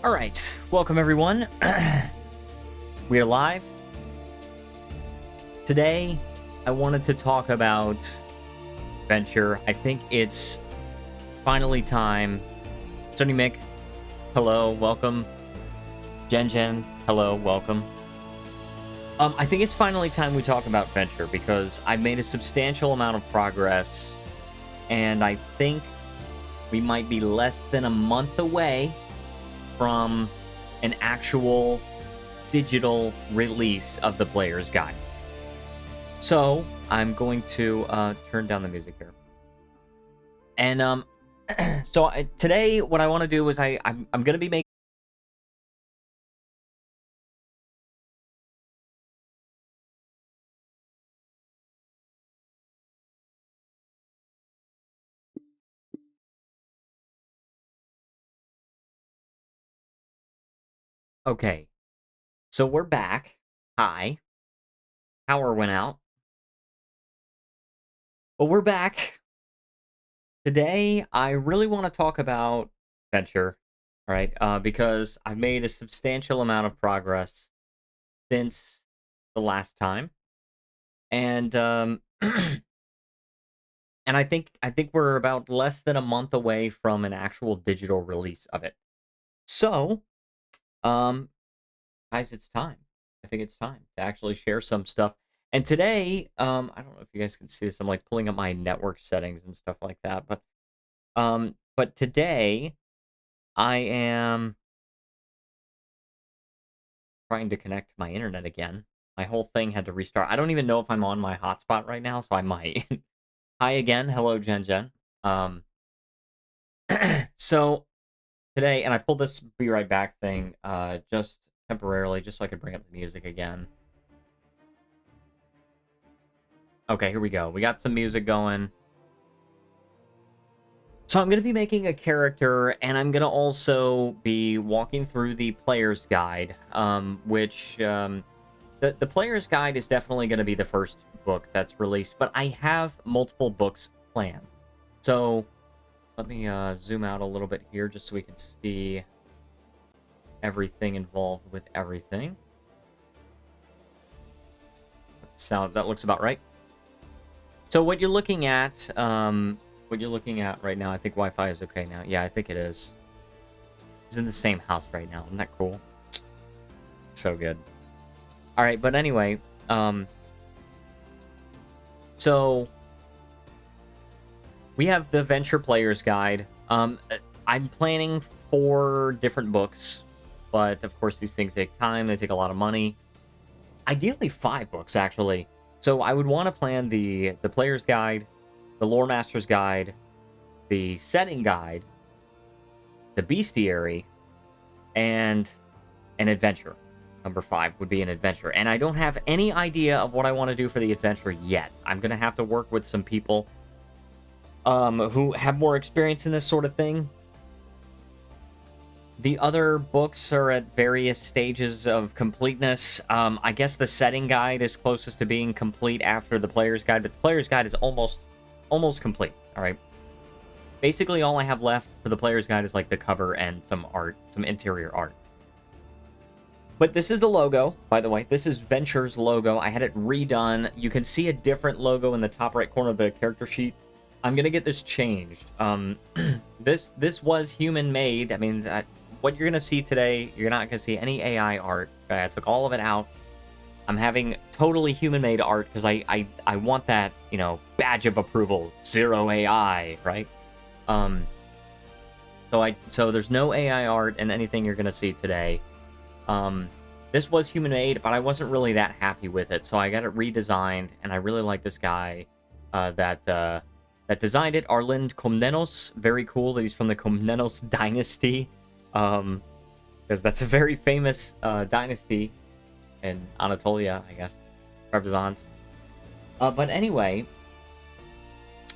All right, welcome everyone. We are live. Today, I wanted to talk about Venture. I think it's finally time. Sonny Mick, hello, welcome. Jen, hello, welcome. I think it's finally time we talk about Venture because I've made a substantial amount of progress, and I think we might be less than a month away from an actual digital release of the player's guide. So I'm going to turn down the music here. And today what I want to do is I'm going to be making. Okay, so we're back. Hi. Power went out. But we're back. Today, I really want to talk about Venture, all right? Because I've made a substantial amount of progress since the last time. And and I think we're about less than a month away from an actual digital release of it. So, um, guys, it's time. I think it's time to actually share some stuff. And today, I don't know if you guys can see this. I'm like pulling up my network settings and stuff like that. But today I am trying to connect to my internet again. My whole thing had to restart. I don't even know if I'm on my hotspot right now, so I might. Hi again. Hello, Jen. Um, so today, and I pulled this "Be Right Back" thing just temporarily, just so I could bring up the music again. Okay, here we go. We got some music going. So I'm going to be making a character, and I'm going to also be walking through the player's guide, the player's guide is definitely going to be the first book that's released, but I have multiple books planned. So let me zoom out a little bit here just so we can see everything involved with everything. That looks about right. So what you're looking at right now, I think Wi-Fi is okay now. Yeah, I think it is. It's in the same house right now. Isn't that cool? So good. All right, but anyway, so we have the Venture Player's Guide. I'm planning 4 different books, but of course these things take time. They take a lot of money. Ideally 5 books, actually. So I would want to plan the Player's Guide, the Lore Master's Guide, the Setting Guide, the Bestiary, and an Adventure. Number 5 would be an adventure. And I don't have any idea of what I want to do for the adventure yet. I'm going to have to work with some people who have more experience in this sort of thing. The other books are at various stages of completeness. I guess the setting guide is closest to being complete after the player's guide, but the player's guide is almost complete. All right. Basically, all I have left for the player's guide is like the cover and some art, some interior art. But this is the logo, by the way. This is Venture's logo. I had it redone. You can see a different logo in the top right corner of the character sheet. I'm gonna get this changed. This was human made. I mean, what you're gonna see today, you're not gonna see any AI art. I took all of it out. I'm having totally human made art because I want that, you know, badge of approval, 0 AI, right? So there's no AI art in anything you're gonna see today. This was human made, but I wasn't really that happy with it, so I got it redesigned, and I really like this guy that designed it, Arlind Komnenos. Very cool that he's from the Komnenos dynasty, because that's a very famous dynasty in Anatolia, I guess, represent. But anyway,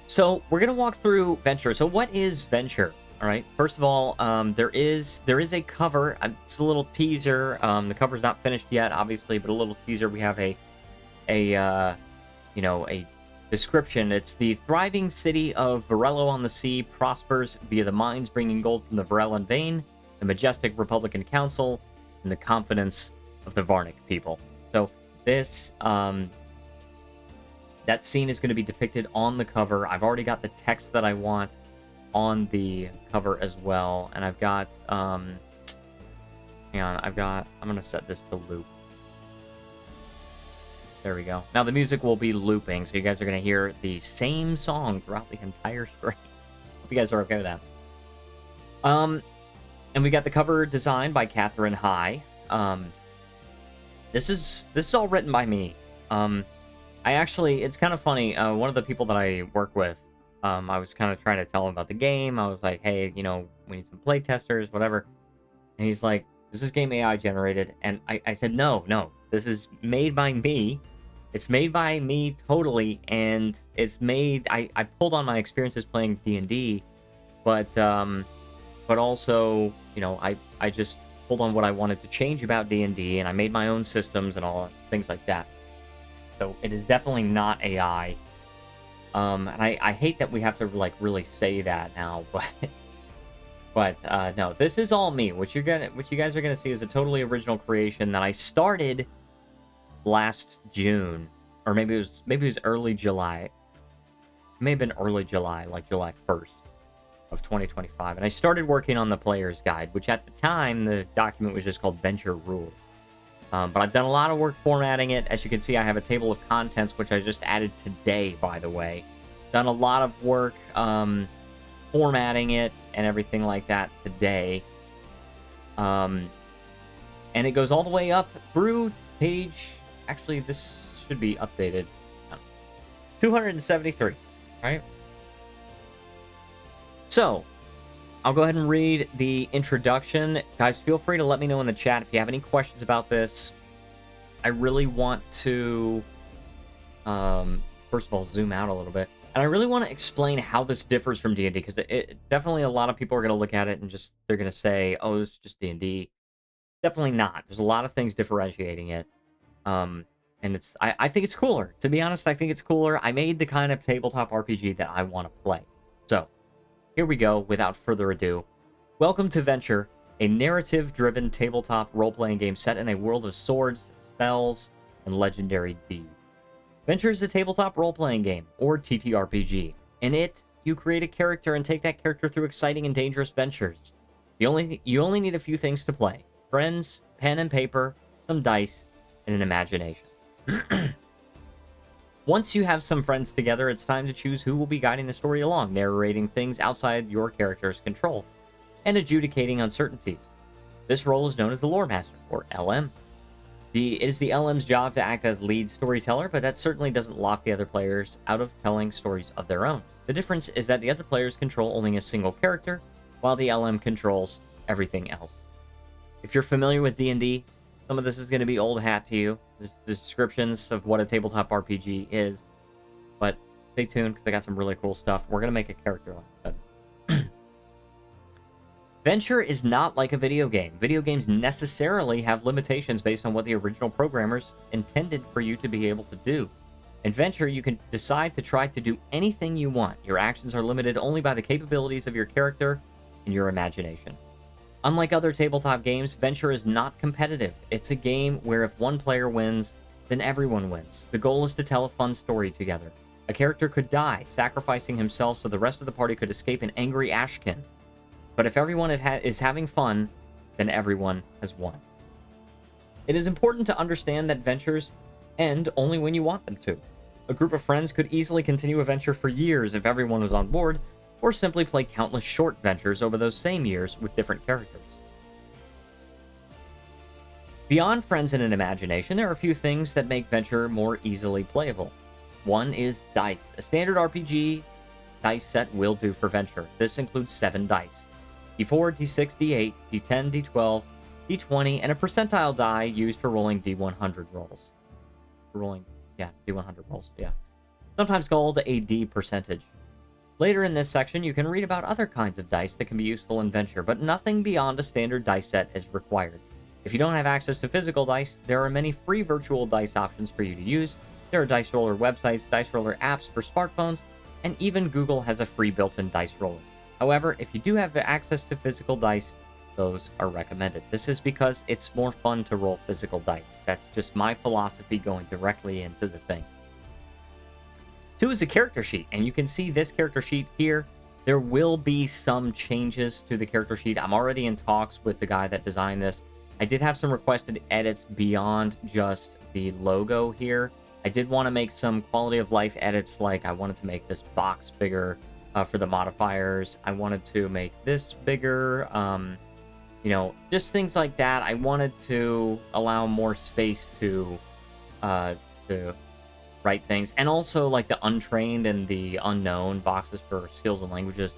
so we're gonna walk through Venture. So what is Venture? All right. First of all, there is a cover. It's a little teaser. The cover's not finished yet, obviously, but a little teaser. We have a description. It's the thriving city of Varello on the Sea prospers via the mines bringing gold from the Varellan vein. the majestic Republican Council, and the confidence of the Varnic people. So this, that scene is going to be depicted on the cover. I've already got the text that I want on the cover as well. And I've got, hang on, I'm going to set this to loop. There we go. Now the music will be looping, so you guys are going to hear the same song throughout the entire screen. Hope you guys are okay with that. And we got the cover designed by Catherine High. This is all written by me. It's kind of funny. One of the people that I work with, I was kind of trying to tell him about the game. I was like, hey, we need some play testers, whatever. And he's like, is this game AI generated? And I said, no, this is made by me. It's made by me totally, and it's made. I pulled on my experiences playing D&D, but also, I just pulled on what I wanted to change about D&D, and I made my own systems and all things like that. So it is definitely not AI. And I hate that we have to really say that now, but no, this is all me. What you guys are gonna see is a totally original creation that I started last June, or maybe it was early July. It may have been early July, like July 1st of 2025, and I started working on the player's guide, which at the time the document was just called Venture Rules. But I've done a lot of work formatting it. As you can see, I have a table of contents, which I just added today, by the way. Done a lot of work formatting it and everything like that today. And it goes all the way up through page... Actually, this should be updated. 273, right? So, I'll go ahead and read the introduction. Guys, feel free to let me know in the chat if you have any questions about this. I really want to, first of all, zoom out a little bit. And I really want to explain how this differs from D&D, because it definitely, a lot of people are going to look at it and they're going to say, oh, this is just D&D. Definitely not. There's a lot of things differentiating it. And I think it's cooler. To be honest, I think it's cooler. I made the kind of tabletop RPG that I want to play. So, here we go, without further ado. Welcome to Venture, a narrative-driven tabletop role-playing game set in a world of swords, spells, and legendary deeds. Venture is a tabletop role-playing game, or TTRPG. In it, you create a character and take that character through exciting and dangerous ventures. You only need a few things to play. Friends, pen and paper, some dice, and an imagination. Once you have some friends together, it's time to choose who will be guiding the story along, narrating things outside your character's control, and adjudicating uncertainties. This role is known as the Lore Master, or LM. It is the LM's job to act as lead storyteller, but that certainly doesn't lock the other players out of telling stories of their own. The difference is that the other players control only a single character, while the LM controls everything else. If you're familiar with D&D, some of this is going to be old hat to you. There's descriptions of what a tabletop RPG is. But stay tuned, because I got some really cool stuff. We're going to make a character like that. Venture is not like a video game. Video games necessarily have limitations based on what the original programmers intended for you to be able to do. In Venture, you can decide to try to do anything you want. Your actions are limited only by the capabilities of your character and your imagination. Unlike other tabletop games, Venture is not competitive. It's a game where if one player wins, then everyone wins. The goal is to tell a fun story together. A character could die, sacrificing himself so the rest of the party could escape an angry Ashkin. But if everyone is having fun, then everyone has won. It is important to understand that ventures end only when you want them to. A group of friends could easily continue a venture for years if everyone was on board, or simply play countless short ventures over those same years with different characters. Beyond friends and an imagination, there are a few things that make Venture more easily playable. One is dice. A standard RPG dice set will do for Venture. This includes 7 dice. D4, D6, D8, D10, D12, D20, and a percentile die used for rolling D100 rolls. D100 rolls, yeah. Sometimes called a D percentage. Later in this section, you can read about other kinds of dice that can be useful in Venture, but nothing beyond a standard dice set is required. If you don't have access to physical dice, there are many free virtual dice options for you to use. There are dice roller websites, dice roller apps for smartphones, and even Google has a free built-in dice roller. However, if you do have access to physical dice, those are recommended. This is because it's more fun to roll physical dice. That's just my philosophy going directly into the thing. 2 is a character sheet, and you can see this character sheet here. There will be some changes to the character sheet. I'm already in talks with the guy that designed this. I did have some requested edits beyond just the logo here. I did want to make some quality of life edits, like I wanted to make this box bigger for the modifiers. I wanted to make this bigger, you know, just things like that. I wanted to allow more space to write things, and also like the untrained and the unknown boxes for skills and languages,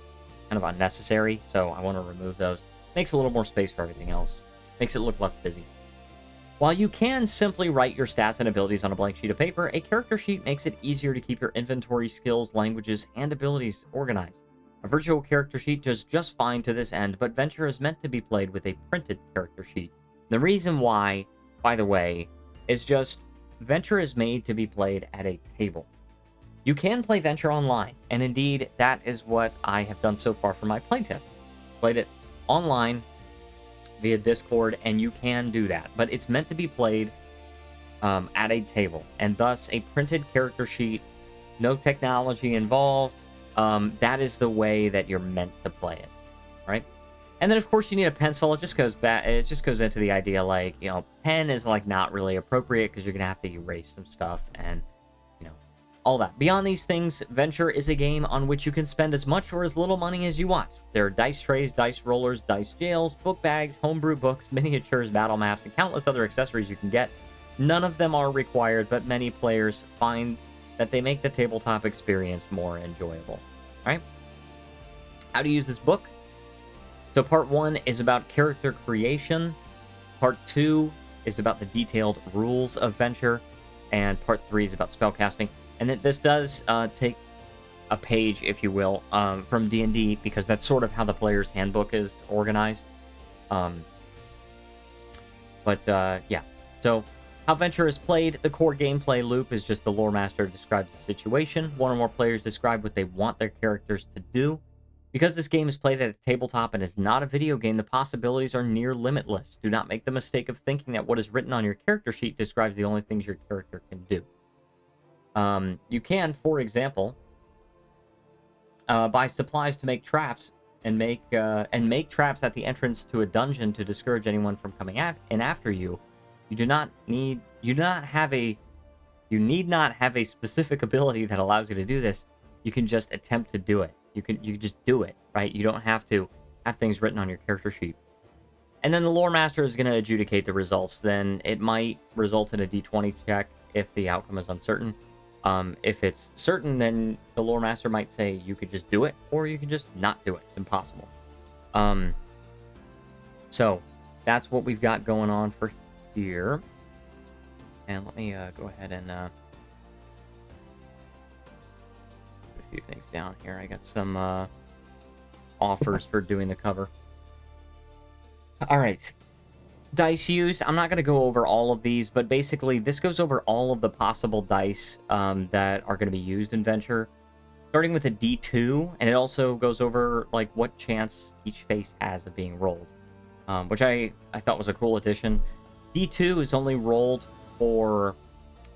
kind of unnecessary. So I want to remove those. Makes a little more space for everything else. Makes it look less busy. While you can simply write your stats and abilities on a blank sheet of paper, a character sheet makes it easier to keep your inventory, skills, languages, and abilities organized. A virtual character sheet does just fine to this end, but Venture is meant to be played with a printed character sheet. The reason why, by the way, is just Venture is made to be played at a table. You can play Venture online, and indeed, that is what I have done so far for my playtest. Played it online via Discord, and you can do that, but it's meant to be played at a table, and thus a printed character sheet, no technology involved. That is the way that you're meant to play it, right? And then of course you need a pencil. It just goes back. It just goes into the idea, like, you know, pen is like not really appropriate because you're gonna have to erase some stuff and, you know, all that. Beyond these things, Venture is a game on which you can spend as much or as little money as you want. There are dice trays, dice rollers, dice jails, book bags, homebrew books, miniatures, battle maps, and countless other accessories you can get. None of them are required, but many players find that they make the tabletop experience more enjoyable. All right? How to use this book? So part 1 is about character creation. Part 2 is about the detailed rules of Venture. And part 3 is about spellcasting. And this does take a page, if you will, from D&D, because that's sort of how the player's handbook is organized. Yeah. So how Venture is played, the core gameplay loop is just the lore master describes the situation. One or more players describe what they want their characters to do. Because this game is played at a tabletop and is not a video game, the possibilities are near limitless. Do not make the mistake of thinking that what is written on your character sheet describes the only things your character can do. You can, for example, buy supplies to make traps and make traps at the entrance to a dungeon to discourage anyone from coming in after you. You need not have a specific ability that allows you to do this. You can just attempt to do it. You can just do it, right? You don't have to have things written on your character sheet. And then the lore master is going to adjudicate the results. Then it might result in a d20 check if the outcome is uncertain. If it's certain, then the lore master might say you could just do it, or you can just not do it. It's impossible. So that's what we've got going on for here. And let me go ahead and put a few things down here. I got some offers for doing the cover. All right. Dice used. I'm not going to go over all of these, but basically this goes over all of the possible dice that are going to be used in Venture, starting with a D2, and it also goes over like what chance each face has of being rolled, which I thought was a cool addition. D2 is only rolled for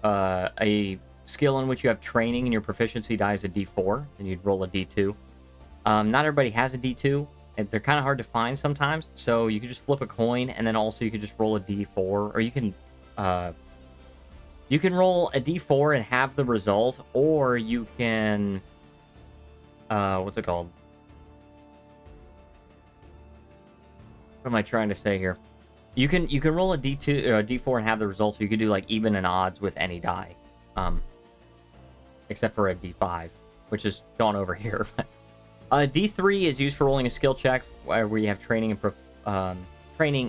a skill in which you have training and your proficiency die is a D4, and you'd roll a D2. Not everybody has a D2. And they're kind of hard to find sometimes, so you can just flip a coin, and then also you can just roll a d4, or you can roll a d4 and have the result, or you can what's it called? What am I trying to say here? You can roll a d2 or a d4 and have the result. So you could do like even and odds with any die, except for a d5, which is gone over here. D3 is used for rolling a skill check where you have training and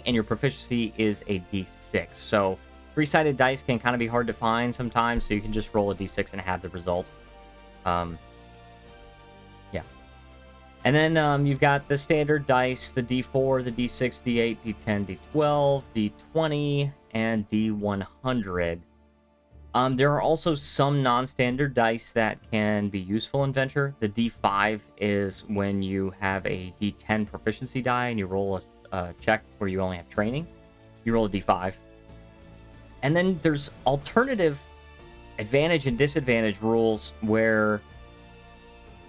your proficiency is a D6. So 3-sided dice can kind of be hard to find sometimes, so you can just roll a D6 and have the result. Yeah. And then you've got the standard dice, the D4, the D6, D8, D10, D12, D20, and D100. There are also some non-standard dice that can be useful in Venture. The D5 is when you have a D10 proficiency die and you roll check where you only have training, you roll a d5. And then there's alternative advantage and disadvantage rules where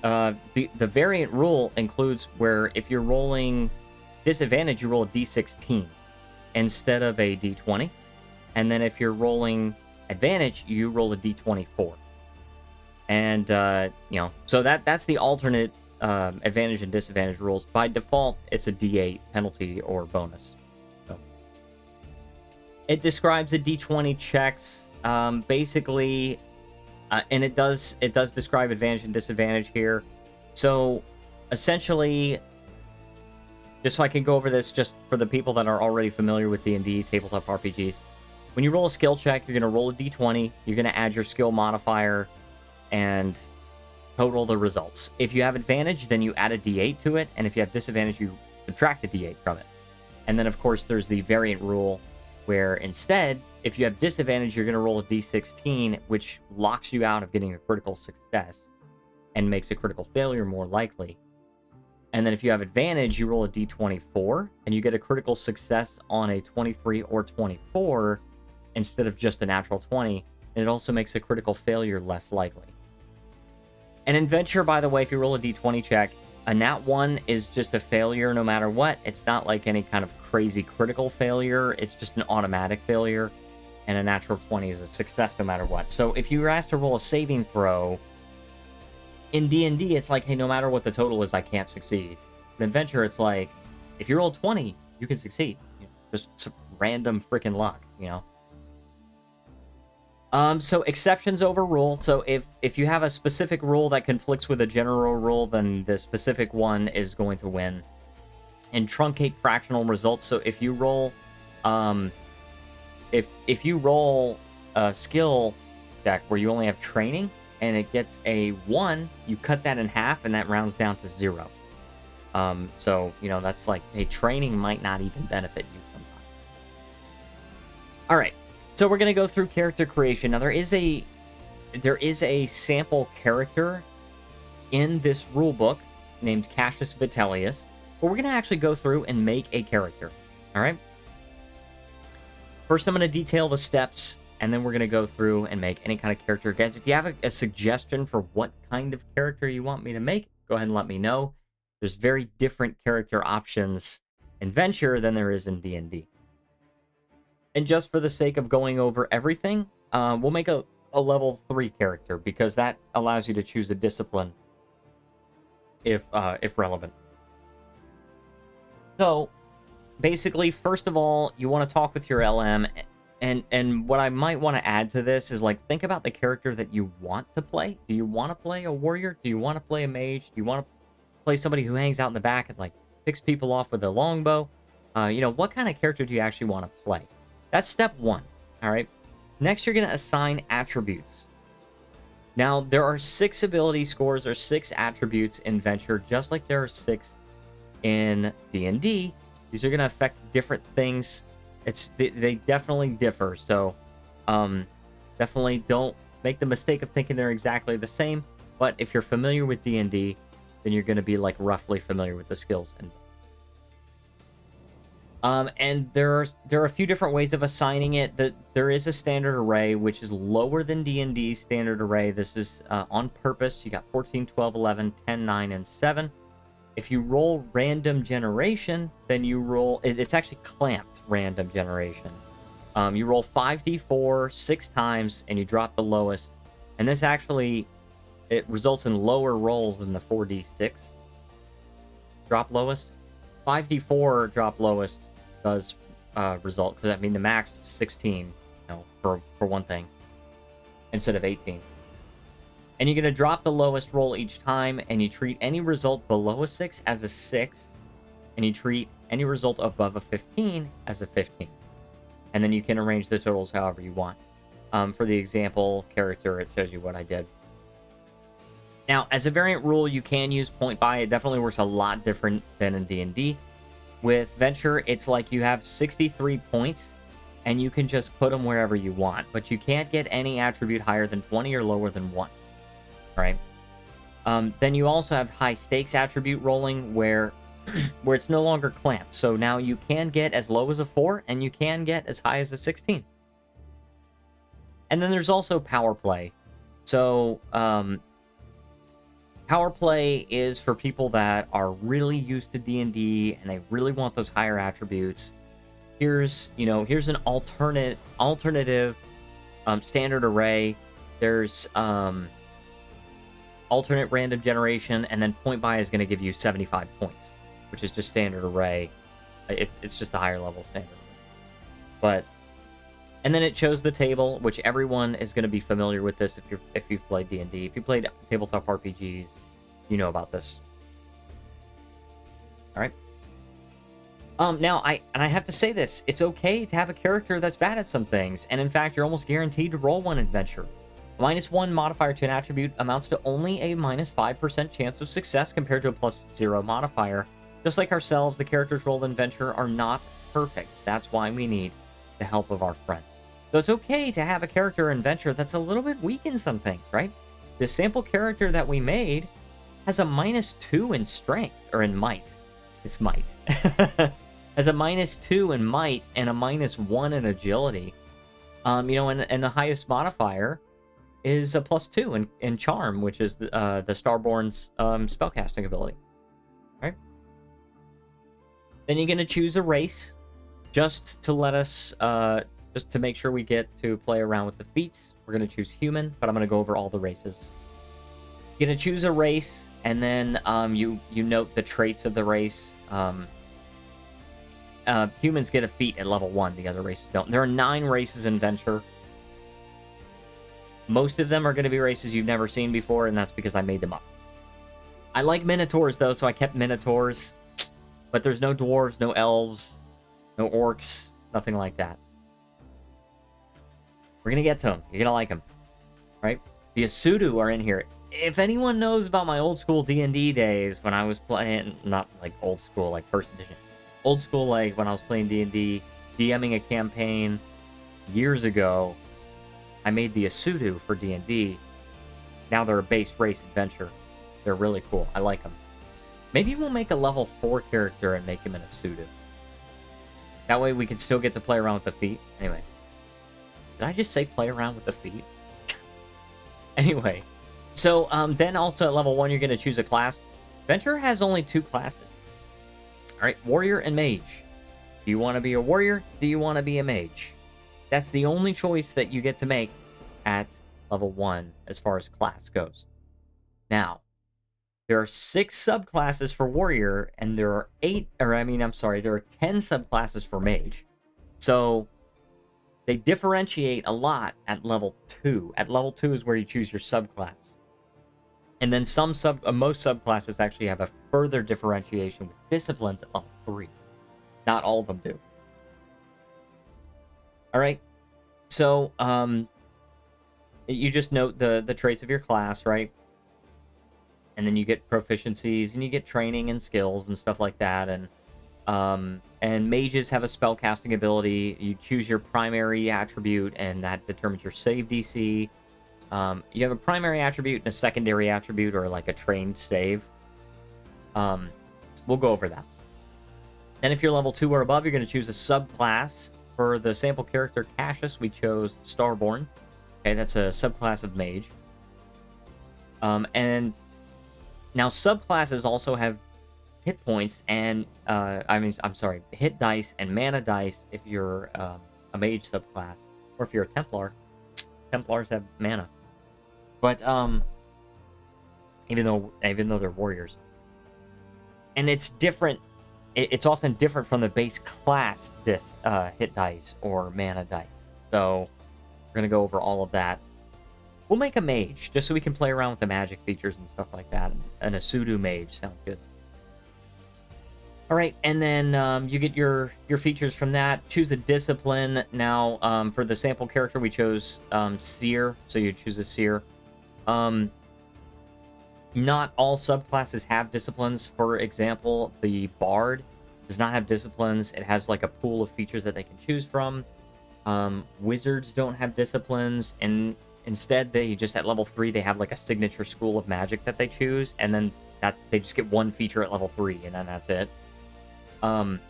the variant rule includes where if you're rolling disadvantage, you roll a d16 instead of a d20. And then if you're rolling advantage, you roll a d24. And, so that's the alternate advantage and disadvantage rules. By default, it's a d8 penalty or bonus. So it describes the d20 checks, basically, and it does describe advantage and disadvantage here. So essentially, just so I can go over this, just for the people that are already familiar with D&D tabletop RPGs, when you roll a skill check, you're going to roll a d20, you're going to add your skill modifier, and total the results. If you have advantage, then you add a d8 to it, and if you have disadvantage, you subtract a d8 from it. And then, of course, there's the variant rule, where instead, if you have disadvantage, you're going to roll a d16, which locks you out of getting a critical success and makes a critical failure more likely. And then if you have advantage, you roll a d24, and you get a critical success on a 23 or 24 instead of just a natural 20, and it also makes a critical failure less likely. And in Venture, by the way, if you roll a d20 check, a nat 1 is just a failure no matter what. It's not like any kind of crazy critical failure. It's just an automatic failure. And a natural 20 is a success no matter what. So if you were asked to roll a saving throw, in D&D, it's like, hey, no matter what the total is, I can't succeed. But in Venture, it's like, if you roll 20, you can succeed. Just random freaking luck, So exceptions overrule. So if you have a specific rule that conflicts with a general rule, then the specific one is going to win. And truncate fractional results. So if you roll, if you roll a skill check where you only have training and it gets a 1, you cut that in half and that rounds down to 0. So that's like, hey, training might not even benefit you sometimes. All right. So we're going to go through character creation. Now, there is a sample character in this rule book named Cassius Vitellius, but we're going to actually go through and make a character. All right? First, I'm going to detail the steps, and then we're going to go through and make any kind of character. Guys, if you have a suggestion for what kind of character you want me to make, go ahead and let me know. There's very different character options in Venture than there is in D&D. And just for the sake of going over everything, we'll make a level 3 character, because that allows you to choose a discipline if relevant. So, basically, first of all, you want to talk with your LM, and what I might want to add to this is, like, think about the character that you want to play. Do you want to play a warrior? Do you want to play a mage? Do you want to play somebody who hangs out in the back and, like, picks people off with a longbow? What kind of character do you actually want to play? That's step 1, all right? Next, you're going to assign attributes. Now, there are 6 ability scores or 6 attributes in Venture, just like there are 6 in D&D. These are going to affect different things. They definitely differ, so definitely don't make the mistake of thinking they're exactly the same. But if you're familiar with D&D, then you're going to be, like, roughly familiar with the skills and and there are a few different ways of assigning it. There is a standard array, which is lower than D&D's standard array. This is on purpose. You got 14, 12, 11, 10, 9, and 7. If you roll random generation, then you roll... It's actually clamped random generation. You roll 5d4 6 times, and you drop the lowest. And this actually... It results in lower rolls than the 4d6. Drop lowest. 5d4 drop lowest does result, because I mean the max is 16, for one thing, instead of 18. And you're going to drop the lowest roll each time, and you treat any result below a 6 as a 6, and you treat any result above a 15 as a 15. And then you can arrange the totals however you want. For the example character, it shows you what I did. Now, as a variant rule, you can use point buy. It definitely works a lot different than in D&D. With Venture, it's like you have 63 points, and you can just put them wherever you want. But you can't get any attribute higher than 20 or lower than 1. Right? Then you also have high stakes attribute rolling, where where it's no longer clamped. So now you can get as low as a 4, and you can get as high as a 16. And then there's also power play. So, power play is for people that are really used to D&D and they really want those higher attributes. Here's an alternative standard array. There's alternate random generation, and then point buy is going to give you 75 points, which is just standard array. It's just a higher level standard array. And then it shows the table, which everyone is going to be familiar with this if you've played D&D. If you played tabletop RPGs, you know about this. All right. Now I have to say this: it's okay to have a character that's bad at some things, and in fact, you're almost guaranteed to roll one adventure. A -1 modifier to an attribute amounts to only a -5% chance of success compared to a +0 modifier. Just like ourselves, the characters rolled in adventure are not perfect. That's why we need the help of our friends. So it's okay to have a character in Venture that's a little bit weak in some things, right? The sample character that we made has a -2 in strength, or in might. It's might. Has a -2 in might and a -1 in agility. And the highest modifier is a +2 in charm, which is the Starborn's spellcasting ability. All right. Then you're going to choose a race, just to let us, just to make sure we get to play around with the feats. We're going to choose human, but I'm going to go over all the races. You're going to choose a race, and then you note the traits of the race. Humans get a feat at level 1. The other races don't. There are 9 races in Venture. Most of them are going to be races you've never seen before, and that's because I made them up. I like Minotaurs, though, so I kept Minotaurs. But there's no dwarves, no elves, no orcs, nothing like that. We're going to get to them. You're going to like them. Right? The Asudu are in here. If anyone knows about my old school D&D days when I was playing, not like old school, like first edition. Old school, like when I was playing D&D, DMing a campaign years ago, I made the Asudu for D&D. Now they're a base race adventure. They're really cool. I like them. Maybe we'll make a level 4 character and make him an Asudu. That way we can still get to play around with the feet. Anyway. Did I just say play around with the feet? Anyway. So, then also at level 1, you're going to choose a class. Venture has only 2 classes. Alright, warrior and mage. Do you want to be a warrior? Do you want to be a mage? That's the only choice that you get to make at level 1 as far as class goes. Now, there are 6 subclasses for warrior, and there are 10 subclasses for mage. So, they differentiate a lot at level 2. At level 2 is where you choose your subclass. And then most subclasses actually have a further differentiation with disciplines at level 3. Not all of them do. All right. So, you just note the traits of your class, right? And then you get proficiencies, and you get training and skills and stuff like that. And mages have a spellcasting ability. You choose your primary attribute, and that determines your save DC. You have a primary attribute and a secondary attribute, or like a trained save. We'll go over that. Then if you're level 2 or above, you're going to choose a subclass. For the sample character Cassius, we chose Starborn. Okay, that's a subclass of mage. And now subclasses also have hit points and, hit dice and mana dice if you're a mage subclass. Or if you're a Templar. Templars have mana. But, even though they're warriors. And it's different. It's often different from the base class hit dice or mana dice. So, we're going to go over all of that. We'll make a mage, just so we can play around with the magic features and stuff like that. And a Asudu mage sounds good. Alright, and then you get your features from that. Choose a discipline. Now, for the sample character, we chose Seer, so you choose a Seer. Not all subclasses have disciplines. For example, the Bard does not have disciplines. It has like a pool of features that they can choose from. Wizards don't have disciplines, and instead they just at level 3 they have like a signature school of magic that they choose, and then That they just get one feature at level 3, and then that's it. And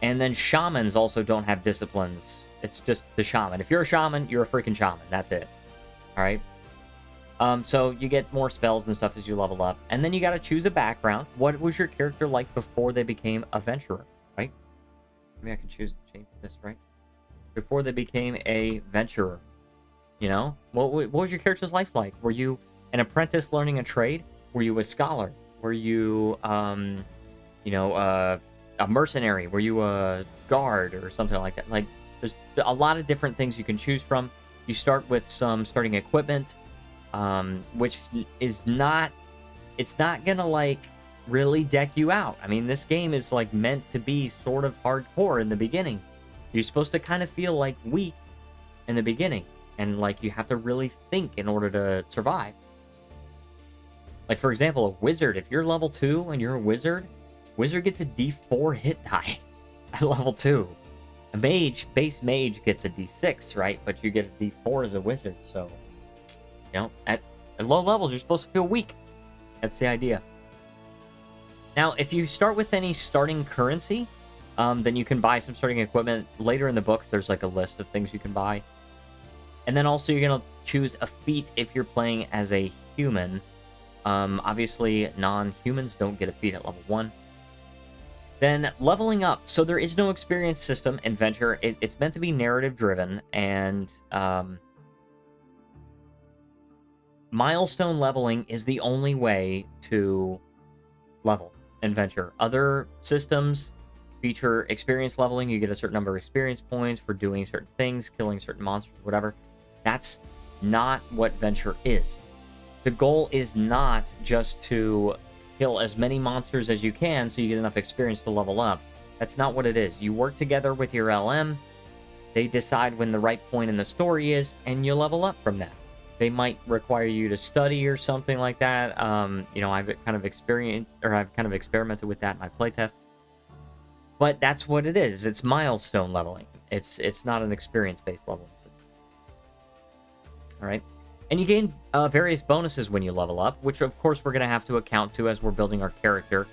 then shamans also don't have disciplines. It's just the shaman. If you're a shaman, you're a freaking shaman. That's it. All right. So you get more spells and stuff as you level up, and then you got to choose a background. What was your character like before they became a venturer? Right? Maybe I can change this, right? Before they became a venturer, you know, what was your character's life like? Were you an apprentice learning a trade? Were you a scholar? Were you, you know, a mercenary? Were you a guard or something like that? Like, there's a lot of different things you can choose from. You start with some starting equipment, which is not, it's not gonna like really deck you out. I mean, this game is like meant to be sort of hardcore in the beginning. You're supposed to kind of feel like weak in the beginning, and like you have to really think in order to survive. Like, for example, a wizard, if you're level 2 and you're a wizard gets a D4 hit die at level 2. A mage, base mage, gets a D6, right? But you get a D4 as a wizard, so, you know, at low levels, you're supposed to feel weak. That's the idea. Now, if you start with any starting currency, then you can buy some starting equipment. Later in the book, there's like a list of things you can buy. And then also you're going to choose a feat if you're playing as a human. Obviously, non-humans don't get a feat at level 1. Then leveling up. So there is no experience system in Venture. It's meant to be narrative-driven, and milestone leveling is the only way to level in Venture. Other systems feature experience leveling. You get a certain number of experience points for doing certain things, killing certain monsters, whatever. That's not what Venture is. The goal is not just to kill as many monsters as you can so you get enough experience to level up. That's not what it is. You work together with your LM. They decide when the right point in the story is, and you level up from that. They might require you to study or something like that. You know, I've kind of experimented with that in my playtest. But that's what it is. It's milestone leveling. It's not an experience-based leveling system. All right. And you gain various bonuses when you level up, which of course we're going to have to account to as we're building our character.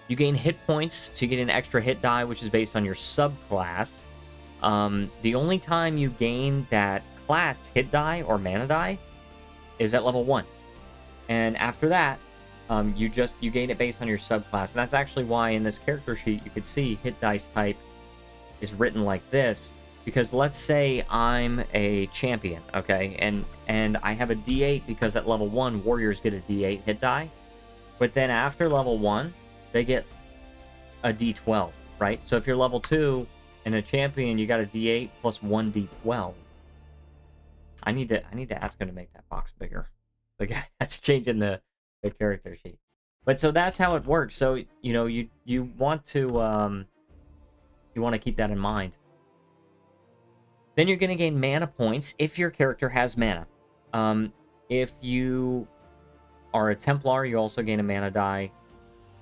You gain hit points, so you get an extra hit die, which is based on your subclass. The only time you gain that class hit die or mana die is at level 1. And after that, you gain it based on your subclass. And that's actually why in this character sheet you could see hit dice type is written like this. Because let's say I'm a champion, okay, and I have a D8 because at level 1 warriors get a D8 hit die, but then after level 1 they get a D12, right? So if you're level 2 and a champion, you got a D8 plus 1 D12. I need to ask him to make that box bigger. The guy that's changing the character sheet. But so that's how it works. So you know you want to keep that in mind. Then you're going to gain mana points if your character has mana. If you are a Templar, you also gain a mana die.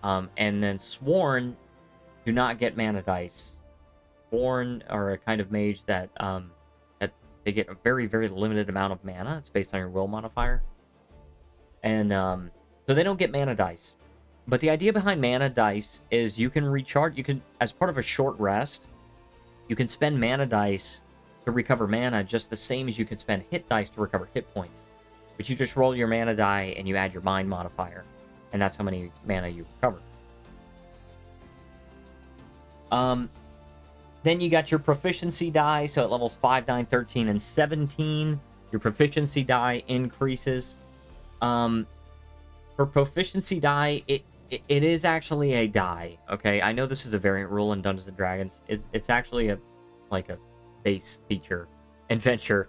And then Sworn do not get mana dice. Sworn are a kind of mage that they get a very, very limited amount of mana. It's based on your will modifier. And so they don't get mana dice. But the idea behind mana dice is you can recharge. You can, as part of a short rest, you can spend mana dice to recover mana just the same as you can spend hit dice to recover hit points. But you just roll your mana die and you add your mind modifier. And that's how many mana you recover. Then you got your proficiency die. So at levels 5, 9, 13, and 17, your proficiency die increases. For proficiency die, it is actually a die. Okay, I know this is a variant rule in Dungeons and Dragons. It's actually a base feature in Venture.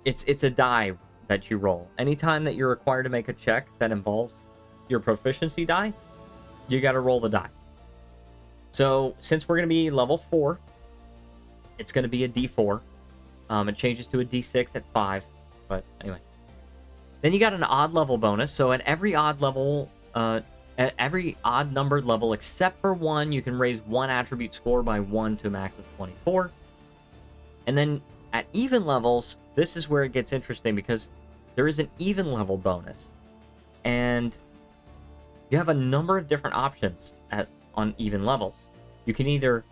It's a die that you roll. Anytime that you're required to make a check that involves your proficiency die, you got to roll the die. So since we're going to be level 4, it's going to be a D4. It changes to a D6 at 5, but anyway. Then you got an odd level bonus. So at every odd level, at every odd numbered level except for 1, you can raise 1 attribute score by 1 to a max of 24. And then at even levels, this is where it gets interesting because there is an even level bonus. And you have a number of different options on even levels. You can either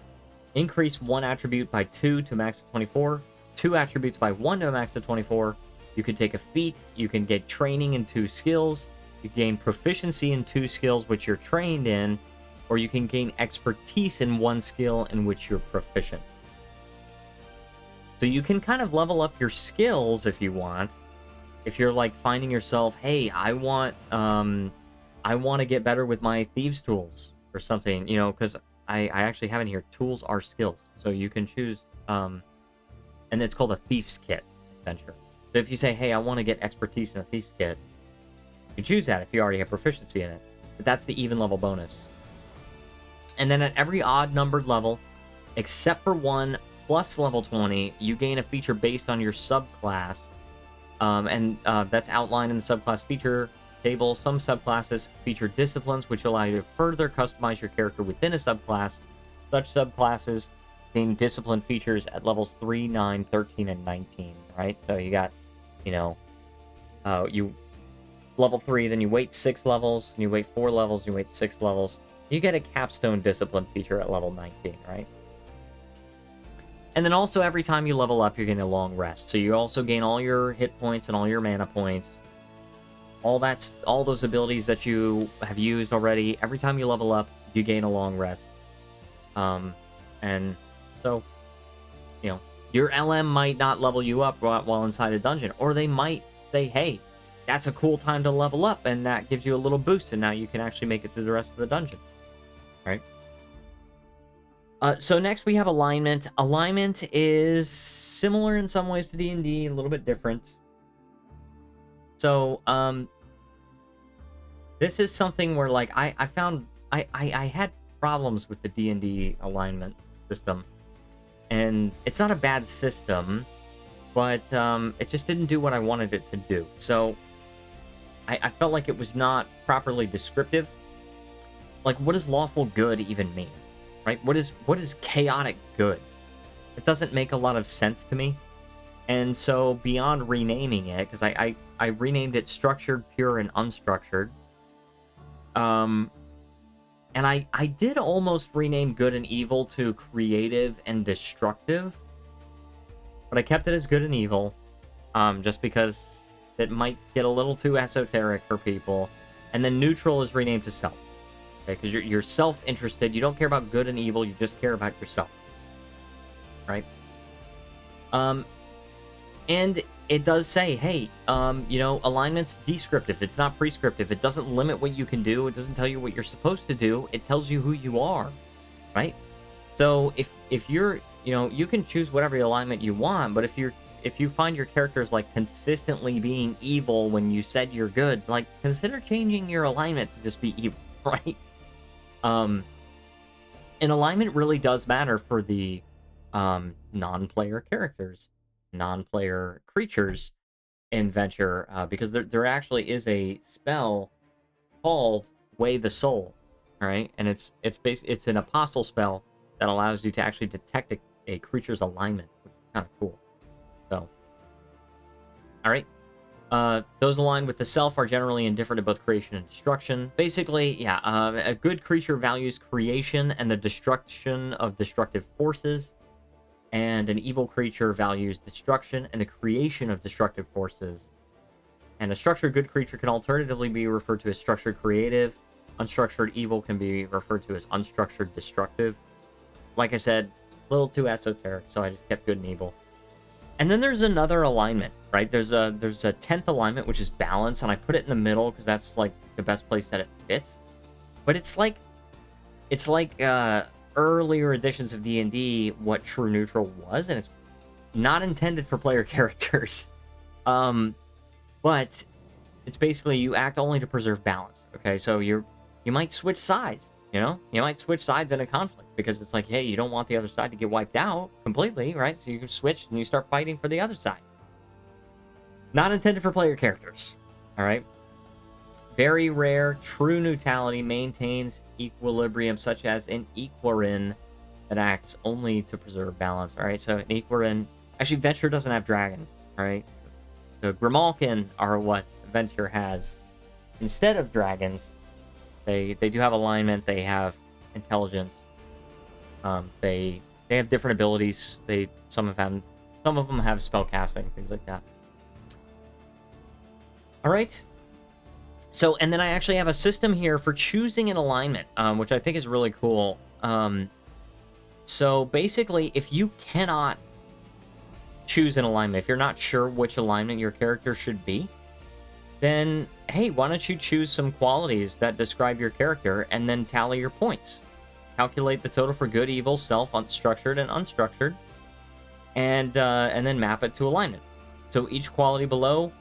increase one attribute by 2 to a max of 24, 2 attributes by 1 to a max of 24. You can take a feat, you can get training in 2 skills, you can gain proficiency in 2 skills which you're trained in, or you can gain expertise in 1 skill in which you're proficient. So you can kind of level up your skills if you want. If you're like finding yourself, hey, I want to get better with my thieves tools or something, you know, because I actually have in here, tools are skills. So you can choose, and it's called a thief's kit adventure. So if you say, hey, I want to get expertise in a thief's kit, you can choose that if you already have proficiency in it. But that's the even level bonus. And then at every odd numbered level, except for 1 plus level 20, you gain a feature based on your subclass. That's outlined in the subclass feature table. Some subclasses feature disciplines which allow you to further customize your character within a subclass. Such subclasses gain discipline features at levels 3, 9, 13, and 19, right? So you got, you know, you level 3, then you wait 6 levels, and you wait 4 levels, you wait 6 levels. You get a capstone discipline feature at level 19, right? And then also every time you level up, you're getting a long rest. So you also gain all your hit points and all your mana points. All those abilities that you have used already. Every time you level up, you gain a long rest. And so, you know, your LM might not level you up while inside a dungeon, or they might say, hey, that's a cool time to level up, and that gives you a little boost, and now you can actually make it through the rest of the dungeon. Right? So next we have alignment. Alignment is similar in some ways to D&D, a little bit different. So, this is something where, like, I found I had problems with the D&D alignment system. And it's not a bad system, but it just didn't do what I wanted it to do. So, I felt like it was not properly descriptive. Like, what does lawful good even mean? Right? What is chaotic good? It doesn't make a lot of sense to me. And so beyond renaming it, because I renamed it structured, pure, and unstructured. And I did almost rename good and evil to creative and destructive. But I kept it as good and evil. Just because it might get a little too esoteric for people. And then neutral is renamed to self. Because you're self-interested. You don't care about good and evil. You just care about yourself. Right? And it does say, hey, you know, alignment's descriptive. It's not prescriptive. It doesn't limit what you can do. It doesn't tell you what you're supposed to do. It tells you who you are. Right? So if you're, you know, you can choose whatever alignment you want. But if you find your characters like consistently being evil when you said you're good, like consider changing your alignment to just be evil. Right? And alignment really does matter for the non-player characters, non-player creatures in Venture, because there actually is a spell called Weigh the Soul, right? And it's an apostle spell that allows you to actually detect a creature's alignment, which is kind of cool. So, all right. Those aligned with the self are generally indifferent to both creation and destruction. Basically, yeah, a good creature values creation and the destruction of destructive forces, and an evil creature values destruction and the creation of destructive forces. And a structured good creature can alternatively be referred to as structured creative. Unstructured evil can be referred to as unstructured destructive. Like I said, a little too esoteric, so I just kept good and evil. And then there's another alignment, right? There's a 10th alignment, which is balance, and I put it in the middle because that's like the best place that it fits. But it's like earlier editions of D&D, what true neutral was, and it's not intended for player characters. But it's basically you act only to preserve balance. Okay, so you might switch sides. You know, you might switch sides in a conflict because it's like, hey, you don't want the other side to get wiped out completely, right? So you can switch and you start fighting for the other side. Not intended for player characters, all right? Very rare, true neutrality maintains equilibrium, such as an Equirin that acts only to preserve balance, all right? So an Equirin, actually, Venture doesn't have dragons, all right? The Grimalkin are what Venture has instead of dragons. They do have alignment. They have intelligence. They have different abilities. Some of them have spell casting, things like that. All right. So, and then I actually have a system here for choosing an alignment, which I think is really cool. So basically, if you cannot choose an alignment, if you're not sure which alignment your character should be, then, hey, why don't you choose some qualities that describe your character and then tally your points? Calculate the total for good, evil, self, unstructured, and unstructured, and then map it to alignment. So each quality below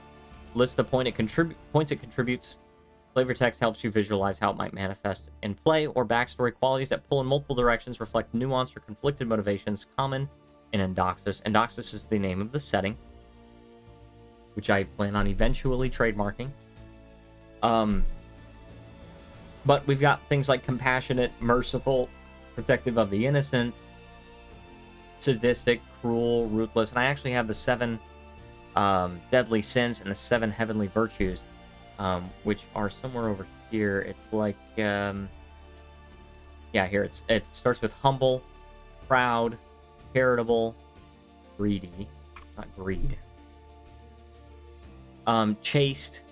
lists the points it contributes. Flavor text helps you visualize how it might manifest in play, or backstory qualities that pull in multiple directions reflect nuanced or conflicted motivations common in Endoxus. Endoxus is the name of the setting, which I plan on eventually trademarking. But we've got things like compassionate, merciful, protective of the innocent, sadistic, cruel, ruthless, and I actually have the 7 deadly sins and the 7 heavenly virtues, which are somewhere over here. It's like, yeah, here it starts with humble, proud, charitable, greedy, not greed, chaste,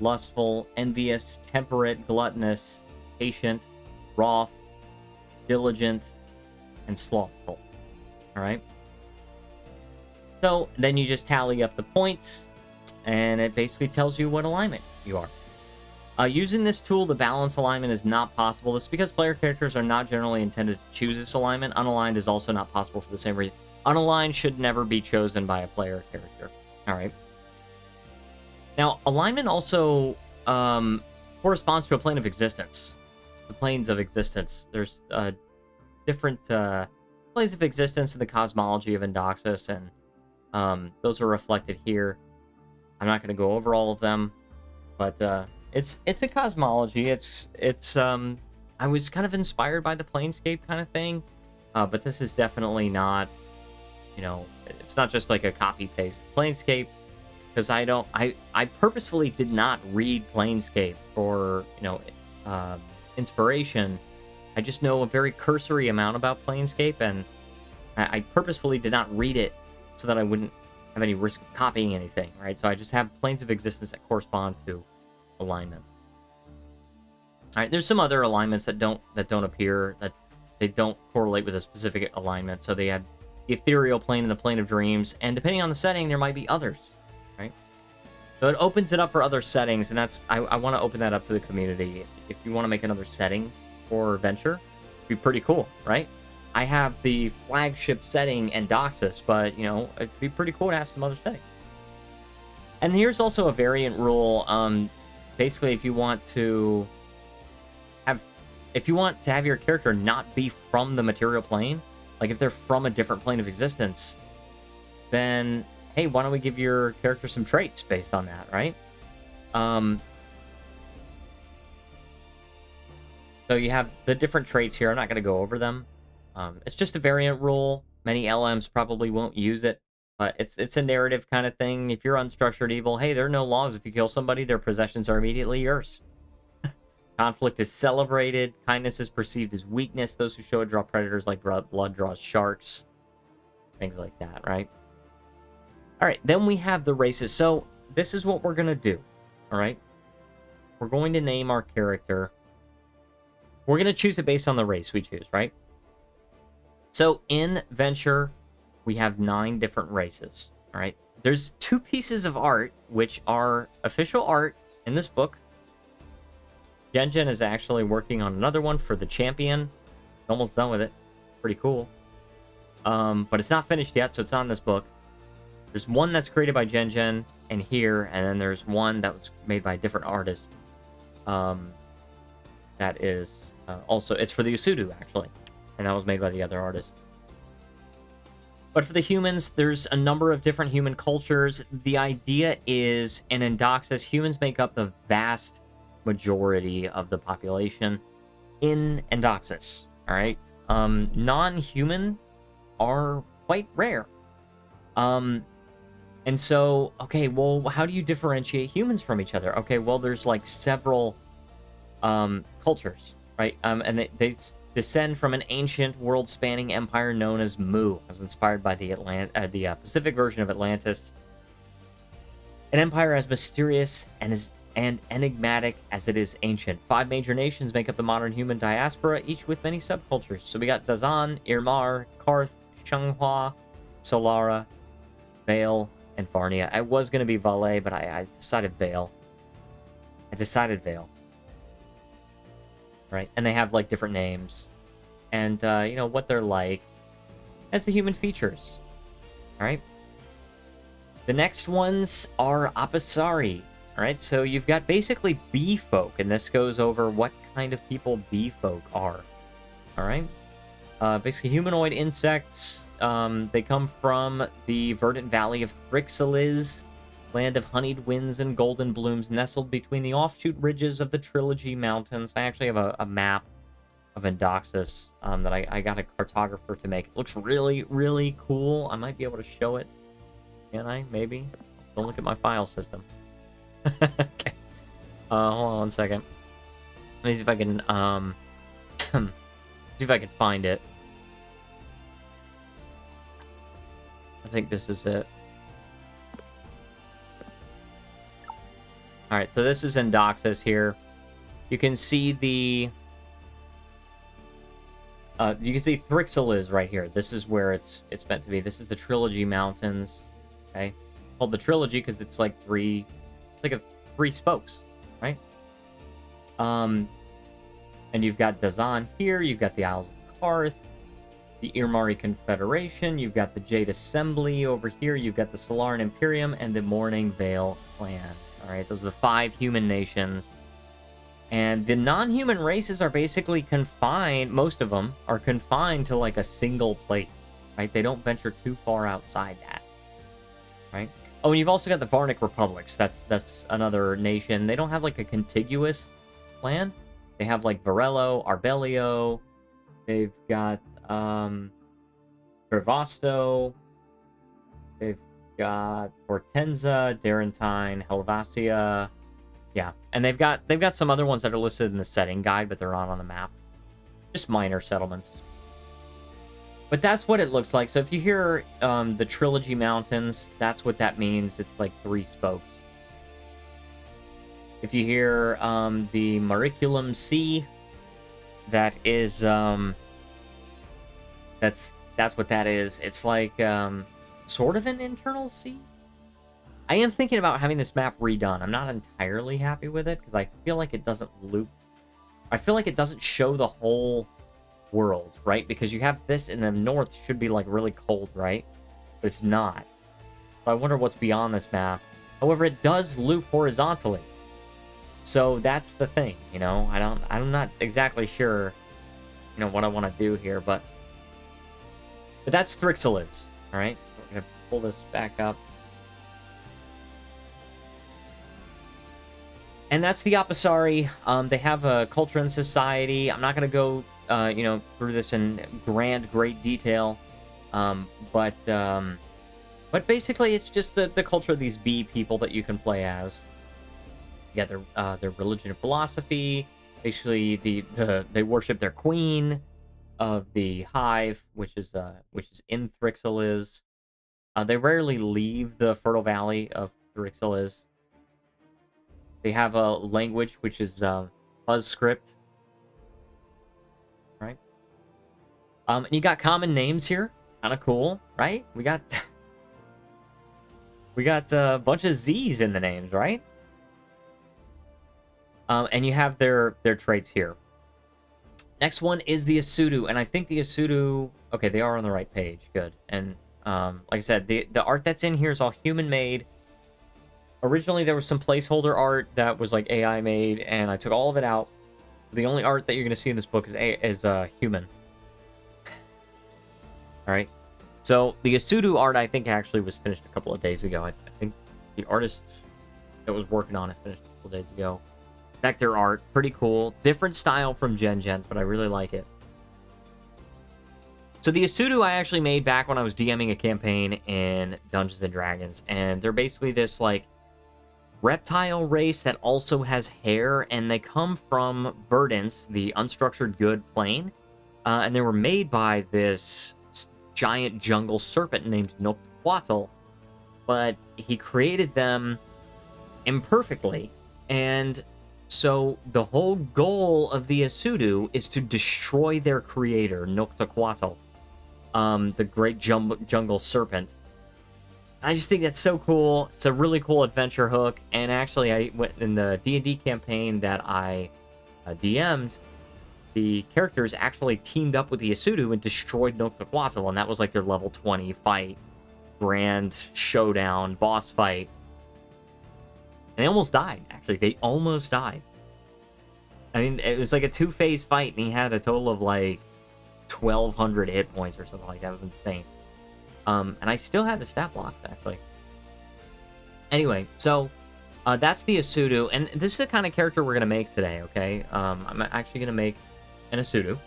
lustful, envious, temperate, gluttonous, patient, wroth, diligent, and slothful. All right. So then you just tally up the points, and it basically tells you what alignment you are. Using this tool, the balance alignment is not possible. This is because player characters are not generally intended to choose this alignment. Unaligned is also not possible for the same reason. Unaligned should never be chosen by a player character. All right. Now, alignment also corresponds to a plane of existence. The planes of existence. There's different planes of existence in the cosmology of Endoxus, and those are reflected here. I'm not going to go over all of them, but it's a cosmology. It's I was kind of inspired by the Planescape kind of thing, but this is definitely not, it's not just like a copy paste Planescape, because I purposefully did not read Planescape for inspiration. I just know a very cursory amount about Planescape, and I purposefully did not read it so that I wouldn't have any risk of copying anything, right? So I just have planes of existence that correspond to alignments. All right, there's some other alignments that don't appear, that they don't correlate with a specific alignment. So they have the ethereal plane and the plane of dreams, and depending on the setting, there might be others, right? So it opens it up for other settings, and that's I want to open that up to the community. If you want to make another setting for Venture, it'd be pretty cool, right? I have the flagship setting Endoxus, but it'd be pretty cool to have some other settings. And here's also a variant rule. Basically, if you want to have your character not be from the material plane, like if they're from a different plane of existence, then hey, why don't we give your character some traits based on that, right? So you have the different traits here. I'm not going to go over them. It's just a variant rule. Many LMs probably won't use it, but it's a narrative kind of thing. If you're unstructured evil, hey, there are no laws. If you kill somebody, their possessions are immediately yours. Conflict is celebrated. Kindness is perceived as weakness. Those who show it draw predators like blood draws sharks. Things like that, right? All right, then we have the races. So this is what we're going to do, all right? We're going to name our character. We're going to choose it based on the race we choose, right? So in Venture, we have 9 different races, all right? There's 2 pieces of art, which are official art in this book. Gen is actually working on another one for the champion. Almost done with it. Pretty cool. But it's not finished yet, so it's not in this book. There's one that's created by Gen and here, and then there's one that was made by a different artist. That is also, it's for the Usudu, actually. And that was made by the other artist. But for the humans, there's a number of different human cultures. The idea is, in Endoxus, humans make up the vast majority of the population in Endoxus, all right? Non-human are quite rare. And so, okay, well, how do you differentiate humans from each other? Okay, well, there's like several cultures, right? And they descend from an ancient world-spanning empire known as Mu. It was inspired by the Pacific version of Atlantis, an empire as mysterious and enigmatic as it is ancient. 5 major nations make up the modern human diaspora, each with many subcultures. So we got Dazan, Irmar, Karth, Shanghua, Solara, Vale, and Varnia. I was going to be Valet, but I decided Vale. I decided Vale. Right? And they have, like, different names. And, you know, what they're like. That's the human features. Alright? The next ones are Apasari. Alright, so you've got basically bee folk, and this goes over what kind of people bee folk are. Alright? Basically humanoid insects. They come from the verdant valley of Thrixalis, land of honeyed winds and golden blooms, nestled between the offshoot ridges of the Trilogy Mountains. I actually have a map of Endoxus that I got a cartographer to make. It looks really, really cool. I might be able to show it. Can I? Maybe? Don't look at my file system. Okay. Hold on one second. Let me see if I can, see if I can find it. I think this is it. Alright, so this is Endoxus here. You can see the... you can see Thrixalis right here. This is where it's meant to be. This is the Trilogy Mountains. Okay? Called the Trilogy because it's like three spokes, right? And you've got Dazan here. You've got the Isles of Karth. The Irmari Confederation. You've got the Jade Assembly over here. You've got the Solaran Imperium and the Morning Vale Clan. Alright, those are the 5 human nations. And the non-human races are basically confined, most of them are confined to like a single place, right? They don't venture too far outside that, right? Oh, and you've also got the Varnic Republics. That's another nation. They don't have like a contiguous land. They have like Varello, Arbelio. They've got Trevasto. They've got Hortenza, Darentine, Helvasia. Yeah, and they've got some other ones that are listed in the setting guide, but they're not on the map. Just minor settlements. But that's what it looks like. So if you hear the Trilogy Mountains, that's what that means. It's like 3 spokes. If you hear the Mariculum Sea, that is that's what that is. It's like sort of an internal sea. I am thinking about having this map redone. I'm not entirely happy with it because I feel like it doesn't loop. I feel like it doesn't show the whole world, right? Because you have this in the north should be like really cold, right? But it's not. So I wonder what's beyond this map. However, it does loop horizontally. So that's the thing, you know? I'm not exactly sure, you know, what I want to do here, but that's Thrixalis, all right? We're going to pull this back up. And that's the Apasari. They have a culture and society. I'm not going to go, you know, through this in great detail. But basically, it's just the culture of these bee people that you can play as. You got their religion and philosophy. Basically, they worship their queen of the hive, which is in Thrixalis. They rarely leave the fertile valley of Thrixalis. They have a language which is Fuzz script, right? And you got common names here, kind of cool, right? We got a bunch of Z's in the names, right? And you have their traits here. Next one is the Asudu, and I think the Asudu. Okay, they are on the right page. Good. And like I said, the art that's in here is all human made. Originally, there was some placeholder art that was like AI made, and I took all of it out. The only art that you're going to see in this book is human. All right. So the Asudu art, I think, actually was finished a couple of days ago. I think the artist that was working on it finished a couple of days ago. Vector art, pretty cool. Different style from Gen Gens, but I really like it. So the Asudu I actually made back when I was DMing a campaign in Dungeons and Dragons, and they're basically this like reptile race that also has hair, and they come from Verdance, the unstructured good plane, and they were made by this giant jungle serpent named Noctuatl, but he created them imperfectly, and so the whole goal of the Asudu is to destroy their creator, Noctuatl, the great jungle serpent. I just think that's so cool. It's a really cool adventure hook. And actually, I went in the D&D campaign that I DM'd. The characters actually teamed up with the Asudu and destroyed Noctuatl, and that was like their level 20 fight, grand showdown, boss fight. And they almost died. Actually, they almost died. I mean, it was like a 2-phase fight, and he had a total of like 1,200 hit points or something like that. It was insane. And I still had the stat blocks, actually. Anyway, so that's the Asudu, and this is the kind of character we're going to make today, okay? I'm actually going to make an Asudu.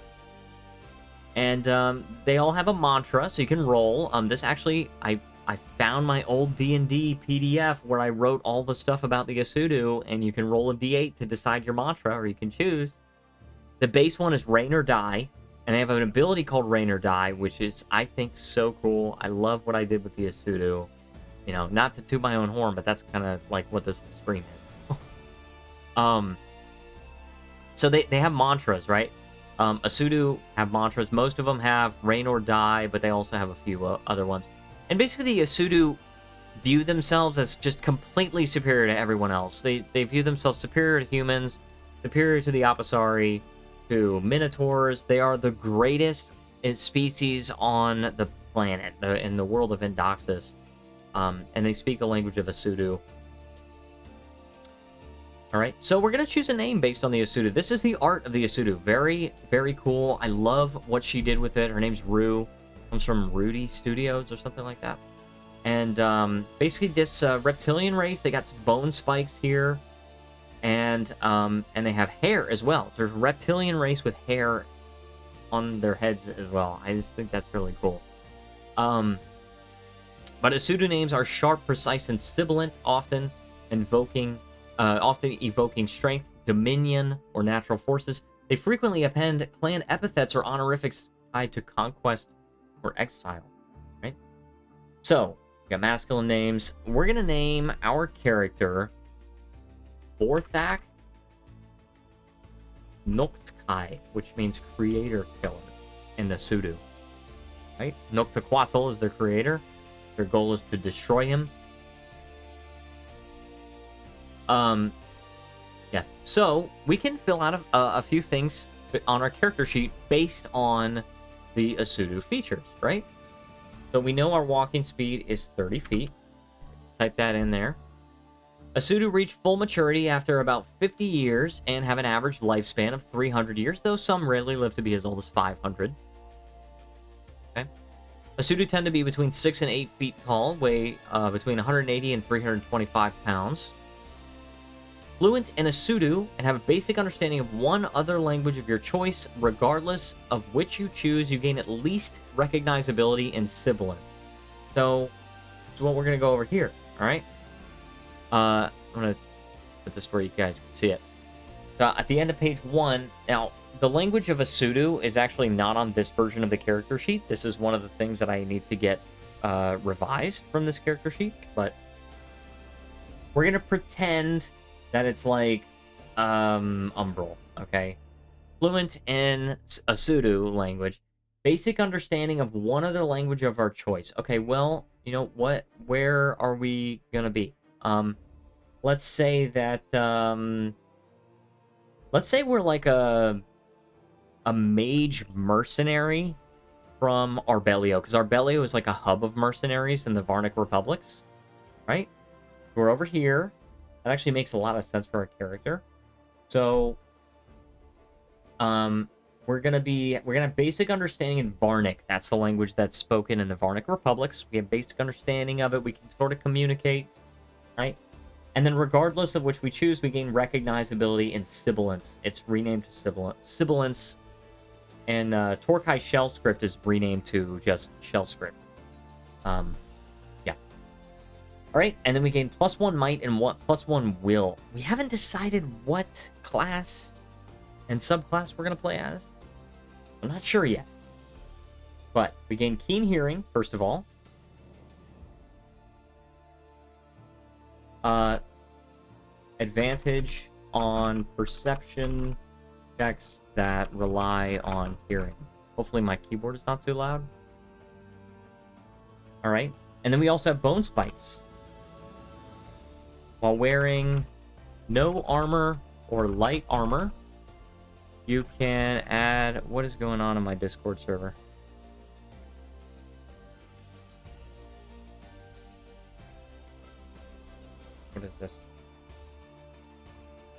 And they all have a mantra, so you can roll. This actually, I found my old D&D PDF where I wrote all the stuff about the Asudu, and you can roll a D8 to decide your mantra, or you can choose. The base one is Rain or Die. And they have an ability called Rain or Die, which is, I think, so cool. I love what I did with the Asudu. You know, not to toot my own horn, but that's kind of like what this stream is. So they have mantras, right? Asudu have mantras. Most of them have Rain or Die, but they also have a few other ones. And basically, the Asudu view themselves as just completely superior to everyone else. They view themselves superior to humans, superior to the Apasari, to Minotaurs. They are the greatest species on the planet, in the world of Indoxus. And they speak the language of Asudu. Alright, so we're going to choose a name based on the Asudu. This is the art of the Asudu. Very, very cool. I love what she did with it. Her name's Rue. Comes from Rudy Studios or something like that. And basically this reptilian race, they got some bone spikes here. And they have hair as well. So there's a reptilian race with hair on their heads as well. I just think that's really cool. But Asudu names are sharp, precise, and sibilant, often evoking strength, dominion, or natural forces. They frequently append clan epithets or honorifics tied to conquest or exile. Right? So we got masculine names. We're gonna name our character Borthak Noctkai, which means creator killer in the Asudu. Right? Noctuatl is their creator. Their goal is to destroy him. Yes. So we can fill out a few things on our character sheet based on the Asudu features, right? So we know our walking speed is 30 feet. Type that in there. Asudu reach full maturity after about 50 years and have an average lifespan of 300 years, though some rarely live to be as old as 500. Okay. Asudu tend to be between 6 and 8 feet tall, weigh between 180 and 325 pounds. Fluent in Asudu and have a basic understanding of one other language of your choice. Regardless of which you choose, you gain at least recognizability and sibilance. So, that's what we're going to go over here, all right? I'm going to put this where you guys can see it. At the end of page 1, now, the language of Asudu is actually not on this version of the character sheet. This is one of the things that I need to get revised from this character sheet, but we're going to pretend that it's like Umbral, okay? Fluent in Asudu language. Basic understanding of one other language of our choice. Okay, well, you know what? Where are we going to be? Let's say that, let's say we're like a mage mercenary from Arbelio, because Arbelio is like a hub of mercenaries in the Varnic Republics, right? We're over here. That actually makes a lot of sense for our character. So, we're gonna have basic understanding in Varnic. That's the language that's spoken in the Varnic Republics. We have basic understanding of it. We can sort of communicate, right? And then regardless of which we choose, we gain recognizability and sibilance. It's renamed to sibilance. Sibilance And Torkai Shell Script is renamed to just Shell Script. Yeah. All right, and then we gain +1 might and +1 will. We haven't decided what class and subclass we're gonna play as. I'm not sure yet. But we gain keen hearing, first of all. Advantage on perception checks that rely on hearing. Hopefully my keyboard is not too loud. All right. And then we also have bone spikes. While wearing no armor or light armor, you can add... What is going on in my Discord server? What is this?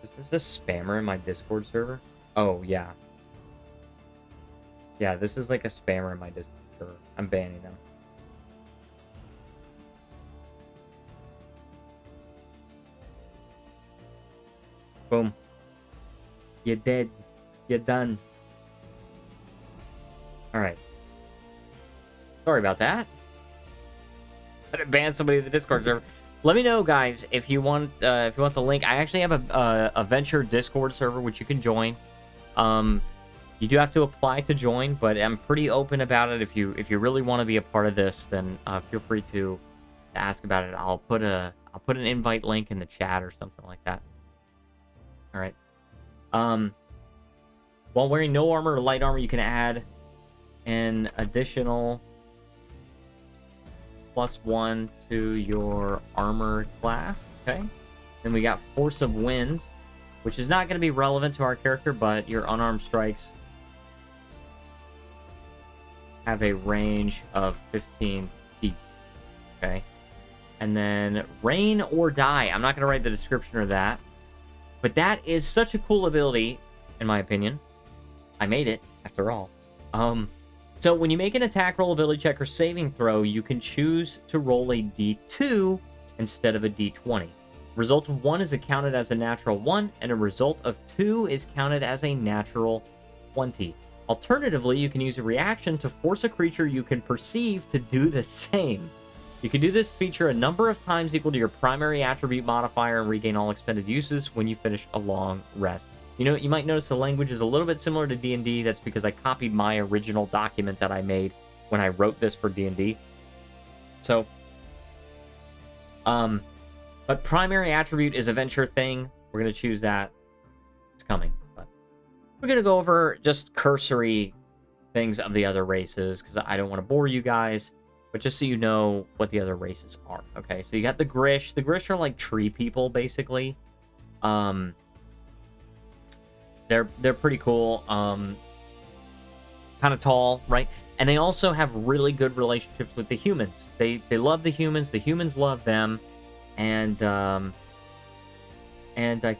Is this a spammer in my Discord server? Oh, yeah. Yeah, this is like a spammer in my Discord server. I'm banning them. Boom. You're dead. You're done. Alright. Sorry about that. I had to ban somebody in the Discord server. Let me know, guys, if you want the link. I actually have a venture Discord server which you can join. You do have to apply to join, but I'm pretty open about it. If you really want to be a part of this, then feel free to ask about it. I'll put an invite link in the chat or something like that. All right. While wearing no armor or light armor, you can add an additional +1 to your armor class. Okay. Then we got Force of Wind, which is not going to be relevant to our character, but your unarmed strikes have a range of 15 feet. Okay. And then Rain or Die. I'm not going to write the description of that, but that is such a cool ability, in my opinion. I made it, after all. So when you make an attack roll, ability check, or saving throw, you can choose to roll a d2 instead of a d20. Result of 1 is counted as a natural 1, and a result of 2 is counted as a natural 20. Alternatively, you can use a reaction to force a creature you can perceive to do the same. You can do this feature a number of times equal to your primary attribute modifier and regain all expended uses when you finish a long rest. You know, you might notice the language is a little bit similar to D&D. That's because I copied my original document that I made when I wrote this for D&D. So, but primary attribute is a venture thing. We're going to choose that. It's coming. But we're going to go over just cursory things of the other races because I don't want to bore you guys. But just so you know what the other races are. Okay, so you got the Grish. The Grish are like tree people, basically. They're pretty cool. Kind of tall, right? And they also have really good relationships with the humans. They love the humans love them, and I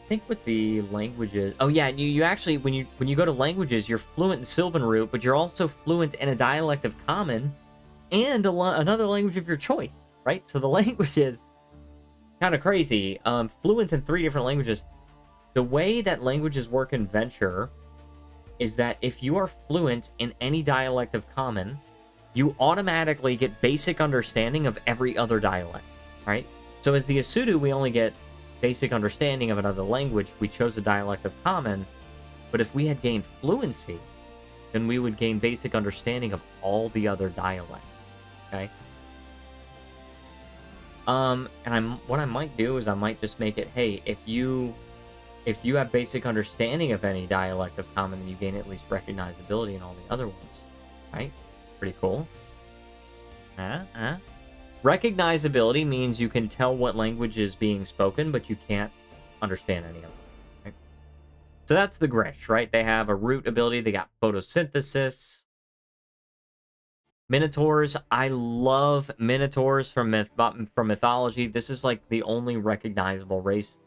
think with the languages, oh yeah, you actually when you go to languages, you're fluent in Sylvan Root, but you're also fluent in a dialect of Common and another language of your choice, right? So the language is kind of crazy. Fluent in 3 different languages. The way that languages work in Venture is that if you are fluent in any dialect of Common, you automatically get basic understanding of every other dialect, right? So as the Asudu, we only get basic understanding of another language. We chose a dialect of Common, but if we had gained fluency, then we would gain basic understanding of all the other dialects, okay? What I might do is I might just make it, hey, if you have basic understanding of any dialect of Common, then you gain at least recognizability in all the other ones, right? Pretty cool. Recognizability means you can tell what language is being spoken, but you can't understand any of them, right? So that's the Grish, right? They have a root ability. They got photosynthesis. Minotaurs. I love Minotaurs from mythology. This is like the only recognizable race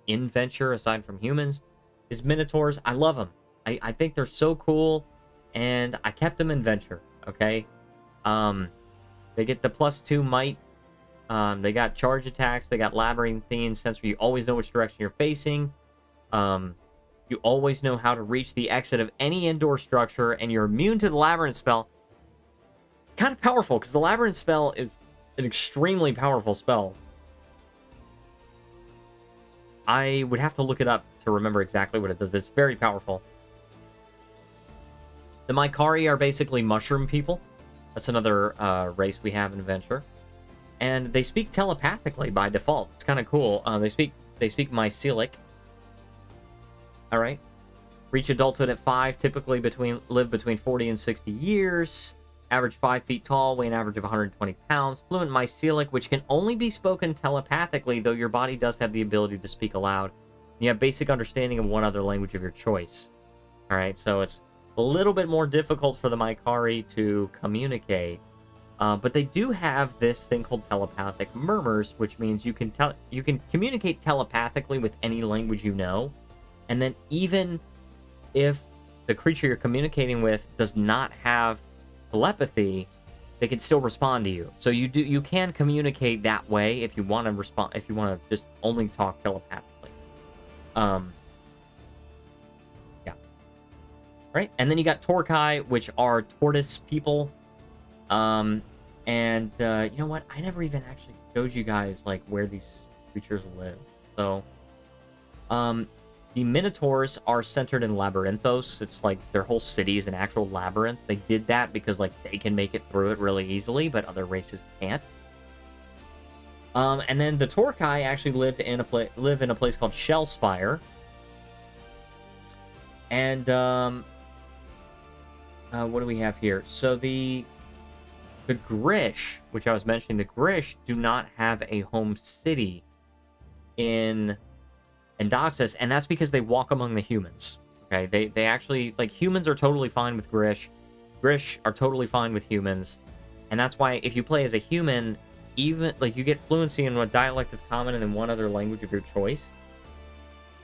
in Venture, aside from humans, is Minotaurs. I love them. I think they're so cool, and I kept them in Venture, okay? They get the +2 might. They got charge attacks. They got labyrinthine sense where you always know which direction you're facing. You always know how to reach the exit of any indoor structure, and you're immune to the Labyrinth spell. Kind of powerful, because the Labyrinth spell is an extremely powerful spell. I would have to look it up to remember exactly what it does, but it's very powerful. The Maikari are basically mushroom people. That's another race we have in Adventure. And they speak telepathically by default. It's kind of cool. They speak mycelic. All right. Reach adulthood at 5, typically live between 40 and 60 years. Average 5 feet tall, weigh an average of 120 pounds. Fluent mycelic, which can only be spoken telepathically, though your body does have the ability to speak aloud. You have basic understanding of one other language of your choice. All right, so it's a little bit more difficult for the Maikari to communicate. But they do have this thing called telepathic murmurs, which means you can communicate telepathically with any language you know. And then even if the creature you're communicating with does not have telepathy, they can still respond to you. So you can communicate that way if you want to respond, if you want to just only talk telepathically. Yeah. Right? And then you got Torkai, which are tortoise people. And you know what? I never even actually showed you guys like where these creatures live. So the Minotaurs are centered in Labyrinthos. It's like their whole city is an actual labyrinth. They did that because like they can make it through it really easily, but other races can't. And then the Torkai actually live in a place called Shellspire. And what do we have here? So the Grish, which I was mentioning, the Grish do not have a home city in Doxus, and that's because they walk among the humans. Okay, they actually, like, humans are totally fine with Grish. Grish are totally fine with humans, and that's why if you play as a human, even like you get fluency in a dialect of common and in one other language of your choice.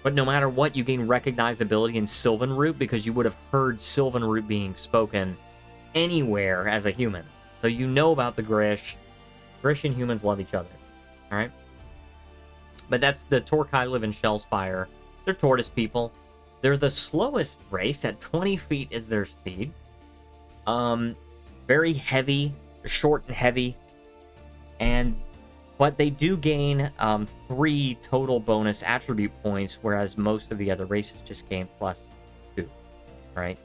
But no matter what, you gain recognizability in Sylvan Root because you would have heard Sylvan Root being spoken anywhere as a human. So you know about the Grish. Grish and humans love each other. All right. But that's the Torkai live in Shellspire. They're tortoise people. They're the slowest race. At 20 feet is their speed. Very heavy, short and heavy. But they do gain 3 total bonus attribute points, whereas most of the other races just gain +2. Right?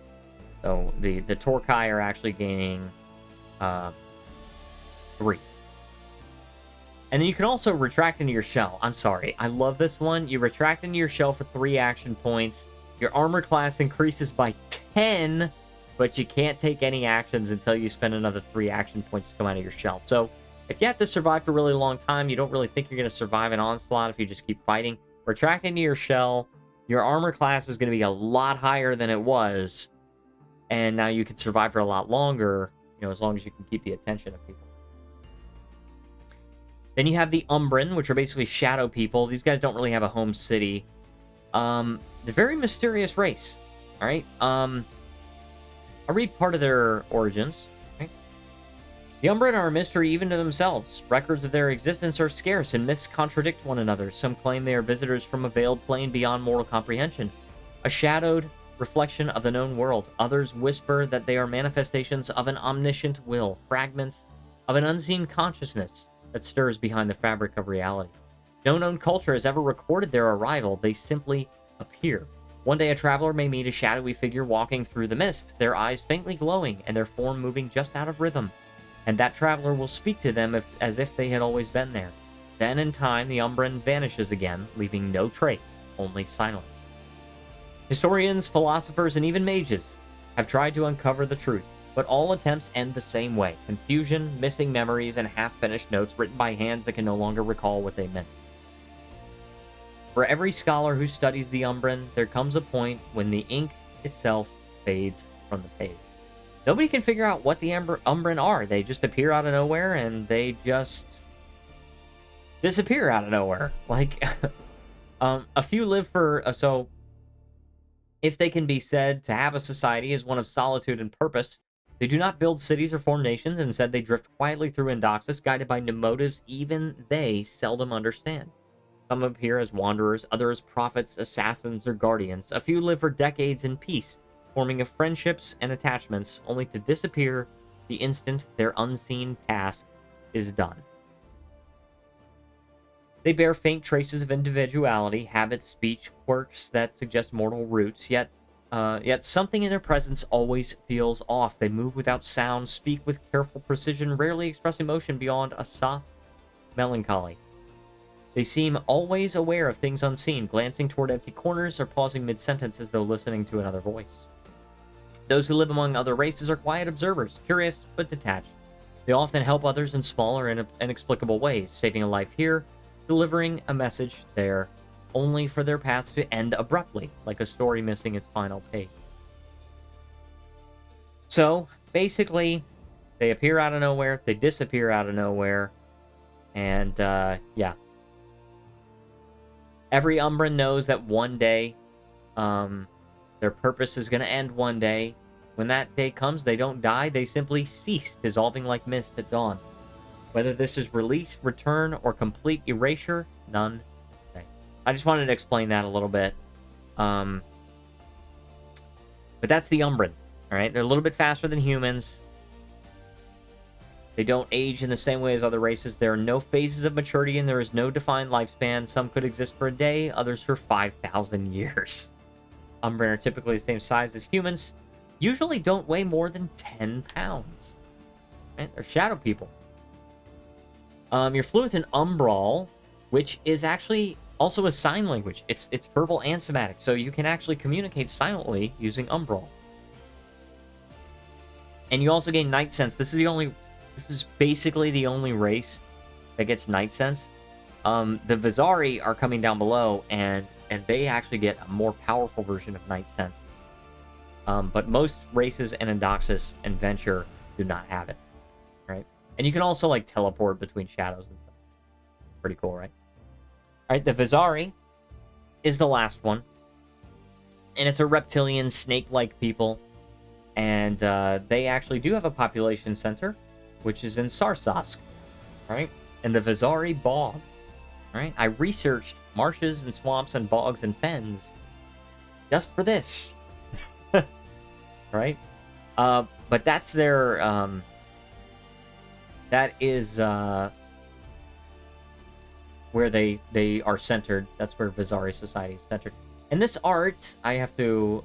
So the Torkai are actually gaining 3. And then you can also retract into your shell. I'm sorry. I love this one. You retract into your shell for 3 action points. Your armor class increases by 10, but you can't take any actions until you spend another 3 action points to come out of your shell. So if you have to survive for a really long time, you don't really think you're going to survive an onslaught if you just keep fighting. Retract into your shell. Your armor class is going to be a lot higher than it was. And now you can survive for a lot longer, you know, as long as you can keep the attention of people. Then you have the Umbran, which are basically shadow people. These guys don't really have a home city. They're a very mysterious race. All right. I'll read part of their origins. Right? The Umbran are a mystery even to themselves. Records of their existence are scarce, and myths contradict one another. Some claim they are visitors from a veiled plane beyond mortal comprehension, a shadowed reflection of the known world. Others whisper that they are manifestations of an omniscient will, fragments of an unseen consciousness that stirs behind the fabric of reality. No known culture has ever recorded their arrival. They simply appear. One day a traveler may meet a shadowy figure walking through the mist, their eyes faintly glowing and their form moving just out of rhythm. And that traveler will speak to them as if they had always been there. Then in time, the Umbran vanishes again, leaving no trace, only silence. Historians, philosophers, and even mages have tried to uncover the truth, but all attempts end the same way: confusion, missing memories, and half-finished notes written by hands that can no longer recall what they meant. For every scholar who studies the Umbran, there comes a point when the ink itself fades from the page. Nobody can figure out what the Umbran are. They just appear out of nowhere, and they just disappear out of nowhere. Like, a few live for... so, if they can be said to have a society as one of solitude and purpose, they do not build cities or form nations. Instead, they drift quietly through Indoxus, guided by motives even they seldom understand. Some appear as wanderers, others prophets, assassins, or guardians. A few live for decades in peace, forming of friendships and attachments, only to disappear the instant their unseen task is done. They bear faint traces of individuality, habits, speech, quirks that suggest mortal roots, yet something in their presence always feels off. They move without sound, speak with careful precision, rarely express emotion beyond a soft melancholy. They seem always aware of things unseen, glancing toward empty corners or pausing mid-sentence as though listening to another voice. Those who live among other races are quiet observers, curious but detached. They often help others in small or inexplicable ways, saving a life here, delivering a message there, only for their paths to end abruptly, like a story missing its final page. So, basically, they appear out of nowhere, they disappear out of nowhere, and, yeah. Every Umbran knows that one day, their purpose is going to end one day. When that day comes, they don't die, they simply cease, dissolving like mist at dawn. Whether this is release, return, or complete erasure, none say. I just wanted to explain that a little bit. But that's the Umbran, alright? They're a little bit faster than humans. They don't age in the same way as other races. There are no phases of maturity, and there is no defined lifespan. Some could exist for a day, others for 5,000 years. Umbran are typically the same size as humans. Usually don't weigh more than 10 pounds. Right? They're shadow people. You're fluent in Umbral, which is actually also a sign language. It's verbal and somatic, so you can actually communicate silently using Umbral. And you also gain Night Sense. This is basically the only race that gets Night Sense. The Vizari are coming down below, and they actually get a more powerful version of Night Sense. But most races and Endoxus and Venture do not have it, right? And you can also, like, teleport between shadows and stuff. Pretty cool, right? All right, the Vizari is the last one. And it's a reptilian, snake-like people. And they actually do have a population center, which is in Sarsask, right? And the Vizari Bog, right? I researched marshes and swamps and bogs and fens just for this, right? But that's their, that is where they are centered. That's where Vizari Society is centered. And this art, I have to,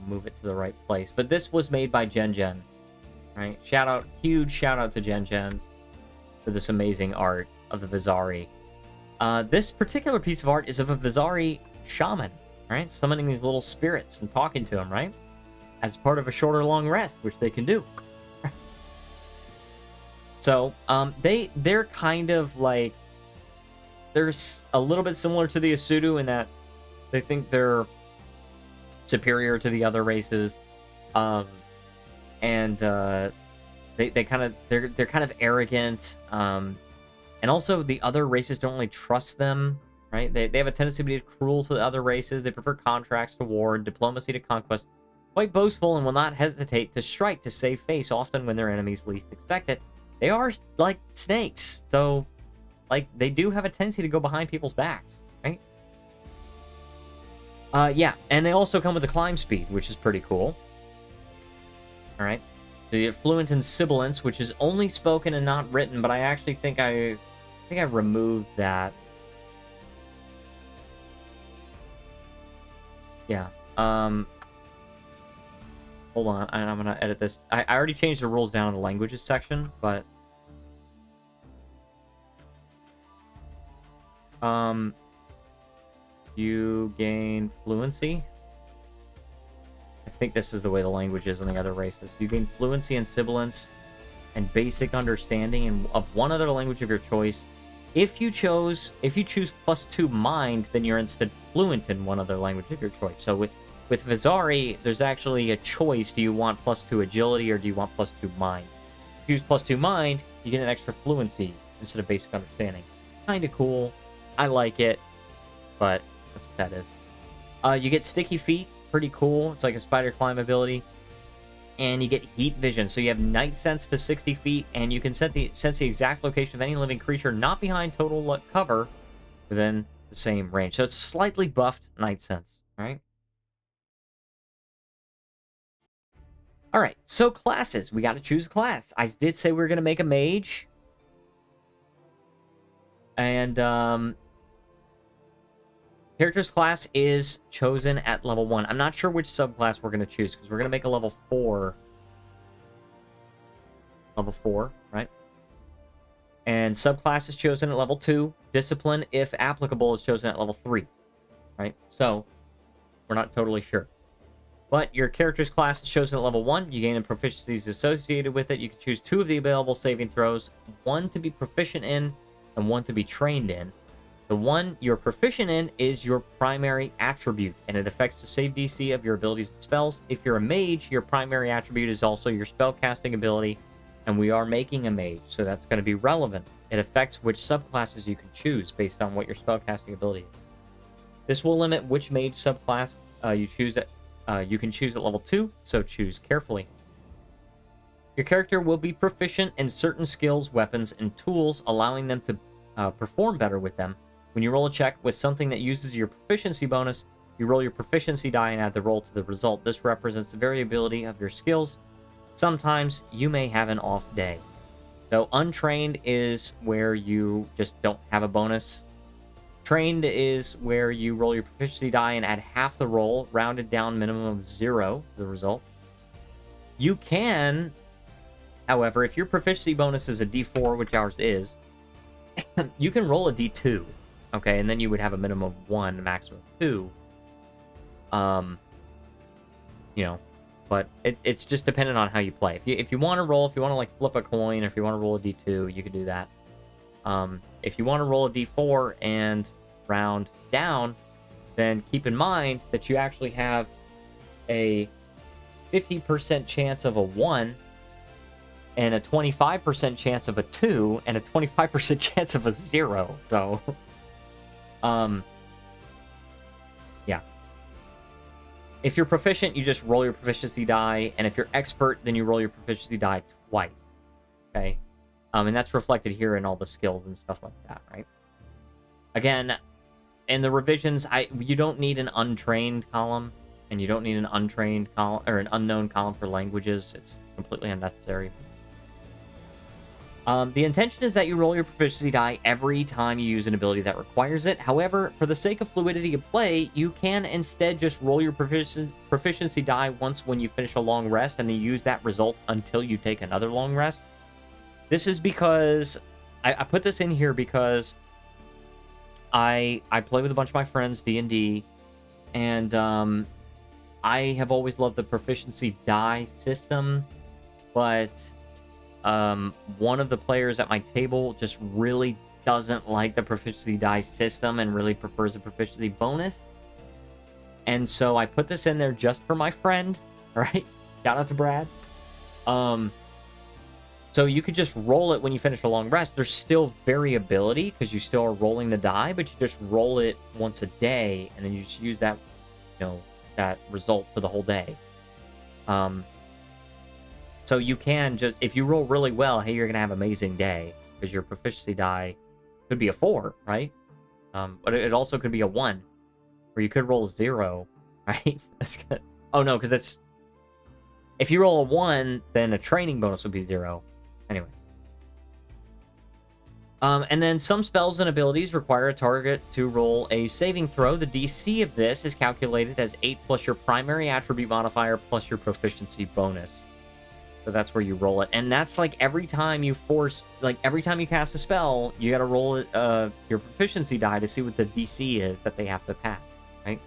move it to the right place. But this was made by Gen. Right? Huge shout out to Gen for this amazing art of the Vizari. This particular piece of art is of a Vizari shaman, right? Summoning these little spirits and talking to them, right? As part of a short or long rest, which they can do. So, they're kind of like, they're a little bit similar to the Asudu in that they think they're superior to the other races. And they're kind of arrogant, and also the other races don't really trust them, right? They have a tendency to be cruel to the other races. They prefer contracts to war and diplomacy to conquest. Quite boastful and will not hesitate to strike to save face, often when their enemies least expect it. They are like snakes, so like they do have a tendency to go behind people's backs, right? Yeah, and they also come with a climb speed, which is pretty cool. All right, so you get fluent in sibilance, which is only spoken and not written, but I actually think I removed that. Yeah. Hold on, I'm gonna edit this. I already changed the rules down in the languages section, but you gain fluency. I think this is the way the language is in the other races. You gain fluency and sibilance and basic understanding of one other language of your choice. If you choose +2 mind, then you're instead fluent in one other language of your choice. So with Vizari, there's actually a choice. Do you want +2 agility or do you want +2 mind? If you use +2 mind, you get an extra fluency instead of basic understanding. Kind of cool. I like it, but that's what that is. You get sticky feet. Pretty cool. It's like a spider climb ability. And you get heat vision. So you have night sense to 60 feet, and you can sense the exact location of any living creature not behind total cover within the same range. So it's slightly buffed Night Sense, all right? All right, so classes. We got to choose a class. I did say we were going to make a mage. And character's class is chosen at level 1. I'm not sure which subclass we're going to choose because we're going to make a level 4. Level 4, right? And subclass is chosen at level 2. Discipline, if applicable, is chosen at level 3, right? So we're not totally sure. But your character's class is chosen at level 1. You gain proficiencies associated with it. You can choose 2 of the available saving throws, 1 to be proficient in and 1 to be trained in. The one you're proficient in is your primary attribute, and it affects the save DC of your abilities and spells. If you're a mage, your primary attribute is also your spellcasting ability, and we are making a mage, so that's going to be relevant. It affects which subclasses you can choose based on what your spellcasting ability is. This will limit which mage subclass you choose at you can choose at level 2, so choose carefully. Your character will be proficient in certain skills, weapons, and tools, allowing them to perform better with them. When you roll a check with something that uses your proficiency bonus, you roll your proficiency die and add the roll to the result. This represents the variability of your skills. Sometimes you may have an off day. So untrained is where you just don't have a bonus. Trained is where you roll your proficiency die and add half the roll, rounded down minimum of 0 to the result. You can, however, if your proficiency bonus is a D4, which ours is, you can roll a D2, okay, and then you would have a minimum of 1, a maximum of 2. You know, but it's just dependent on how you play. If you want to roll, if you want to like flip a coin, or if you want to roll a D2, you can do that. If you want to roll a D4 and round down, then keep in mind that you actually have a 50% chance of a 1, and a 25% chance of a 2, and a 25% chance of a 0. So, yeah. If you're proficient, you just roll your proficiency die, and if you're expert, then you roll your proficiency die twice. Okay? And that's reflected here in all the skills and stuff like that, right? Again, in the revisions, you don't need an untrained column, and you don't need an untrained column or an unknown column for languages. It's completely unnecessary. The intention is that you roll your proficiency die every time you use an ability that requires it. However, for the sake of fluidity of play, you can instead just roll your proficiency die once when you finish a long rest, and then use that result until you take another long rest. This is because I put this in here because I play with a bunch of my friends D&D, and I have always loved the proficiency die system, but one of the players at my table just really doesn't like the proficiency die system and really prefers a proficiency bonus. And so I put this in there just for my friend, right? Shout out to Brad. So you could just roll it when you finish a long rest. There's still variability because you still are rolling the die, but you just roll it once a day, and then you just use that, you know, that result for the whole day. So you can just, if you roll really well, hey, you're gonna have an amazing day because your proficiency die could be a 4, right? But it also could be a 1, or you could roll 0, right? That's good. Oh no, because that's, if you roll a 1, then a training bonus would be 0. Anyway. And then some spells and abilities require a target to roll a saving throw. The DC of this is calculated as 8 plus your primary attribute modifier plus your proficiency bonus. So that's where you roll it. And that's like every time you every time you cast a spell, you gotta roll it, your proficiency die to see what the DC is that they have to pass, right?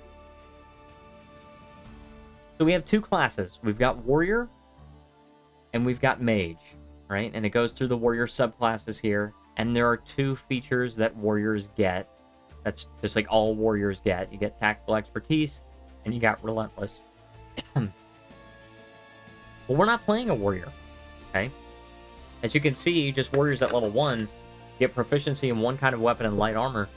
So we have 2 classes. We've got warrior and we've got mage, right? And it goes through the warrior subclasses here. And there are 2 features that warriors get. That's just like all warriors get. You get tactical expertise, and you got relentless. Well, we're not playing a warrior, okay? As you can see, just warriors at level 1 get proficiency in 1 kind of weapon and light armor.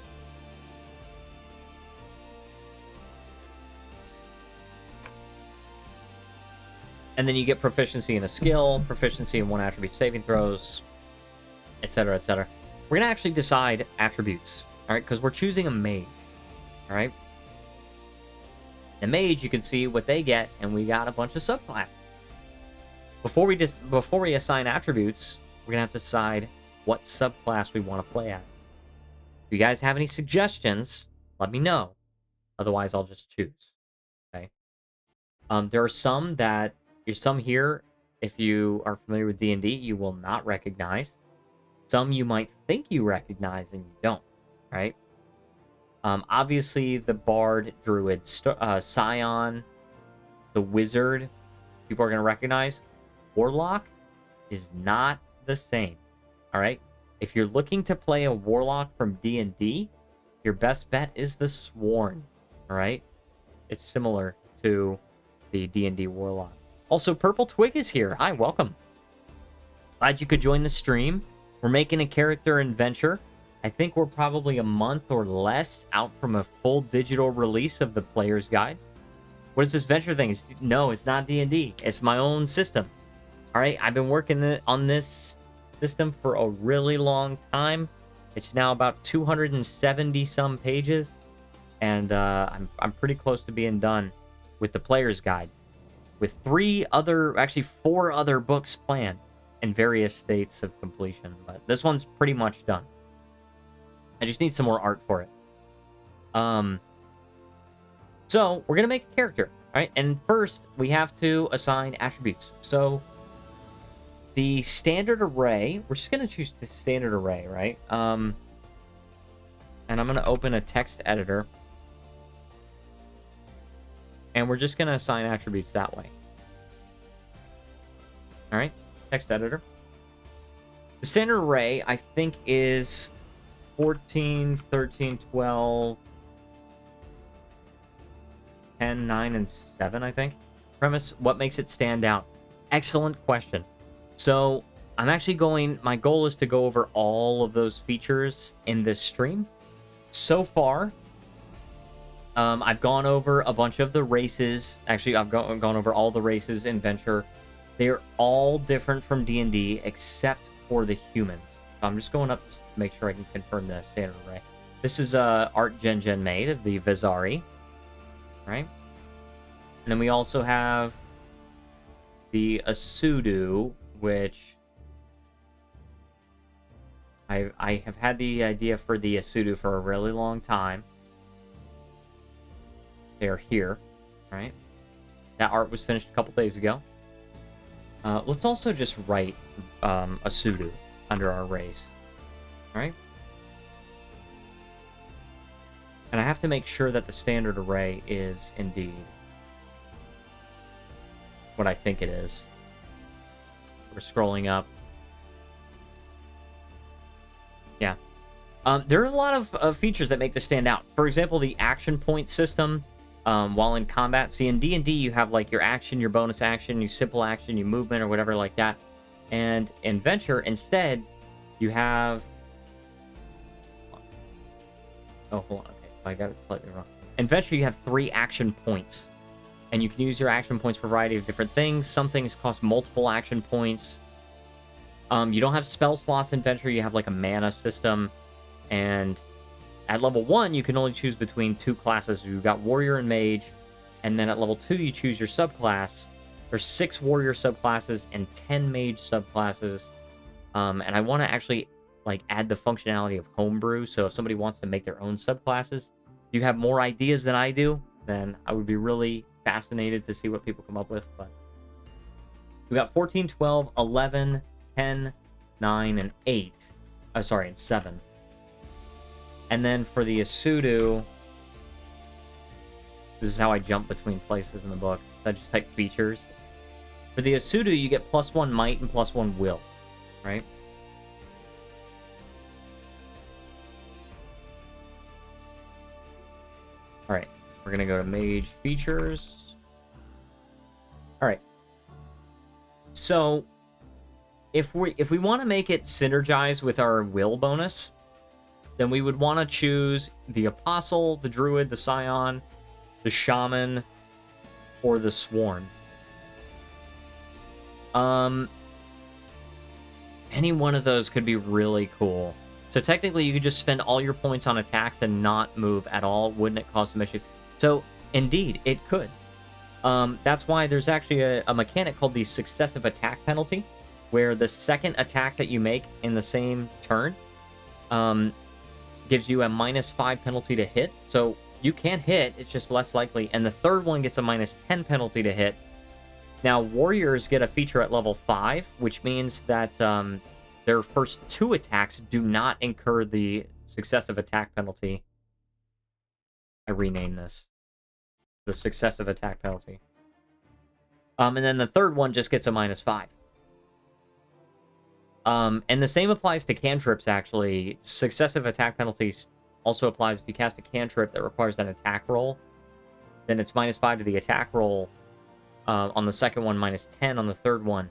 And then you get proficiency in a skill, proficiency in 1 attribute saving throws, etc., etc. We're going to actually decide attributes, all right? Because we're choosing a mage. All right. The mage, you can see what they get, and we got a bunch of subclasses. Before we assign attributes, we're gonna have to decide what subclass we want to play as. If you guys have any suggestions, let me know. Otherwise, I'll just choose. Okay. There are some that some here. If you are familiar with D&D, you will not recognize. Some you might think you recognize and you don't. Right. Obviously, the bard, druid, scion, the wizard, people are gonna recognize. Warlock is not the same. All right. If you're looking to play a warlock from D&D, your best bet is the Sworn. All right. It's similar to the D&D warlock. Also, Purple Twig is here. Hi, welcome. Glad you could join the stream. We're making a character in Venture. I think we're probably a month or less out from a full digital release of the player's guide. What is this Venture thing? No, it's not D&D. It's my own system. All right, I've been working on this system for a really long time. It's now about 270 some pages, and I'm pretty close to being done with the player's guide, with 4 other books planned in various states of completion. But this one's pretty much done. I just need some more art for it. So we're gonna make a character, all right? And first, we have to assign attributes. So the standard array, we're just gonna choose the standard array, right? And I'm gonna open a text editor, and we're just gonna assign attributes that way. All right, text editor. The standard array, I think, is 14, 13, 12, 10, 9, and 7, I think. Premise, what makes it stand out? Excellent question. So I'm actually my goal is to go over all of those features in this stream. So far, I've gone over a bunch of the races. Actually, I've gone over all the races in Venture. They're all different from D&D except for the humans. So I'm just going up to make sure I can confirm the standard array. This is art Gen made of the Vizari, right? And then we also have the Asudu, which I have had the idea for the Asudu for a really long time. They're here, right? That art was finished a couple days ago. Let's also just write Asudu under our race, all right? And I have to make sure that the standard array is indeed what I think it is. We're scrolling up. Yeah. There are a lot of features that make this stand out. For example, the action point system while in combat. See, in D&D, you have like your action, your bonus action, your simple action, your movement, or whatever like that. And in Venture, instead, you have... Oh, hold on. Okay, I got it slightly wrong. In Venture, you have 3 action points. And you can use your action points for a variety of different things. Some things cost multiple action points. You don't have spell slots in Venture. You have like a mana system. And at level 1, you can only choose between 2 classes. You've got Warrior and Mage. And then at level 2, you choose your subclass. There's 6 Warrior subclasses and 10 Mage subclasses. And I want to actually like add the functionality of homebrew. So if somebody wants to make their own subclasses, if you have more ideas than I do, then I would be really fascinated to see what people come up with. But we got 14, 12, 11, 10, 9, and 8. Oh, sorry, and 7. And then for the Asudu, this is how I jump between places in the book. I just type features. For the Asudu, you get +1 might and +1 will, right? All right, we're gonna go to Mage Features. All right. So, if we want to make it synergize with our will bonus, then we would want to choose the Apostle, the Druid, the Scion, the Shaman, or the Sworn. Any one of those could be really cool. So technically, you could just spend all your points on attacks and not move at all. Wouldn't it cause some issue? So indeed, it could. That's why there's actually a mechanic called the successive attack penalty, where the second attack that you make in the same turn gives you a -5 penalty to hit. So you can hit, it's just less likely. And the third one gets a -10 penalty to hit. Now, warriors get a feature at level 5, which means that their first 2 attacks do not incur the successive attack penalty. I renamed this. The successive attack penalty. And then the third one just gets a -5. And the same applies to cantrips, actually. Successive attack penalties also applies if you cast a cantrip that requires an attack roll. Then it's -5 to the attack roll on the second one, -10 on the third one.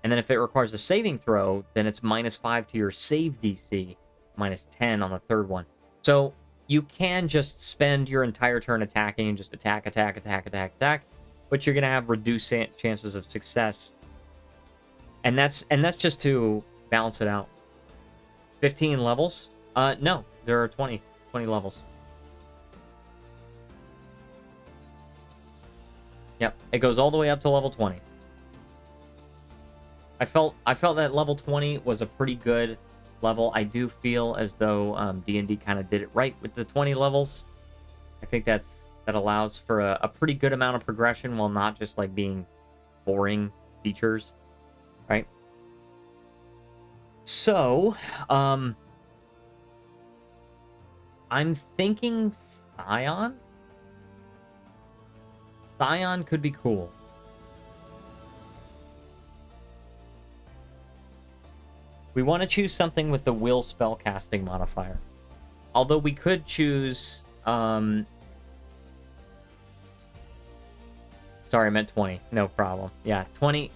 And then if it requires a saving throw, then it's -5 to your save DC, -10 on the third one. So you can just spend your entire turn attacking and just attack, but you're going to have reduced chances of success. And that's just to balance it out. 15 levels? No, there are 20 levels. Yep, it goes all the way up to level 20. I felt that level 20 was a pretty good level. I do feel as though D&D kind of did it right with the 20 levels. I think that allows for a pretty good amount of progression while not just like being boring features, right? So, I'm thinking Scion. Scion could be cool. We want to choose something with the will spellcasting modifier. Although we could choose... Sorry, I meant 20. No problem. Yeah, 20,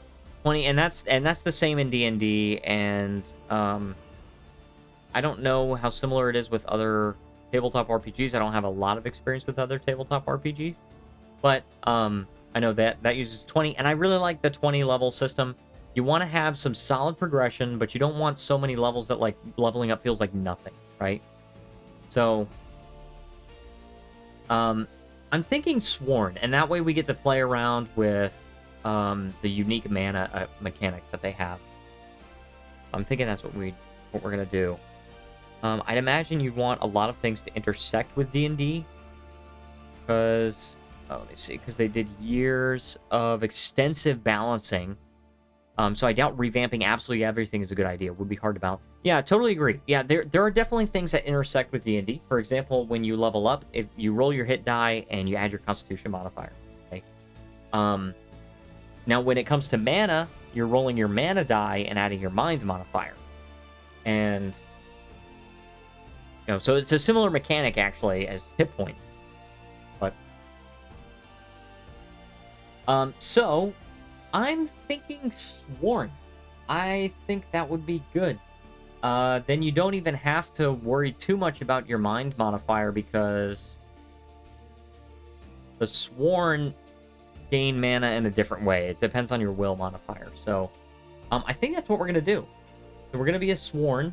and that's the same in D&D, and I don't know how similar it is with other tabletop RPGs. I don't have a lot of experience with other tabletop RPGs, but I know that uses 20, and I really like the 20 level system. You want to have some solid progression, but you don't want so many levels that like leveling up feels like nothing, right? So, I'm thinking Sworn, and that way we get to play around with the unique mana mechanic that they have. I'm thinking that's what we're gonna do. I'd imagine you'd want a lot of things to intersect with D&D, because let me see, because they did years of extensive balancing. So I doubt revamping absolutely everything is a good idea. It would be hard to balance. Yeah, totally agree. Yeah, there are definitely things that intersect with D&D. For example, when you level up, if you roll your hit die and you add your Constitution modifier. Okay. Now, when it comes to mana, you're rolling your mana die and adding your Mind modifier. And, so it's a similar mechanic, actually, as hit point. But, so... I'm thinking Sworn. I think that would be good. Then you don't even have to worry too much about your Mind modifier, because the Sworn gain mana in a different way. It depends on your will modifier. So I think that's what we're going to do. So we're going to be a Sworn.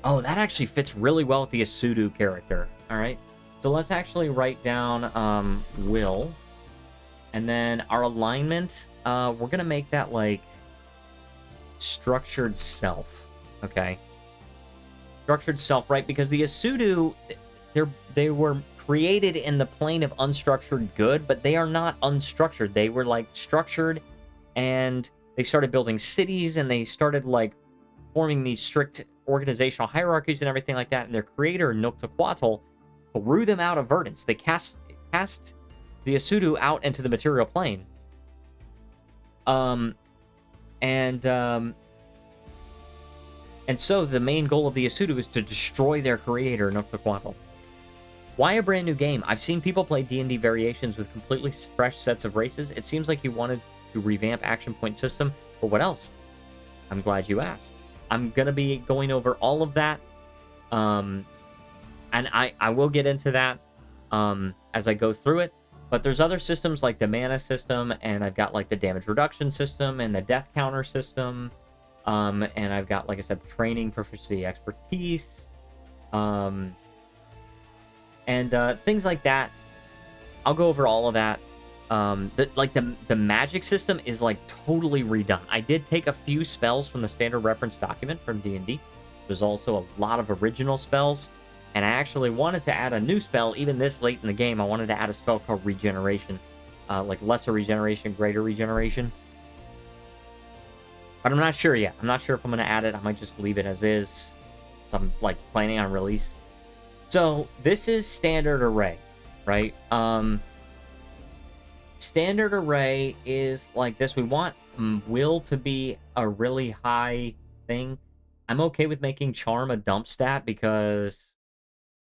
Oh, that actually fits really well with the Asudu character. All right. So let's actually write down will. And then our alignment, we're going to make that, like, structured self, okay? Structured self, right? Because the Asudu, they were created in the plane of unstructured good, but they are not unstructured. They were, like, structured, and they started building cities, and they started, like, forming these strict organizational hierarchies and everything like that, and their creator, Noctequatl, threw them out of Verdance. They cast the Asudu out into the material plane. And so the main goal of the Asudu is to destroy their creator, Noctequatl. Why a brand new game? I've seen people play D&D variations with completely fresh sets of races. It seems like you wanted to revamp action point system, but what else? I'm glad you asked. I'm going to be going over all of that. And I will get into that as I go through it. But there's other systems like the mana system, and I've got like the damage reduction system and the death counter system. And I've got, like I said, training, proficiency, expertise, and things like that. I'll go over all of that. The magic system is like totally redone. I did take a few spells from the standard reference document from D&D. There's also a lot of original spells, and I actually wanted to add a new spell even this late in the game. I wanted to add a spell called regeneration, like lesser regeneration, greater regeneration. But I'm not sure yet. I'm not sure if I'm going to add it. I might just leave it as is. So I'm like planning on release. So this is standard array, right? Standard array is like this. We want will to be a really high thing. I'm okay with making charm a dump stat because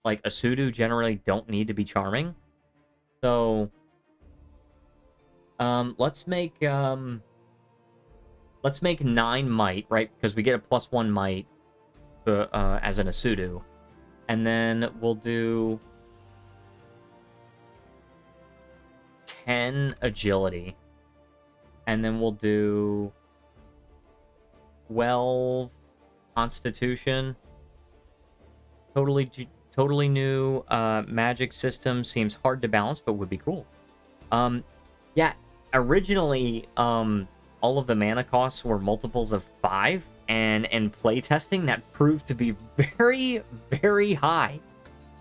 like Asudu generally don't need to be charming. So let's make 9 might, right? Because we get a +1 might as an Asudu. And then we'll do 10 agility. And then we'll do 12 constitution. Totally new magic system. Seems hard to balance, but would be cool. Yeah, originally, all of the mana costs were multiples of 5, and in playtesting, that proved to be very, very high.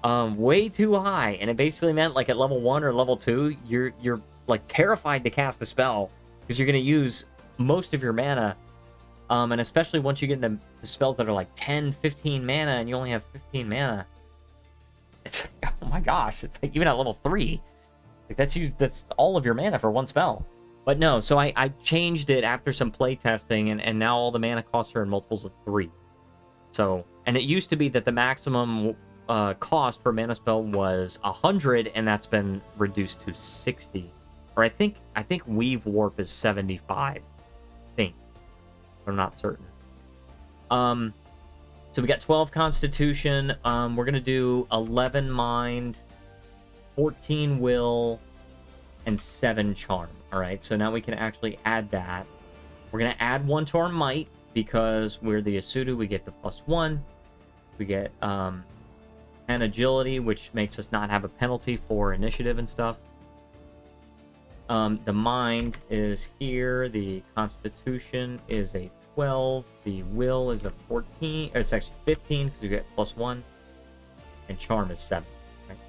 Way too high, and it basically meant like at level 1 or level 2, you're like terrified to cast a spell because you're gonna use most of your mana. And especially once you get into spells that are like 10, 15 mana, and you only have 15 mana, it's like, oh my gosh, it's like even at level 3, like that's all of your mana for one spell. But no, so I changed it after some play testing, and now all the mana costs are in multiples of 3. So, and it used to be that the maximum cost for mana spell was 100, and that's been reduced to 60. Or I think Weave Warp is 75. I think. I'm not certain. So we got 12 Constitution. We're gonna do 11 Mind, 14 Will, and 7 Charm. All right. So now we can actually add that. We're gonna add 1 to our Might because we're the Asudu. We get the +1. We get 10 Agility, which makes us not have a penalty for initiative and stuff. The Mind is here. The Constitution is a 12. The Will is a 14. Or it's actually 15 because we get +1. And Charm is 7. Right?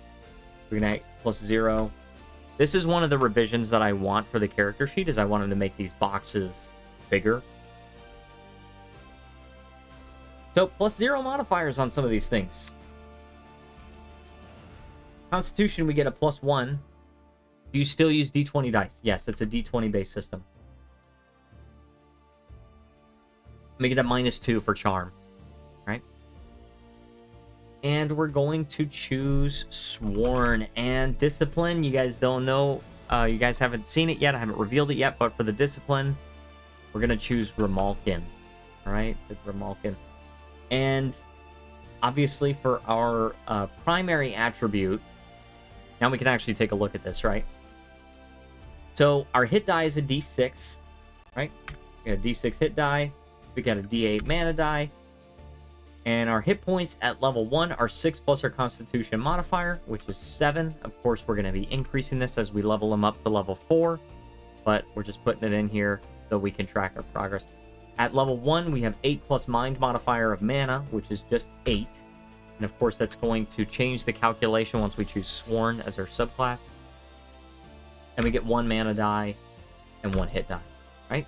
We're gonna +0. This is one of the revisions that I want for the character sheet. Is I wanted to make these boxes bigger. So +0 modifiers on some of these things. Constitution, we get a +1. Do you still use D20 dice? Yes, it's a D20 based system. Make it a -2 for charm. Right? And we're going to choose Sworn and Discipline. You guys don't know. You guys haven't seen it yet. I haven't revealed it yet. But for the Discipline, we're going to choose Grimalkin. All right? The Grimalkin. And obviously for our primary attribute, now we can actually take a look at this, right? So our hit die is a D6, right? We got a D6 hit die. We got a D8 mana die. And our hit points at level 1 are 6 plus our Constitution modifier, which is 7. Of course, we're going to be increasing this as we level them up to level 4. But we're just putting it in here so we can track our progress. At level 1, we have 8 plus Mind modifier of mana, which is just 8. And of course, that's going to change the calculation once we choose Sworn as our subclass. And we get 1 mana die and 1 hit die, right?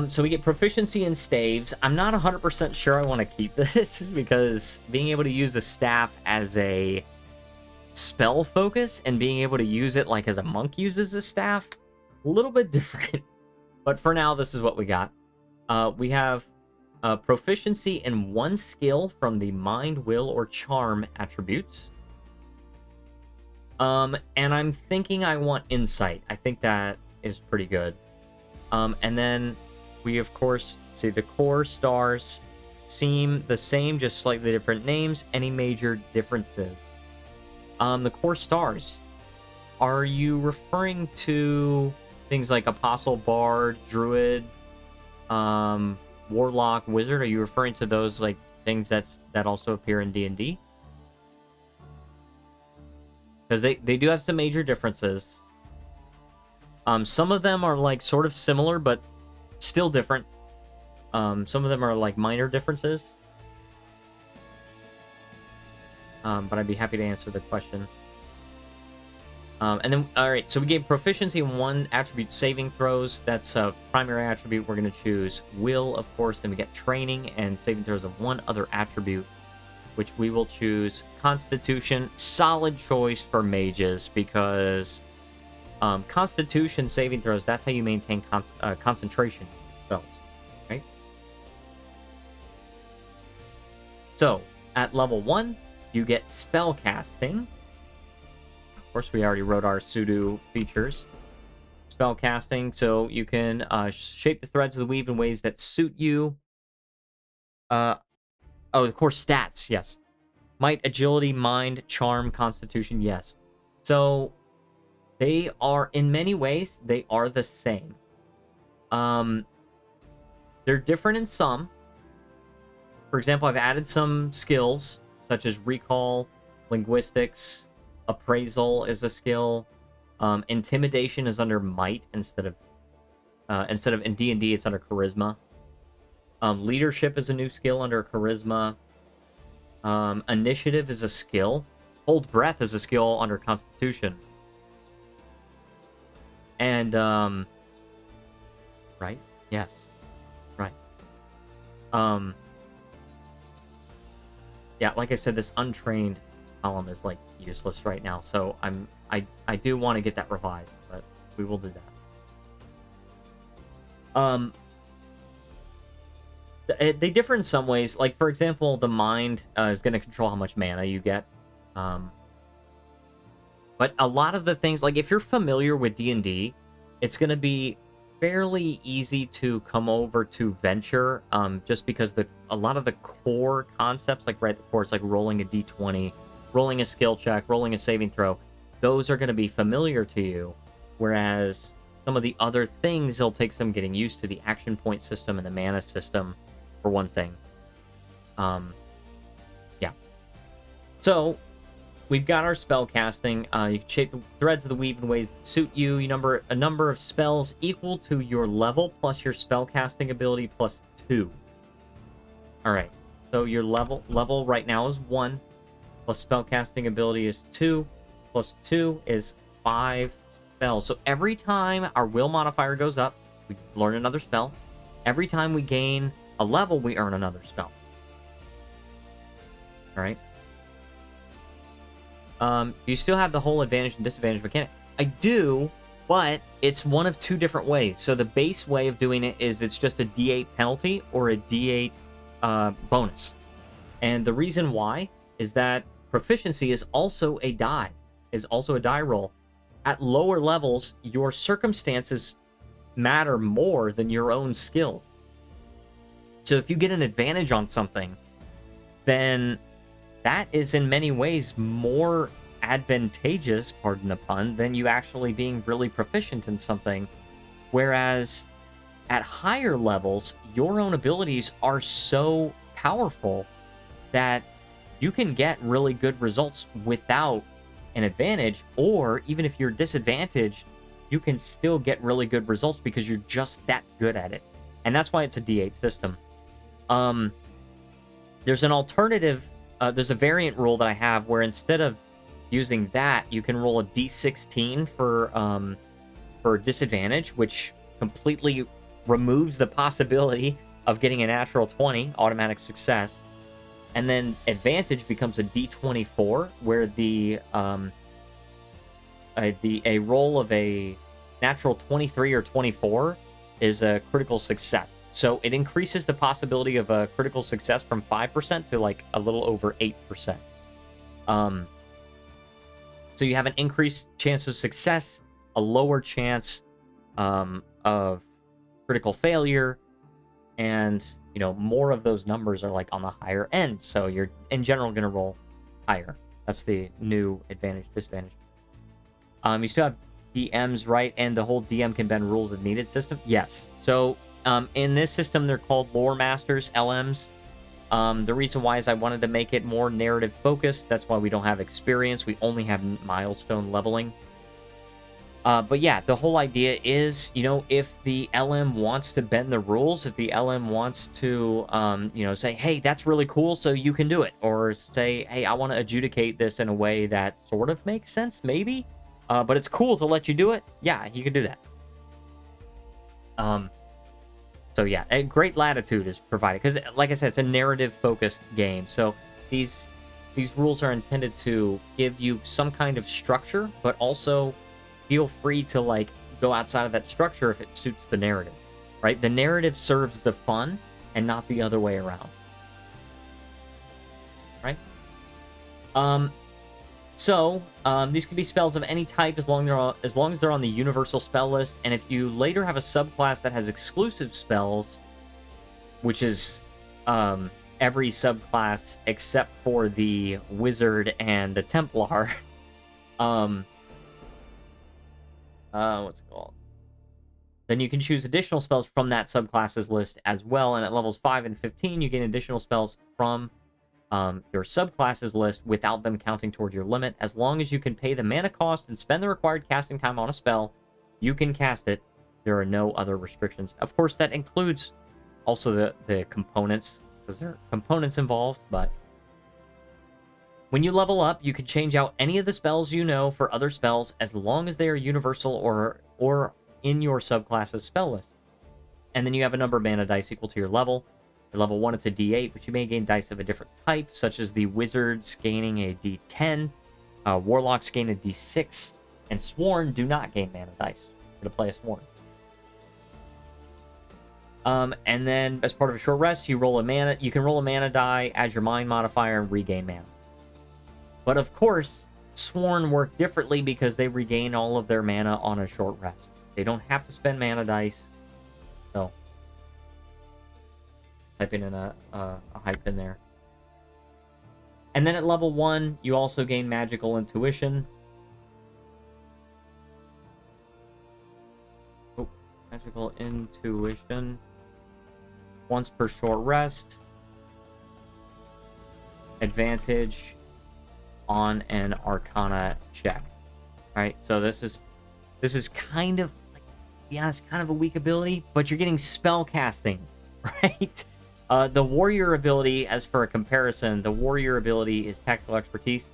So we get proficiency in staves. I'm not 100% sure I want to keep this because being able to use a staff as a spell focus and being able to use it like as a monk uses a staff, a little bit different. But for now, this is what we got. We have proficiency in 1 skill from the Mind, Will, or Charm attributes. And I'm thinking I want Insight. I think that is pretty good. And then we, of course, see the core stars seem the same, just slightly different names. Any major differences? The core stars. Are you referring to things like Apostle, Bard, Druid, Warlock, Wizard. Are you referring to those like things that also appear in D&D? Because they do have some major differences. Some of them are like sort of similar, but still different. Some of them are like minor differences. But I'd be happy to answer the question. And then, all right, so we gave proficiency in one attribute, saving throws. That's a primary attribute we're going to choose. Will, of course. Then we get training and saving throws of one other attribute, which we will choose Constitution. Solid choice for mages, because Constitution saving throws, that's how you maintain concentration spells, right? So, at level 1, you get spell casting. Of course, we already wrote our pseudo features. Spell casting, so you can shape the threads of the weave in ways that suit you. Oh, of course, stats, yes. Might, agility, mind, charm, constitution, yes. So, they are, in many ways, they are the same. They're different in some. For example, I've added some skills, such as recall, linguistics, appraisal is a skill. Intimidation is under might instead of in D&D it's under charisma. Leadership is a new skill under charisma. Initiative is a skill. Hold breath is a skill under constitution. And right? Yes. Right. Yeah, like I said, this untrained column is like useless right now, so I do want to get that revised, but we will do that. They differ in some ways. Like, for example, the mind is going to control how much mana you get. But a lot of the things, like if you're familiar with D&D, it's going to be fairly easy to come over to Venture, just because a lot of the core concepts, like right at the core, it's like rolling a d20, rolling a skill check, rolling a saving throw, those are going to be familiar to you, whereas some of the other things, it'll take some getting used to, the action point system and the mana system, for one thing. Yeah. So, we've got our spell casting. You can shape the threads of the weave in ways that suit you. You number a number of spells equal to your level plus your spell casting ability plus 2. All right. So your level right now is 1, plus spell casting ability is 2, plus 2 is 5 spells. So every time our will modifier goes up, we learn another spell. Every time we gain a level, we earn another spell. All right. You still have the whole advantage and disadvantage mechanic. I do, but it's one of 2 different ways. So the base way of doing it is it's just a D8 penalty or a D8 bonus. And the reason why is that proficiency is also a die, roll. At lower levels, your circumstances matter more than your own skill. So if you get an advantage on something, then that is in many ways more advantageous, pardon the pun, than you actually being really proficient in something. Whereas at higher levels, your own abilities are so powerful that you can get really good results without an advantage, or even if you're disadvantaged, you can still get really good results because you're just that good at it. And that's why it's a D8 system. There's an alternative. There's a variant rule that I have where instead of using that, you can roll a d16 for disadvantage, which completely removes the possibility of getting a natural 20, automatic success. And then advantage becomes a d24, where a roll of a natural 23 or 24 is a critical success. So it increases the possibility of a critical success from 5% to like a little over 8%. So you have an increased chance of success, a lower chance of critical failure, and more of those numbers are like on the higher end. So you're in general going to roll higher. That's the new advantage, disadvantage. You still have DMs, right? And the whole DM can bend rules if needed system. Yes. So In this system, they're called lore masters, LMs. The reason why is I wanted to make it more narrative focused. That's why we don't have experience. We only have milestone leveling. But yeah, the whole idea is, you know, if the LM wants to bend the rules, if the LM wants to, you know, say, hey, that's really cool, so you can do it. Or say, hey, I want to adjudicate this in a way that sort of makes sense, maybe. But it's cool to let you do it. Yeah, you can do that. So yeah, a great latitude is provided. Because, like I said, it's a narrative-focused game. So these rules are intended to give you some kind of structure, but also feel free to, like, go outside of that structure if it suits the narrative, right? The narrative serves the fun and not the other way around, right? These can be spells of any type as long as they're on the universal spell list, and if you later have a subclass that has exclusive spells, which is every subclass except for the wizard and the Templar, what's it called? Then you can choose additional spells from that subclass's list as well, and at levels 5 and 15, you gain additional spells from your subclass's list without them counting toward your limit. As long as you can pay the mana cost and spend the required casting time on a spell, you can cast it. There are no other restrictions. Of course, that includes also the components, because there are components involved, but when you level up, you can change out any of the spells you know for other spells as long as they are universal or in your subclass's spell list. And then you have a number of mana dice equal to your level. At level 1, it's a d8, but you may gain dice of a different type, such as the wizards gaining a d10, warlocks gain a d6, and sworn do not gain mana dice. I'm going to play a sworn. And then, as part of a short rest, you can roll a mana die, add your mind modifier, and regain mana. But of course, Sworn work differently because they regain all of their mana on a short rest. They don't have to spend mana dice. So, typing in a hype in there. And then at level 1, you also gain magical intuition. Oh, magical intuition. Once per short rest. Advantage on an Arcana check. Alright, so this is kind of, like, to be honest, kind of a weak ability, but you're getting spell casting, right? The warrior ability, as for a comparison, the warrior ability is tactical expertise.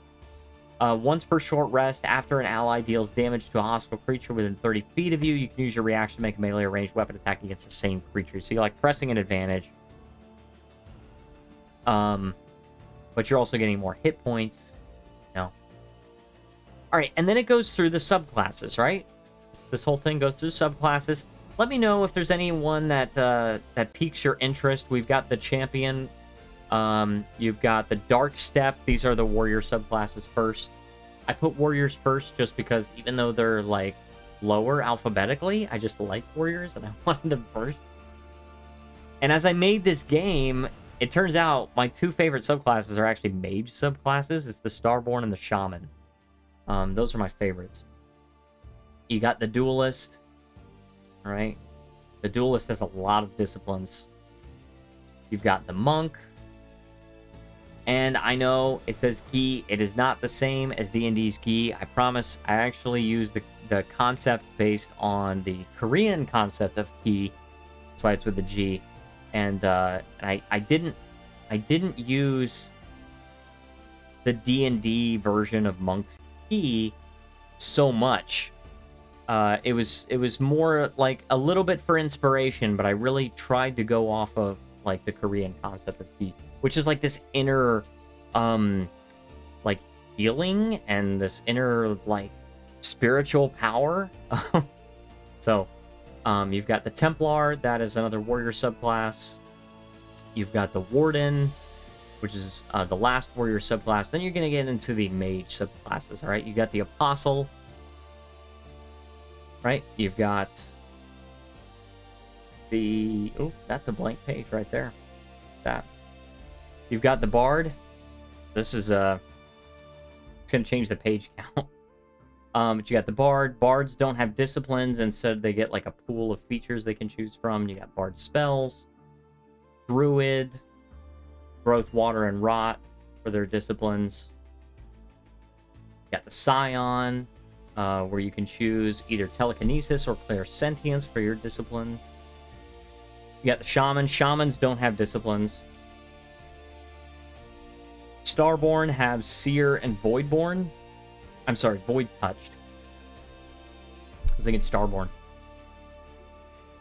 Once per short rest, after an ally deals damage to a hostile creature within 30 feet of you, you can use your reaction to make a melee or ranged weapon attack against the same creature. So you're, like, pressing an advantage. But you're also getting more hit points. No. Alright, and then it goes through the subclasses, right? This whole thing goes through subclasses. Let me know if there's anyone that piques your interest. We've got the champion. You've got the dark step. These are the warrior subclasses first. I put warriors first just because even though they're, like, lower alphabetically, I just like warriors and I wanted them first. And as I made this game, it turns out my two favorite subclasses are actually mage subclasses. It's the Starborn and the Shaman. Those are my favorites. You got the Duelist. Alright? The Duelist has a lot of disciplines. You've got the Monk. And I know it says Gi. It is not the same as D&D's Gi. I promise. I actually use the concept based on the Korean concept of Gi. That's why it's with the G. And I didn't use the D&D version of Monk's Gi so much. It was more like a little bit for inspiration, but I really tried to go off of, like, the Korean concept of Gi, which is like this inner like healing and this inner, like, spiritual power. So you've got the Templar, that is another warrior subclass. You've got the Warden, which is the last warrior subclass. Then you're going to get into the mage subclasses, all right? You got the Apostle, right? You've got the... Oh, that's a blank page right there. That. You've got the Bard. This is... it's going to change the page count. But you got the Bard. Bards don't have disciplines. Instead, they get like a pool of features they can choose from. You got Bard spells. Druid. Growth, Water, and Rot for their disciplines. You got the Scion, where you can choose either Telekinesis or Clairsentience for your discipline. You got the Shaman. Shamans don't have disciplines. Starborn have Seer and Voidborn. I'm sorry, Void Touched. I was thinking Starborn.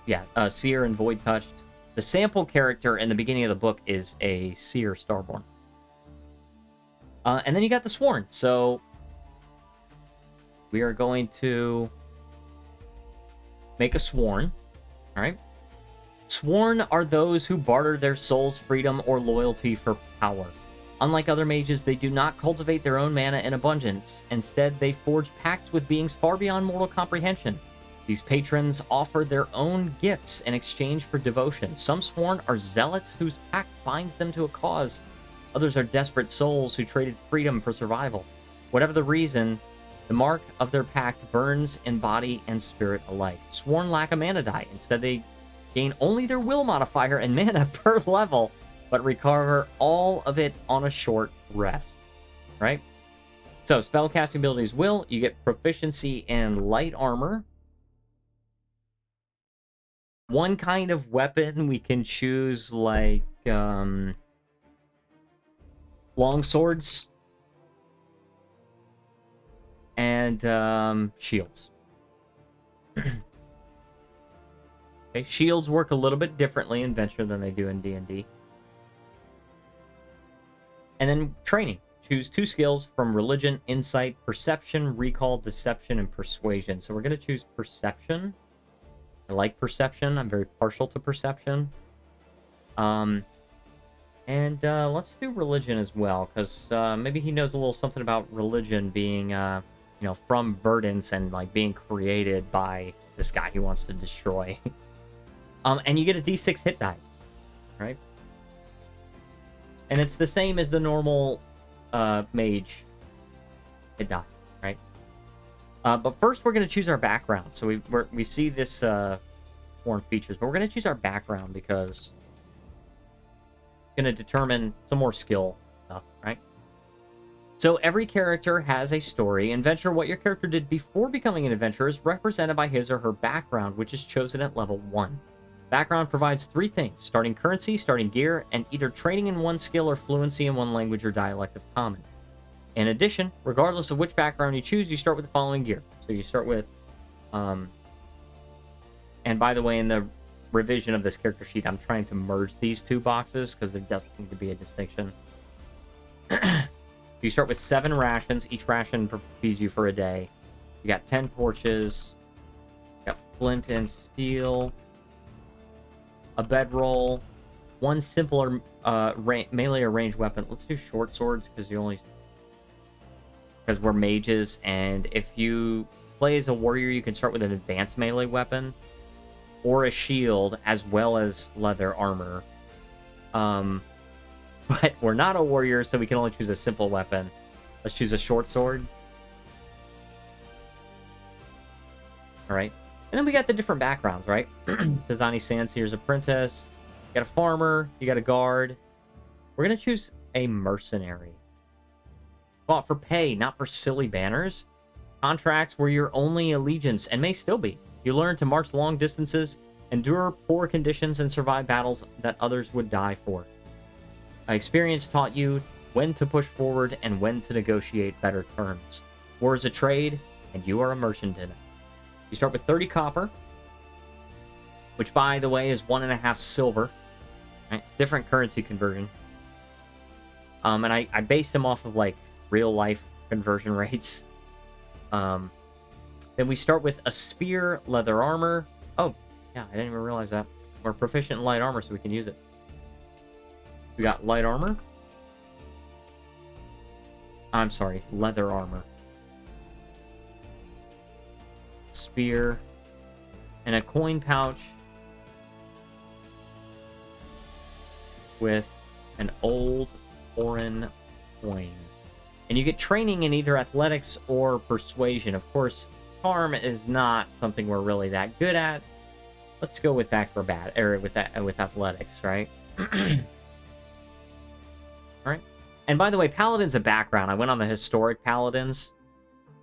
Yeah, Seer and Void Touched. The sample character in the beginning of the book is a Seer Starborn. And then you got the Sworn. So we are going to make a Sworn. All right. Sworn are those who barter their soul's freedom or loyalty for power. Unlike other mages, they do not cultivate their own mana in abundance. Instead, they forge pacts with beings far beyond mortal comprehension. These patrons offer their own gifts in exchange for devotion. Some sworn are zealots whose pact binds them to a cause. Others are desperate souls who traded freedom for survival. Whatever the reason, the mark of their pact burns in body and spirit alike. Sworn lack a mana die. Instead, they gain only their will modifier and mana per level, but recover all of it on a short rest. Right? So, spellcasting abilities will. You get proficiency in light armor. One kind of weapon we can choose, like long swords and shields. Okay, shields work a little bit differently in Venture than they do in D&D. And then training. Choose 2 skills from Religion, Insight, Perception, Recall, Deception, and Persuasion. So we're going to choose Perception. I like Perception. I'm very partial to Perception. And let's do Religion as well, because maybe he knows a little something about religion being, from Verdance and like being created by this guy he wants to destroy. And you get a D6 hit die, right? And it's the same as the normal mage hit die, right? But first, we're going to choose our background. So we see this foreign features, but we're going to choose our background because it's going to determine some more skill stuff, right? So every character has a story. In Venture, what your character did before becoming an adventurer is represented by his or her background, which is chosen at level 1. Background provides 3 things: starting currency, starting gear, and either training in one skill or fluency in one language or dialect of common. In addition, regardless of which background you choose, you start with the following gear. So you start with, and by the way, in the revision of this character sheet, I'm trying to merge these 2 boxes because there doesn't need to be a distinction. You start with 7 rations. Each ration feeds you for a day. You got 10 torches. You got flint and steel. A bedroll. 1 simpler melee or ranged weapon. Let's do short swords because we're mages, and if you play as a warrior, you can start with an advanced melee weapon or a shield as well as leather armor. But we're not a warrior, so we can only choose a simple weapon. Let's choose a short sword. All right. And then we got the different backgrounds, right? Tazani Sandseer's apprentice. You got a farmer. You got a guard. We're going to choose a mercenary. Fought for pay, not for silly banners. Contracts were your only allegiance, and may still be. You learn to march long distances, endure poor conditions, and survive battles that others would die for. Experience taught you when to push forward and when to negotiate better terms. War is a trade, and you are a merchant in it. You start with 30 copper, which, by the way, is 1.5 silver. Right? Different currency conversions. And I based them off of, like, real-life conversion rates. Then we start with a spear, leather armor. Oh, yeah, I didn't even realize that. We're proficient in light armor, so we can use it. We got light armor. I'm sorry, leather armor. Spear. And a coin pouch with an old foreign coin And you get training in either athletics or persuasion. Of course, charm is not something we're really that good at. Let's go with acrobat, or with athletics, right? All right. And by the way, Paladin's a background. I went on the historic Paladins.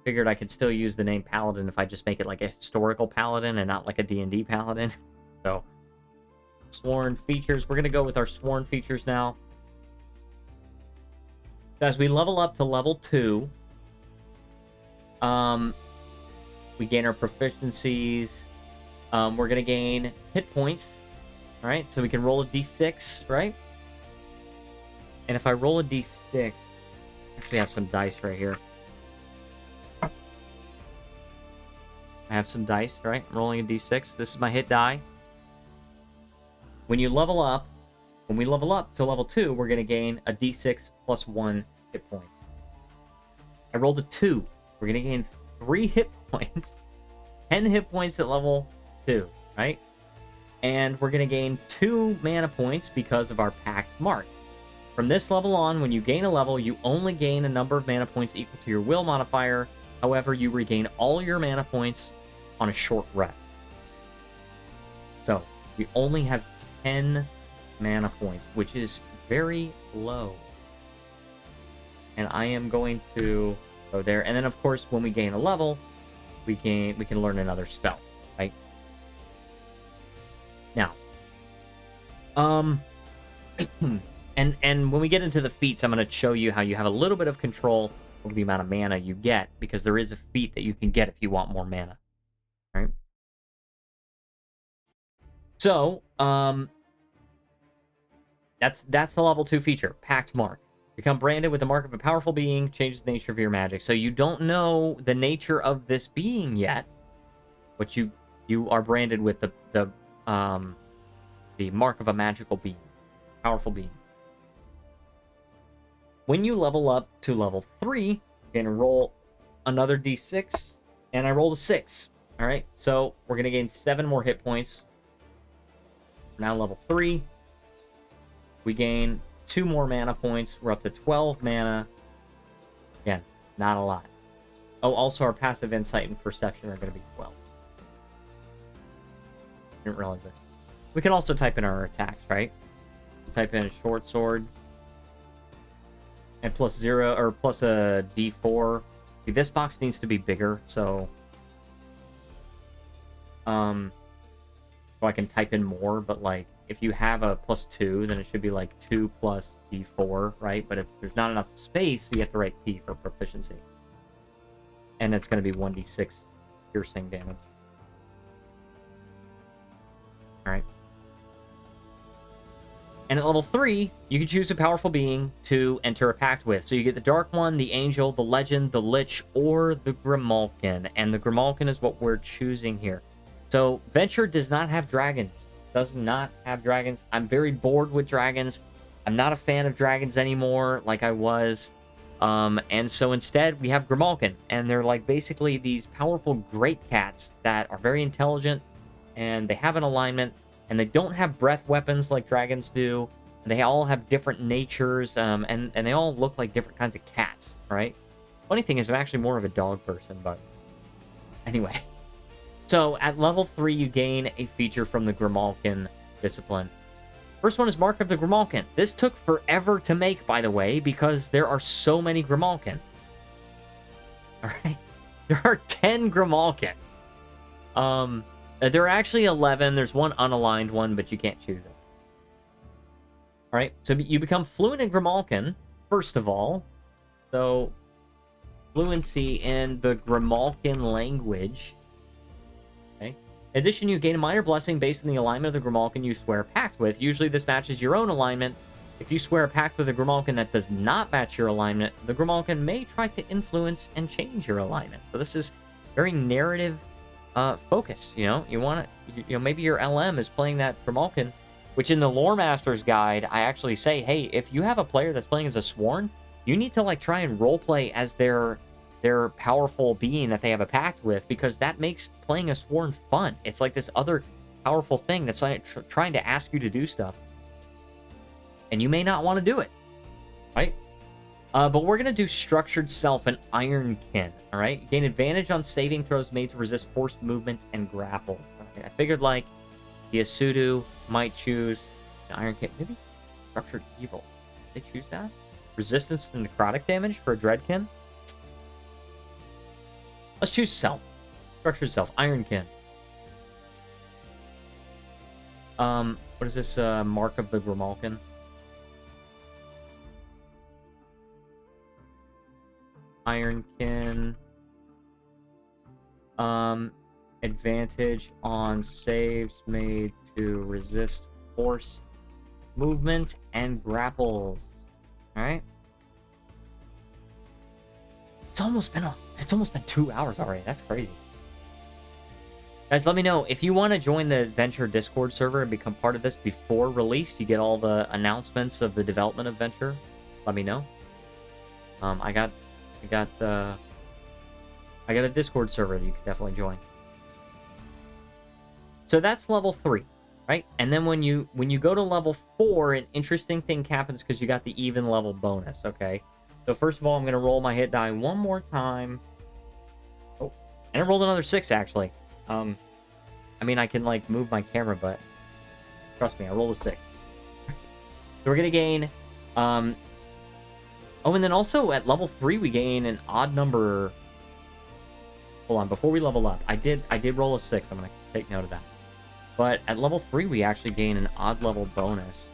Figured I could still use the name Paladin if I just make it like a historical Paladin and not like a D&D Paladin. So, sworn features. We're going to go with our sworn features now. As we level up to level 2, we gain our proficiencies. We're going to gain hit points. All right, so we can roll a d6, right? And if I roll a d6, I actually have some dice right here. I have some dice, right? I'm rolling a d6. This is my hit die. When you level up, when we level up to level 2, we're going to gain a d6 plus 1 hit points. I rolled a 2. We're going to gain 3 hit points. 10 hit points at level 2, right? And we're going to gain 2 mana points because of our Pact Mark. From this level on, when you gain a level, you only gain a number of mana points equal to your will modifier. However, you regain all your mana points on a short rest. So, we only have 10 mana points, which is very low. And I am going to go there. And then, of course, when we gain a level, we can learn another spell, right? Now, and when we get into the feats, I'm going to show you how you have a little bit of control over the amount of mana you get, because there is a feat that you can get if you want more mana, right? So, that's the level 2 feature, Pact Mark. Become branded with the mark of a powerful being, changes the nature of your magic. So you don't know the nature of this being yet, but you are branded with the mark of a magical being, powerful being. When you level up to level 3, you're going to roll another d6, and I rolled a 6. All right, so we're going to gain 7 more hit points. Now level 3. We gain 2 more mana points. We're up to 12 mana. Again, not a lot. Oh, also our passive insight and perception are going to be 12. Didn't realize this. We can also type in our attacks, right? Type in a short sword. And plus 0, or plus a d4. See, this box needs to be bigger, so I can type in more, but like, if you have a plus 2, then it should be like 2 plus d4, right? But if there's not enough space, you have to write P for proficiency. And it's going to be 1d6 piercing damage. Alright. And at level 3, you can choose a powerful being to enter a pact with. So you get the Dark One, the Angel, the Legend, the Lich, or the Grimalkin. And the Grimalkin is what we're choosing here. So Venture does not have dragons. Does not have dragons. I'm very bored with dragons. I'm not a fan of dragons anymore like I was. And so instead, we have Grimalkin. And they're like basically these powerful great cats that are very intelligent. And they have an alignment. And they don't have breath weapons like dragons do. They all have different natures. And they all look like different kinds of cats, right? Funny thing is, I'm actually more of a dog person, but anyway. So, at level 3, you gain a feature from the Grimalkin discipline. First one is Mark of the Grimalkin. This took forever to make, by the way, because there are so many Grimalkin. Alright? There are 10 Grimalkin. There are actually 11. There's one unaligned one, but you can't choose it. Alright, so you become fluent in Grimalkin, first of all. So, fluency in the Grimalkin language. Okay. In addition, you gain a minor blessing based on the alignment of the Grimalkin you swear a pact with. Usually this matches your own alignment. If you swear a pact with a Grimalkin that does not match your alignment, the Grimalkin may try to influence and change your alignment. So this is very narrative focused, you know? You want to, maybe your LM is playing that Grimalkin, which in the Lore Master's Guide, I actually say, hey, if you have a player that's playing as a Sworn, you need to like try and roleplay as their powerful being that they have a pact with, because that makes playing a Sworn fun. It's like this other powerful thing that's like trying to ask you to do stuff. And you may not want to do it, right? But we're going to do Structured Self and Ironkin, all right? Gain advantage on saving throws made to resist forced movement and grapple. Right? I figured, like, the Asudu might choose an Ironkin. Maybe Structured Evil. Did they choose that? Resistance to necrotic damage for a Dreadkin? Let's choose Self. Structured Self. Ironkin. What is this? Mark of the Grimalkin? Ironkin. Advantage on saves made to resist forced movement and grapples. Alright. It's almost been 2 hours already. That's crazy. Guys, let me know if you want to join the Venture Discord server and become part of this before release. You get all the announcements of the development of Venture. Let me know. I got a Discord server that you can definitely join. So that's level 3, right? And then when you go to level 4, an interesting thing happens because you got the even level bonus, okay? So first of all, I'm going to roll my hit die one more time. Oh, and I rolled another 6, actually. I mean, I can, like, move my camera, but trust me, I rolled a 6. So we're going to gain... Oh, and then also at level 3, we gain an odd number... Hold on, before we level up, I did roll a 6. I'm going to take note of that. But at level 3, we actually gain an odd level bonus.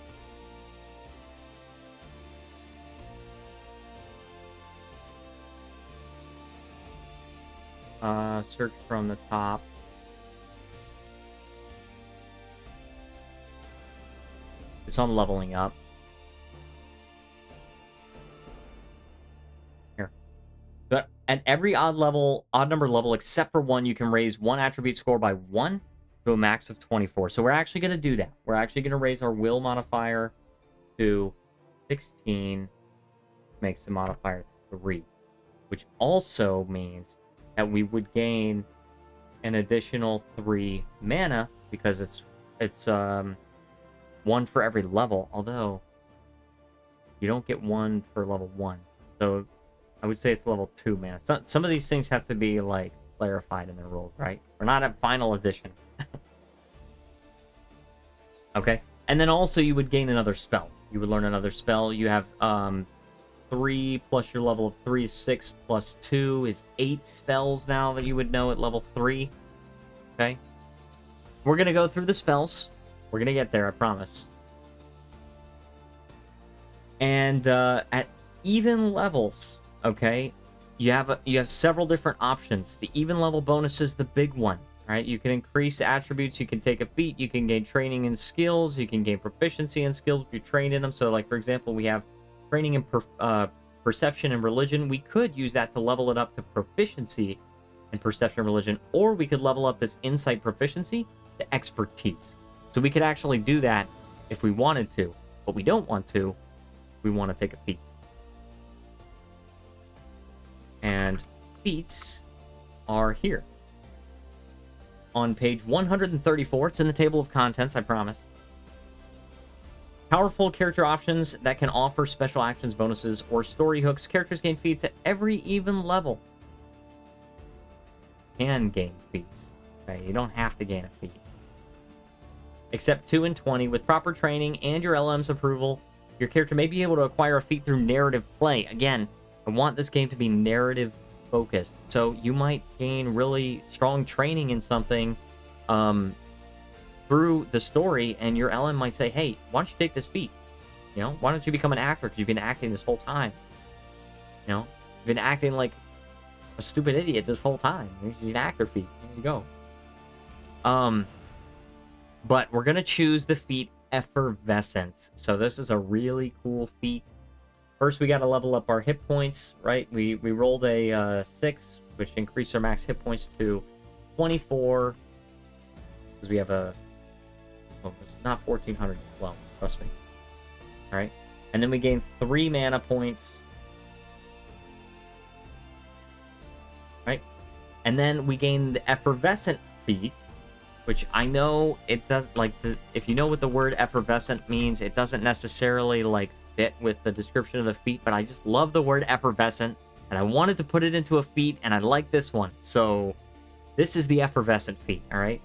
Search from the top. It's on leveling up. Here. But at every odd number level except for 1, you can raise one attribute score by 1 to a max of 24. So we're actually going to do that. We're actually going to raise our will modifier to 16, makes the modifier 3, which also means that we would gain an additional 3 mana because it's 1 for every level, although you don't get 1 for level 1. So I would say it's level 2 mana. Some of these things have to be, like, clarified in their rules, right? We're not at final edition. Okay? And then also you would gain another spell. You would learn another spell. You have 3 plus your level of 3 is 6 plus 2 is 8 spells now that you would know at level 3. Okay? We're going to go through the spells. We're going to get there, I promise. And at even levels, okay, you have several different options. The even level bonus is the big one, right? You can increase attributes, you can take a feat, you can gain training in skills, you can gain proficiency in skills if you train in them. So, like, for example, we have training in perception and religion. We could use that to level it up to proficiency in perception and religion, or we could level up this insight proficiency to expertise. So we could actually do that if we wanted to, but we don't want to. We want to take a feat. And feats are here. On page 134, it's in the table of contents, I promise. Powerful character options that can offer special actions, bonuses, or story hooks. Characters gain feats at every even level. Can gain feats. Okay, you don't have to gain a feat. Except 2 and 20. With proper training and your LM's approval, your character may be able to acquire a feat through narrative play. Again, I want this game to be narrative focused. So you might gain really strong training in something through the story, and your LM might say, hey, why don't you take this feat? You know, why don't you become an actor? Because you've been acting this whole time. You know, you've been acting like a stupid idiot this whole time. Here's an actor feat. There you go. But we're going to choose the feat Effervescent. So this is a really cool feat. First, we got to level up our hit points, right? We rolled a 6, which increased our max hit points to 24. Because we have a... Oh, it's not 1,400. Well, trust me. All right. And then we gain 3 mana points. Right? And then we gain the Effervescent feat, which I know it does, like, if you know what the word effervescent means, it doesn't necessarily, like, fit with the description of the feat, but I just love the word effervescent, and I wanted to put it into a feat, and I like this one. So this is the effervescent feat, all right?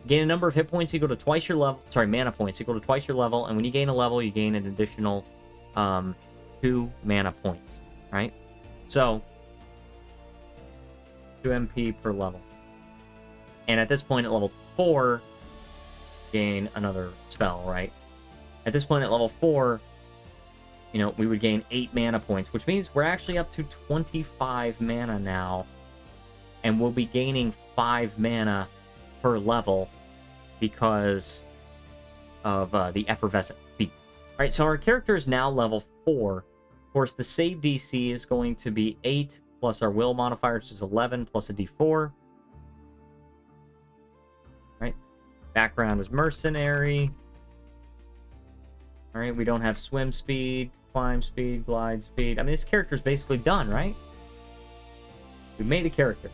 Gain a number of hit points equal to twice your level. Sorry, mana points equal to twice your level, and when you gain a level, you gain an additional 2 mana points, right? So 2 MP per level. And at this point, at level 4, gain another spell, right? At this point, at level 4, you know, we would gain 8 mana points, which means we're actually up to 25 mana now. And we'll be gaining 5 mana per level because of the effervescent feat. All right, so our character is now level 4. Of course, the save DC is going to be 8 plus our will modifier, which is 11 plus a d4. Right? Background is mercenary. All right, we don't have swim speed, climb speed, glide speed. I mean, this character is basically done, right? We made a character.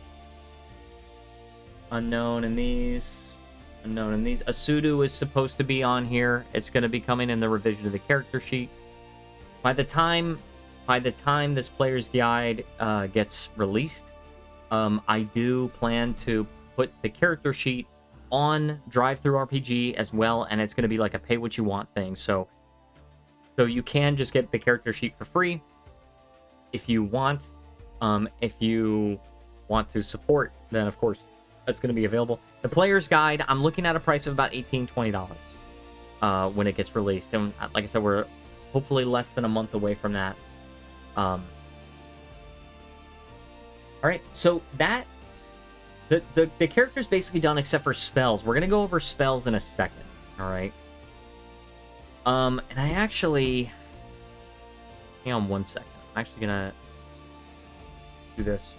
Unknown in these. Unknown in these. Asudu is supposed to be on here. It's going to be coming in the revision of the character sheet. By the time this player's guide gets released, I do plan to put the character sheet on Drive-Thru RPG as well, and it's going to be like a pay-what-you-want thing. So you can just get the character sheet for free if you want. If you want to support, then of course that's going to be available. The player's guide, I'm looking at a price of about $18, $20 when it gets released. And like I said, we're hopefully less than a month away from that. All right, so that the character's basically done except for spells. We're gonna go over spells in a second. All right. And I actually, hang on one second. I'm actually gonna do this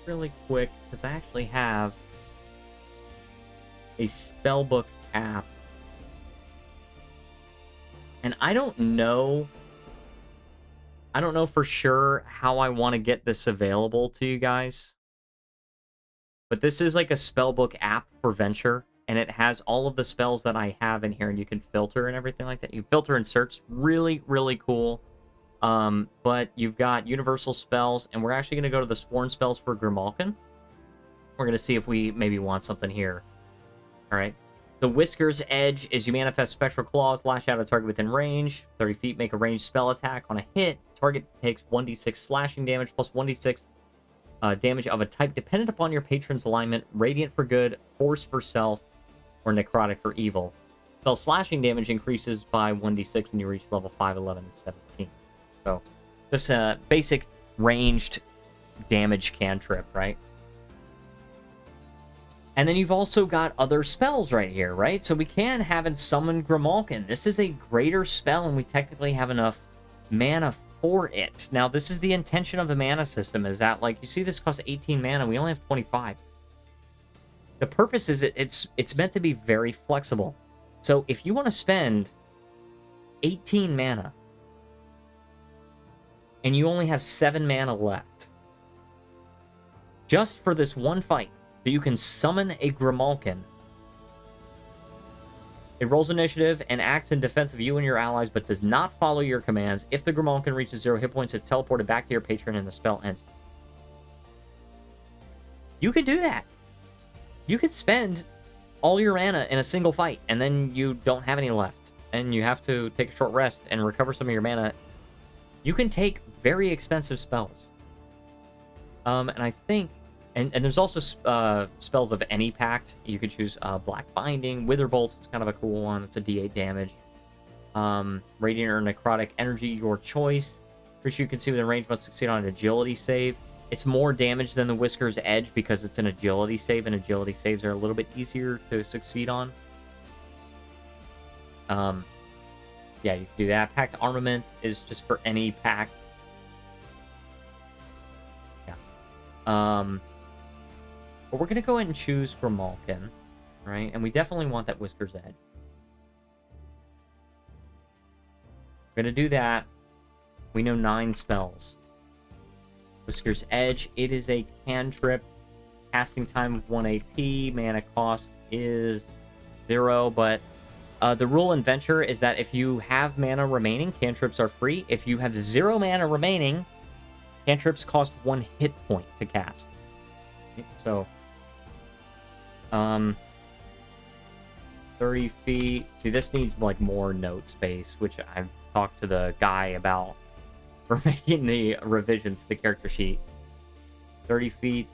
really quick because I actually have a spellbook app, and I don't know for sure how I want to get this available to you guys. But this is like a spellbook app for Venture, and it has all of the spells that I have in here, and you can filter and everything like that. You filter and search. Really, really cool. But you've got universal spells, and we're actually going to go to the sworn spells for Grimalkin. We're going to see if we maybe want something here. All right. The Whisker's Edge is you manifest Spectral Claws, lash out at a target within range. 30 feet, make a ranged spell attack. On a hit, target takes 1d6 slashing damage plus 1d6 damage of a type dependent upon your patron's alignment. Radiant for good, Force for self, or Necrotic for evil. Spell slashing damage increases by 1d6 when you reach level 5, 11, and 17. So, just a basic ranged damage cantrip, right? And then you've also got other spells right here, right? So we can have and summon Grimalkin. This is a greater spell, and we technically have enough mana for it. Now, this is the intention of the mana system, is that, like, you see this costs 18 mana, we only have 25. The purpose is it's meant to be very flexible. So if you want to spend 18 mana, and you only have 7 mana left, just for this one fight, so you can summon a Grimalkin. It rolls initiative and acts in defense of you and your allies, but does not follow your commands. If the Grimalkin reaches 0 hit points, it's teleported back to your patron and the spell ends. You could do that. You could spend all your mana in a single fight, and then you don't have any left, and you have to take a short rest and recover some of your mana. You can take very expensive spells. And I think... And there's also spells of any pact. You could choose Black Binding. Wither Bolts is kind of a cool one. It's a d8 damage. Radiant or Necrotic Energy, your choice. Creature you can see within range must succeed on an agility save. It's more damage than the Whisker's Edge because it's an agility save, and agility saves are a little bit easier to succeed on. Yeah, you can do that. Pact Armament is just for any pact. Yeah. But we're going to go ahead and choose Grimalkin, right? And we definitely want that Whisker's Edge. We're going to do that. We know 9 spells. Whisker's Edge, it is a cantrip. Casting time of 1 AP. Mana cost is 0, but The rule in Venture is that if you have mana remaining, cantrips are free. If you have 0 mana remaining, cantrips cost 1 hit point to cast. So, 30 feet. See, this needs like more note space, which I've talked to the guy about for making the revisions to the character sheet. 30 feet.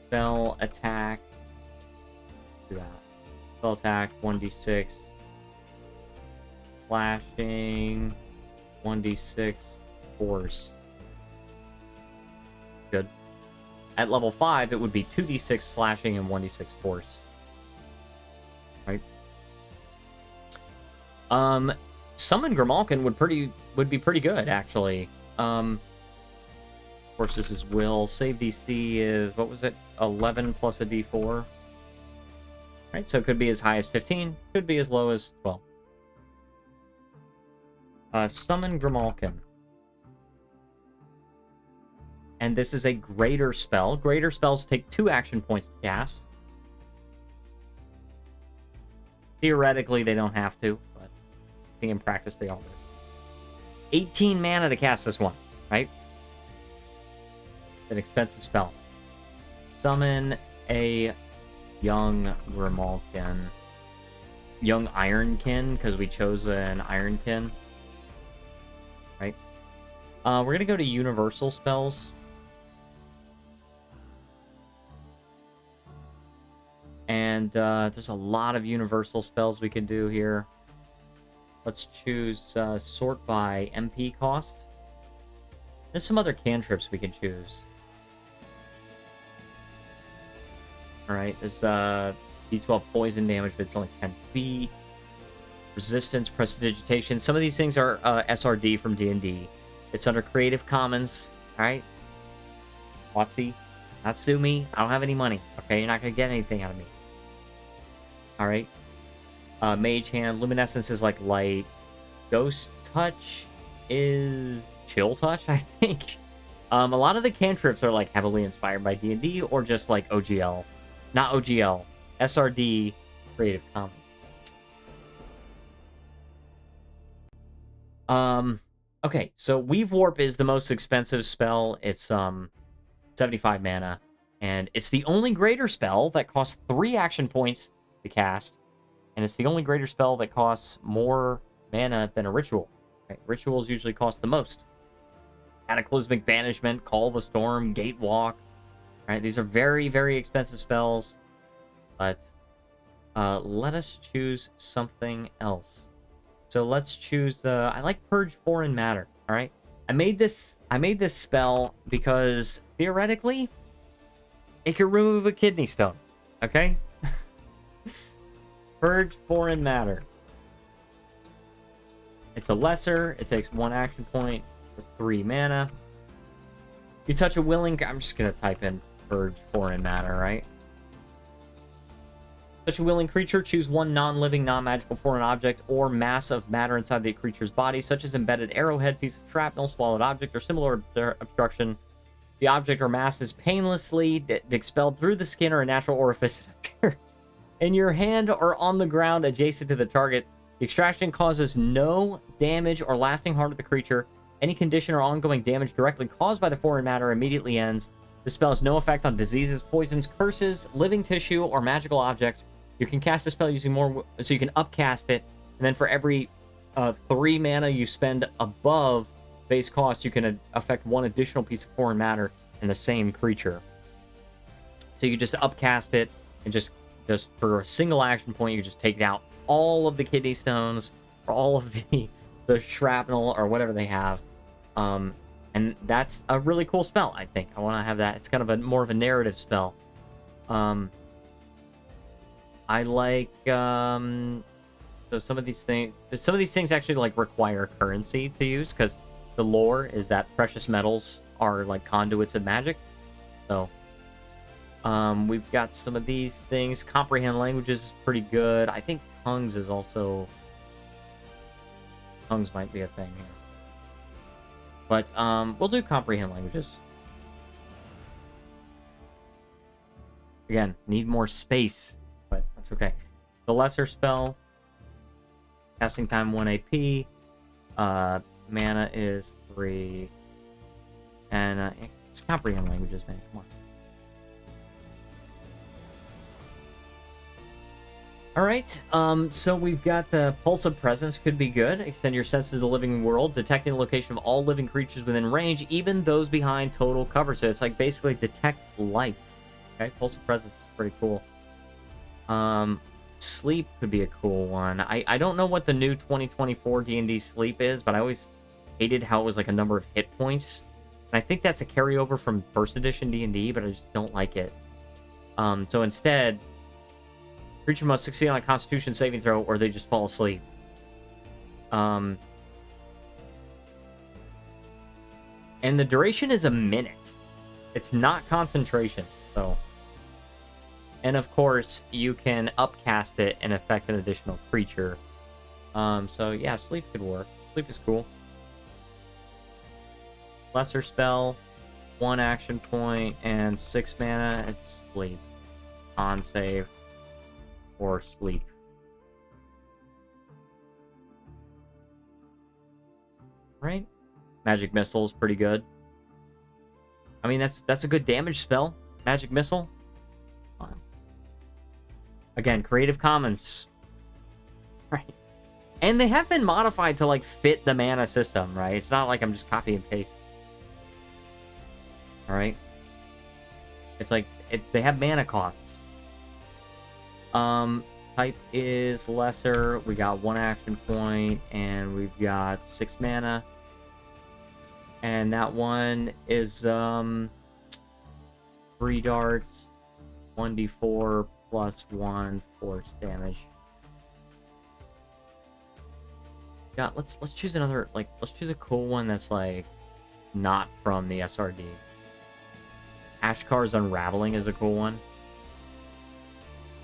Spell attack. Do that. Spell attack 1d6. Flashing 1d6 force. Good. At level 5, it would be 2d6 slashing and 1d6 force. Right? Summon Grimalkin would be pretty good, actually. Of course, this is will. Save DC is, what was it? 11 plus a d4. Right, so it could be as high as 15, could be as low as 12. Summon Grimalkin. And this is a greater spell. Greater spells take 2 action points to cast. Theoretically, they don't have to, but I think in practice they all do. 18 mana to cast this one, right? An expensive spell. Summon a young Grimalkin. Young Ironkin, because we chose an Ironkin. Right? We're going to go to universal spells. And there's a lot of universal spells we can do here. Let's choose sort by MP cost. There's some other cantrips we can choose. Alright, there's D12 poison damage, but it's only 10 feet. Resistance, prestidigitation. Some of these things are SRD from D&D. It's under Creative Commons. Alright? Watsy, not sue me. I don't have any money. Okay, you're not going to get anything out of me. Alright? Mage Hand. Luminescence is like light. Ghost Touch is Chill Touch, I think. A lot of the cantrips are like heavily inspired by D&D or just like OGL. Not OGL. SRD Creative Commons. Okay, so Weave Warp is the most expensive spell. It's 75 mana. And it's the only greater spell that costs 3 action points to cast. And it's the only greater spell that costs more mana than a ritual. Right? Rituals usually cost the most. Cataclysmic Banishment, Call of the Storm, Gatewalk. Right? These are very, very expensive spells. But let us choose something else. So let's choose the... I like Purge Foreign Matter. All right? I made this spell because theoretically it could remove a kidney stone. Okay? Purge Foreign Matter. It's a lesser. It takes 1 action point for 3 mana. You touch a willing... I'm just going to type in Purge Foreign Matter, right? Touch a willing creature. Choose 1 non-living, non-magical foreign object or mass of matter inside the creature's body, such as embedded arrowhead, piece of shrapnel, swallowed object, or similar obstruction. The object or mass is painlessly expelled through the skin or a natural orifice it appears in your hand or on the ground adjacent to the target. The extraction causes no damage or lasting harm to the creature. Any condition or ongoing damage directly caused by the foreign matter immediately ends. The spell has no effect on diseases, poisons, curses, living tissue, or magical objects. You can cast a spell using more... So you can upcast it, and then for every 3 mana you spend above base cost, you can affect 1 additional piece of foreign matter in the same creature. So you just upcast it, and just for a single action point, you just take out all of the kidney stones, or all of the shrapnel, or whatever they have. And that's a really cool spell, I think. I want to have that. It's kind of more of a narrative spell. I like, so some of these things actually like require currency to use, because the lore is that precious metals are like conduits of magic. So, we've got some of these things. Comprehend languages is pretty good. I think tongues is also, tongues might be a thing here. But, we'll do comprehend languages. Again, need more space. But that's okay. The lesser spell, casting time 1 AP, mana is 3, and it's comprehend languages, man. Come on. All right, so we've got the Pulse of Presence could be good. Extend your senses to the living world, detecting the location of all living creatures within range, even those behind total cover. So it's like basically detect life. Okay, Pulse of Presence is pretty cool. Sleep could be a cool one. I don't know what the new 2024 D&D Sleep is, but I always hated how it was like a number of hit points. And I think that's a carryover from first edition D&D, but I just don't like it. So instead, creature must succeed on a Constitution saving throw, or they just fall asleep. And the duration is a minute. It's not concentration, so. And of course, you can upcast it and affect an additional creature. So yeah, sleep could work. Sleep is cool. Lesser spell, 1 action point, and 6 mana. It's sleep. Con save. Or sleep. Right? Magic Missile is pretty good. I mean, that's a good damage spell. Magic Missile. Again, Creative Commons. Right. And they have been modified to like fit the mana system, right? It's not like I'm just copy and paste. Alright? It's like they have mana costs. Type is lesser. We got 1 action point, and we've got 6 mana. And that one is 3 darts, 1d4 plus 1 force damage. Yeah, let's choose another, like, let's choose a cool one that's like not from the SRD. Ashkar's Unraveling is a cool one.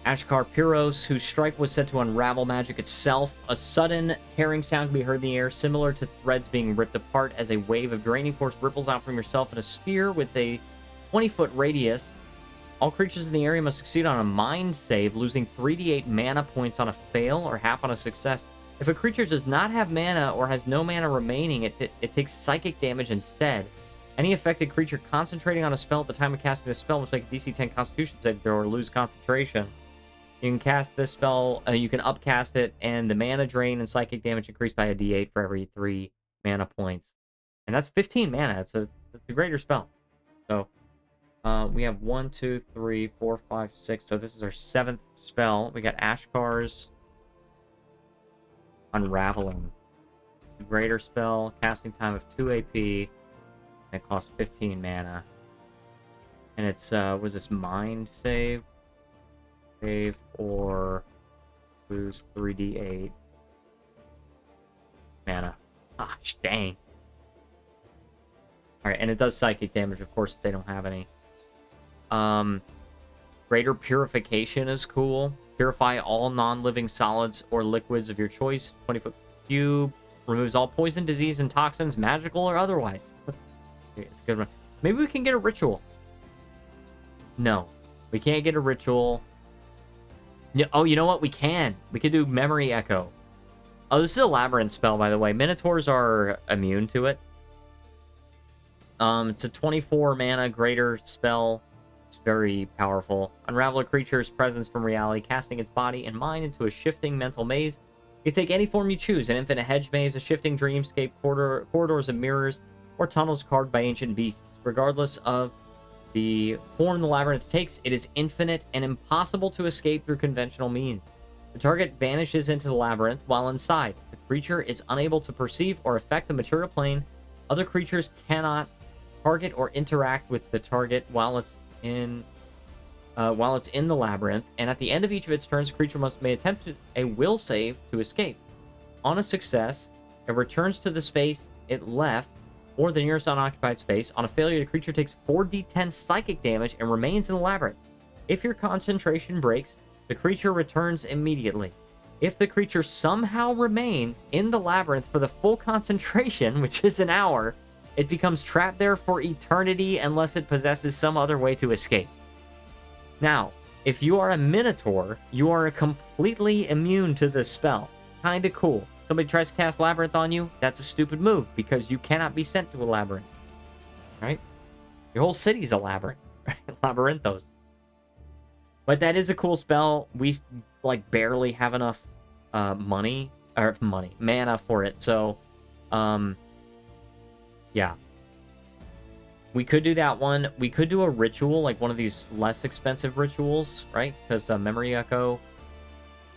Ashkar Pyros, whose strike was said to unravel magic itself. A sudden tearing sound can be heard in the air, similar to threads being ripped apart as a wave of draining force ripples out from yourself in a sphere with a 20-foot radius. All creatures in the area must succeed on a mind save, losing 3d8 mana points on a fail or half on a success. If a creature does not have mana or has no mana remaining, it takes psychic damage instead. Any affected creature concentrating on a spell at the time of casting this spell must make a DC 10 Constitution save throw or lose concentration. You can cast this spell, you can upcast it, and the mana drain and psychic damage increase by a d8 for every 3 mana points. And that's 15 mana. It's a greater spell. So, we have 1, 2, 3, 4, 5, 6. So this is our 7th spell. We got Ashkar's Unraveling. Greater spell, casting time of 2 AP, and it costs 15 mana. And it's, was this Mind Save? Save or lose 3d8 mana. Gosh, dang. Alright, and it does psychic damage, of course, if they don't have any. Greater Purification is cool. Purify all non-living solids or liquids of your choice. 20-foot cube. Removes all poison, disease, and toxins, magical or otherwise. Okay, it's a good one. Maybe we can get a ritual. No. We can't get a ritual. Oh, you know what? We can. We could do Memory Echo. Oh, this is a Labyrinth spell, by the way. Minotaurs are immune to it. It's a 24 mana greater spell. It's very powerful. Unravel a creature's presence from reality, casting its body and mind into a shifting mental maze. You can take any form you choose: an infinite hedge maze, a shifting dreamscape, corridors of mirrors, or tunnels carved by ancient beasts. Regardless of the form the labyrinth takes, it is infinite and impossible to escape through conventional means. The target vanishes into the labyrinth while inside. The creature is unable to perceive or affect the material plane. Other creatures cannot target or interact with the target while it's in the labyrinth. And at the end of each of its turns, the creature must attempt a will save to escape. On a success, it returns to the space it left or the nearest unoccupied space. On a failure, the creature takes 4d10 psychic damage and remains in the labyrinth. If your concentration breaks, the creature returns immediately. If the creature somehow remains in the labyrinth for the full concentration, which is an hour, it becomes trapped there for eternity unless it possesses some other way to escape. Now, If you are a Minotaur, you are completely immune to this spell. Kinda cool. Somebody tries to cast Labyrinth on you, that's a stupid move, because you cannot be sent to a Labyrinth. Right? Your whole city's a Labyrinth. Labyrinthos. But that is a cool spell. We, like, barely have enough mana for it. So, yeah. We could do that one. We could do a ritual, like one of these less expensive rituals, right? Because Memory Echo.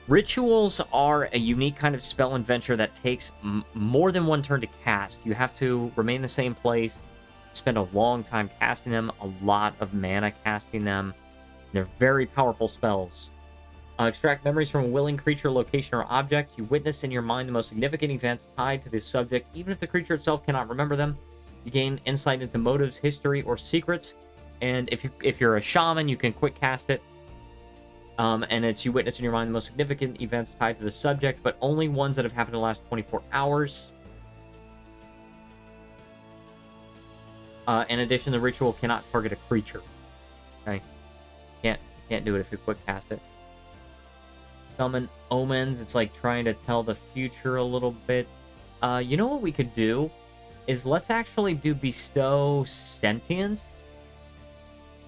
Rituals are a unique kind of spell and venture that takes more than one turn to cast. You have to remain in the same place, spend a long time casting them, a lot of mana casting them. They're very powerful spells. Extract memories from a willing creature, location, or object. You witness in your mind the most significant events tied to the subject, even if the creature itself cannot remember them. You gain insight into motives, history, or secrets. And if you're a shaman, you can quick cast it. And it's you witness in your mind the most significant events tied to the subject, but only ones that have happened in the last 24 hours. In addition, the ritual cannot target a creature. Okay, can't do it if you quick cast it. Summon omens. It's like trying to tell the future a little bit. You know what we could do is let's actually do bestow sentience.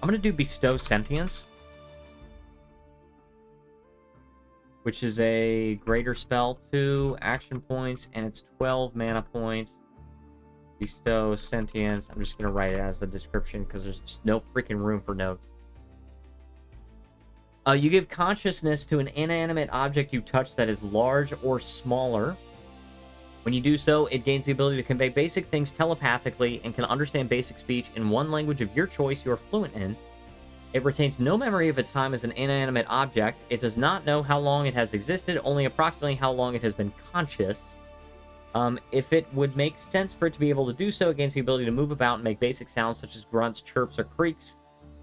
I'm gonna do bestow sentience, which is a greater spell, 2 action points, and it's 12 mana points. Bestow sentience. I'm just gonna write it as a description because there's just no freaking room for notes. You give consciousness to an inanimate object you touch that is large or smaller. When you do so, it gains the ability to convey basic things telepathically and can understand basic speech in one language of your choice you are fluent in. It retains no memory of its time as an inanimate object. It does not know how long it has existed, only approximately how long it has been conscious. If it would make sense for it to be able to do so, it gains the ability to move about and make basic sounds such as grunts, chirps, or creaks.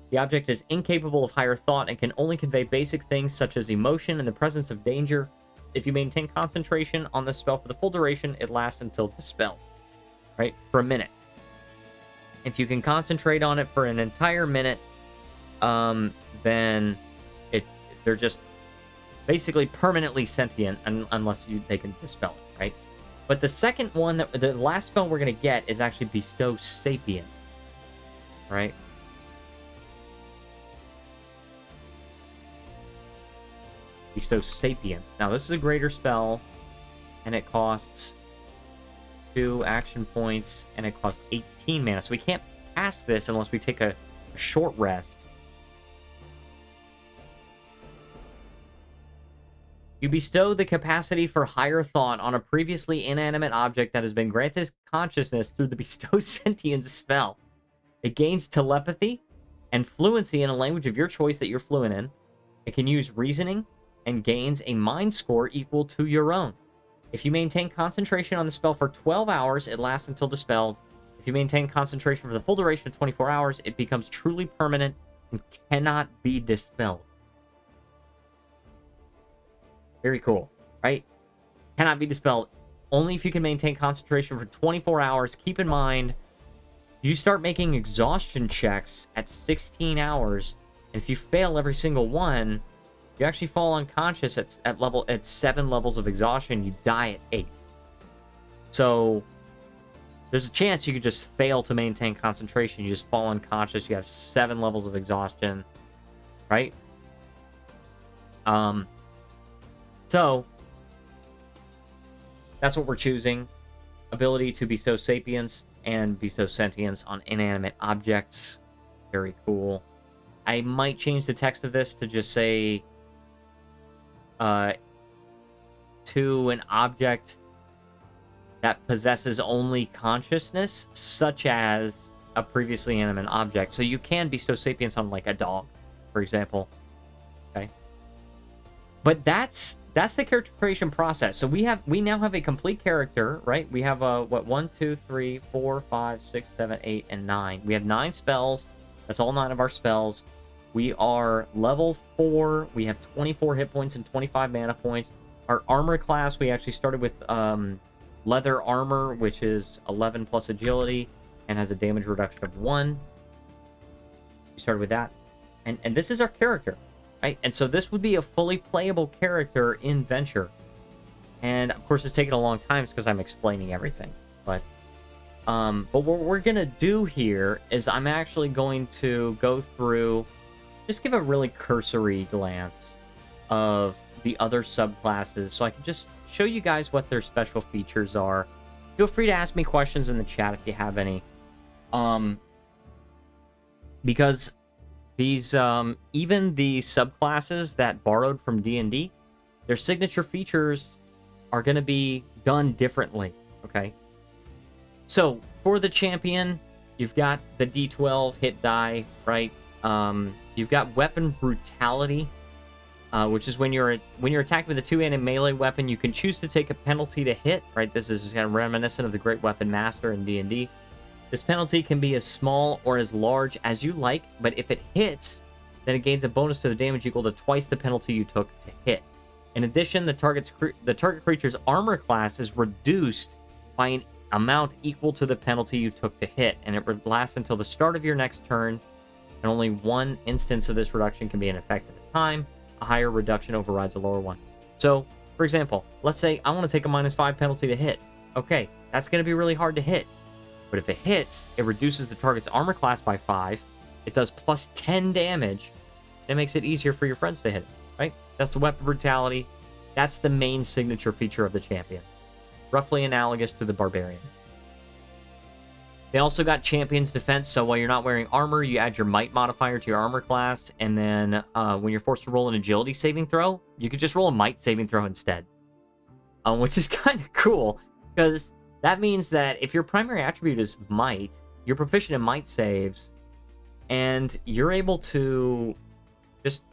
The object is incapable of higher thought and can only convey basic things such as emotion in the presence of danger. If you maintain concentration on the spell for the full duration, it lasts until dispelled. Right? For a minute. If you can concentrate on it for an entire minute, then they're just basically permanently sentient unless they can dispel it, right? But the second one, the last spell we're going to get is actually Bestow Sapient, right? Bestow Sapience. Now, this is a greater spell, and it costs 2 action points, and it costs 18 mana. So we can't cast this unless we take a short rest. You bestow the capacity for higher thought on a previously inanimate object that has been granted consciousness through the Bestow Sentience spell. It gains telepathy and fluency in a language of your choice that you're fluent in. It can use reasoning and gains a mind score equal to your own. If you maintain concentration on the spell for 12 hours, it lasts until dispelled. If you maintain concentration for the full duration of 24 hours, it becomes truly permanent and cannot be dispelled. Very cool, right? Cannot be dispelled. Only if you can maintain concentration for 24 hours. Keep in mind, you start making exhaustion checks at 16 hours, and if you fail every single one, you actually fall unconscious at 7 levels of exhaustion. You die at 8. So there's a chance you could just fail to maintain concentration. You just fall unconscious. You have 7 levels of exhaustion, right? So that's what we're choosing. Ability to bestow sapience and bestow sentience on inanimate objects. Very cool. I might change the text of this to just say to an object that possesses only consciousness, such as a previously animate object. So you can bestow sapience on, like, a dog, for example. Okay. But that's the character creation process. So we now have a complete character, right? We have 1, 2, 3, 4, 5, 6, 7, 8, and 9. We have 9 spells. That's all 9 of our spells. We are level 4. We have 24 hit points and 25 mana points. Our armor class, we actually started with leather armor, which is 11 plus agility and has a damage reduction of 1. We started with that. And this is our character. right? And so this would be a fully playable character in Venture. And of course, it's taken a long time because I'm explaining everything. But what we're gonna do here is I'm actually going to go through, just give a really cursory glance of the other subclasses, so I can just show you guys what their special features are. Feel free to ask me questions in the chat if you have any. Because these, even the subclasses that borrowed from D&D, their signature features are going to be done differently, okay? So, for the champion, you've got the D12 hit die, right? You've got weapon brutality, which is when you're attacking with a two-handed melee weapon, you can choose to take a penalty to hit, right? This is kind of reminiscent of the Great Weapon Master in D&D. This penalty can be as small or as large as you like, but if it hits, then it gains a bonus to the damage equal to twice the penalty you took to hit. In addition, the target creature's armor class is reduced by an amount equal to the penalty you took to hit, and it lasts until the start of your next turn, and only one instance of this reduction can be in effect at a time. A higher reduction overrides a lower one. So, for example, let's say I want to take a -5 penalty to hit. Okay, that's going to be really hard to hit. But if it hits, it reduces the target's armor class by 5. It does plus 10 damage. And it makes it easier for your friends to hit it, right? That's the weapon brutality. That's the main signature feature of the champion. Roughly analogous to the barbarian. They also got champion's defense, so while you're not wearing armor, you add your might modifier to your armor class, and then when you're forced to roll an agility saving throw, you could just roll a might saving throw instead. Which is kind of cool, because that means that if your primary attribute is might, you're proficient in might saves, and you're able to just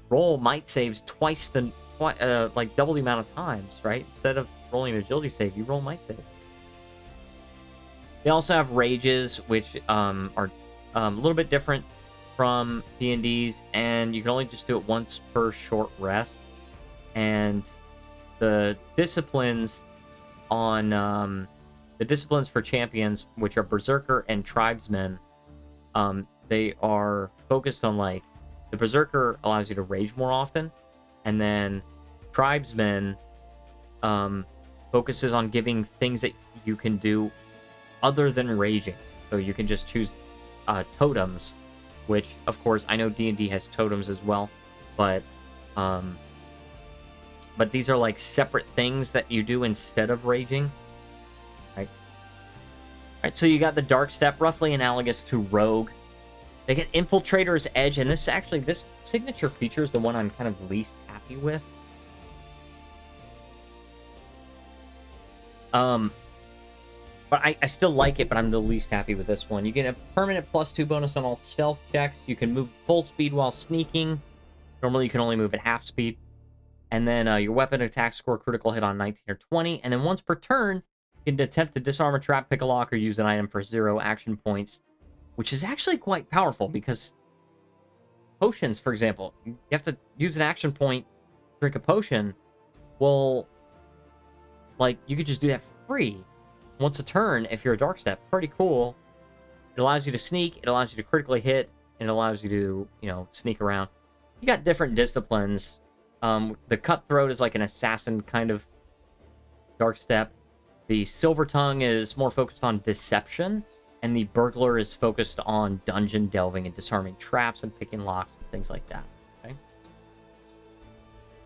roll might saves twice the, like double the amount of times, right? Instead of rolling an agility save, you roll might save. They also have rages, which are a little bit different from D&D's, and you can only just do it once per short rest. And the disciplines on the disciplines for champions, which are Berserker and Tribesmen, they are focused on, like, the Berserker allows you to rage more often, and then Tribesmen focuses on giving things that you can do other than raging. So you can just choose totems, which, of course, I know D&D has totems as well, but these are like separate things that you do instead of raging, right? All right, so you got the Dark Step, roughly analogous to Rogue. They get Infiltrator's Edge, and this signature feature is the one I'm kind of least happy with. But I still like it, but I'm the least happy with this one. You get a permanent +2 bonus on all stealth checks. You can move full speed while sneaking. Normally, you can only move at half speed. And then your weapon attack score critical hit on 19 or 20. And then once per turn, you can attempt to disarm a trap, pick a lock, or use an item for 0 action points, which is actually quite powerful because potions, for example, you have to use an action point, drink a potion. Well, like, you could just do that for free once a turn if you're a Dark Step. Pretty cool. It allows you to sneak, it allows you to critically hit, and it allows you to, you know, sneak around. You got different disciplines. The Cutthroat is like an assassin kind of Dark Step. The Silver Tongue is more focused on deception, and the Burglar is focused on dungeon delving and disarming traps and picking locks and things like that. Okay.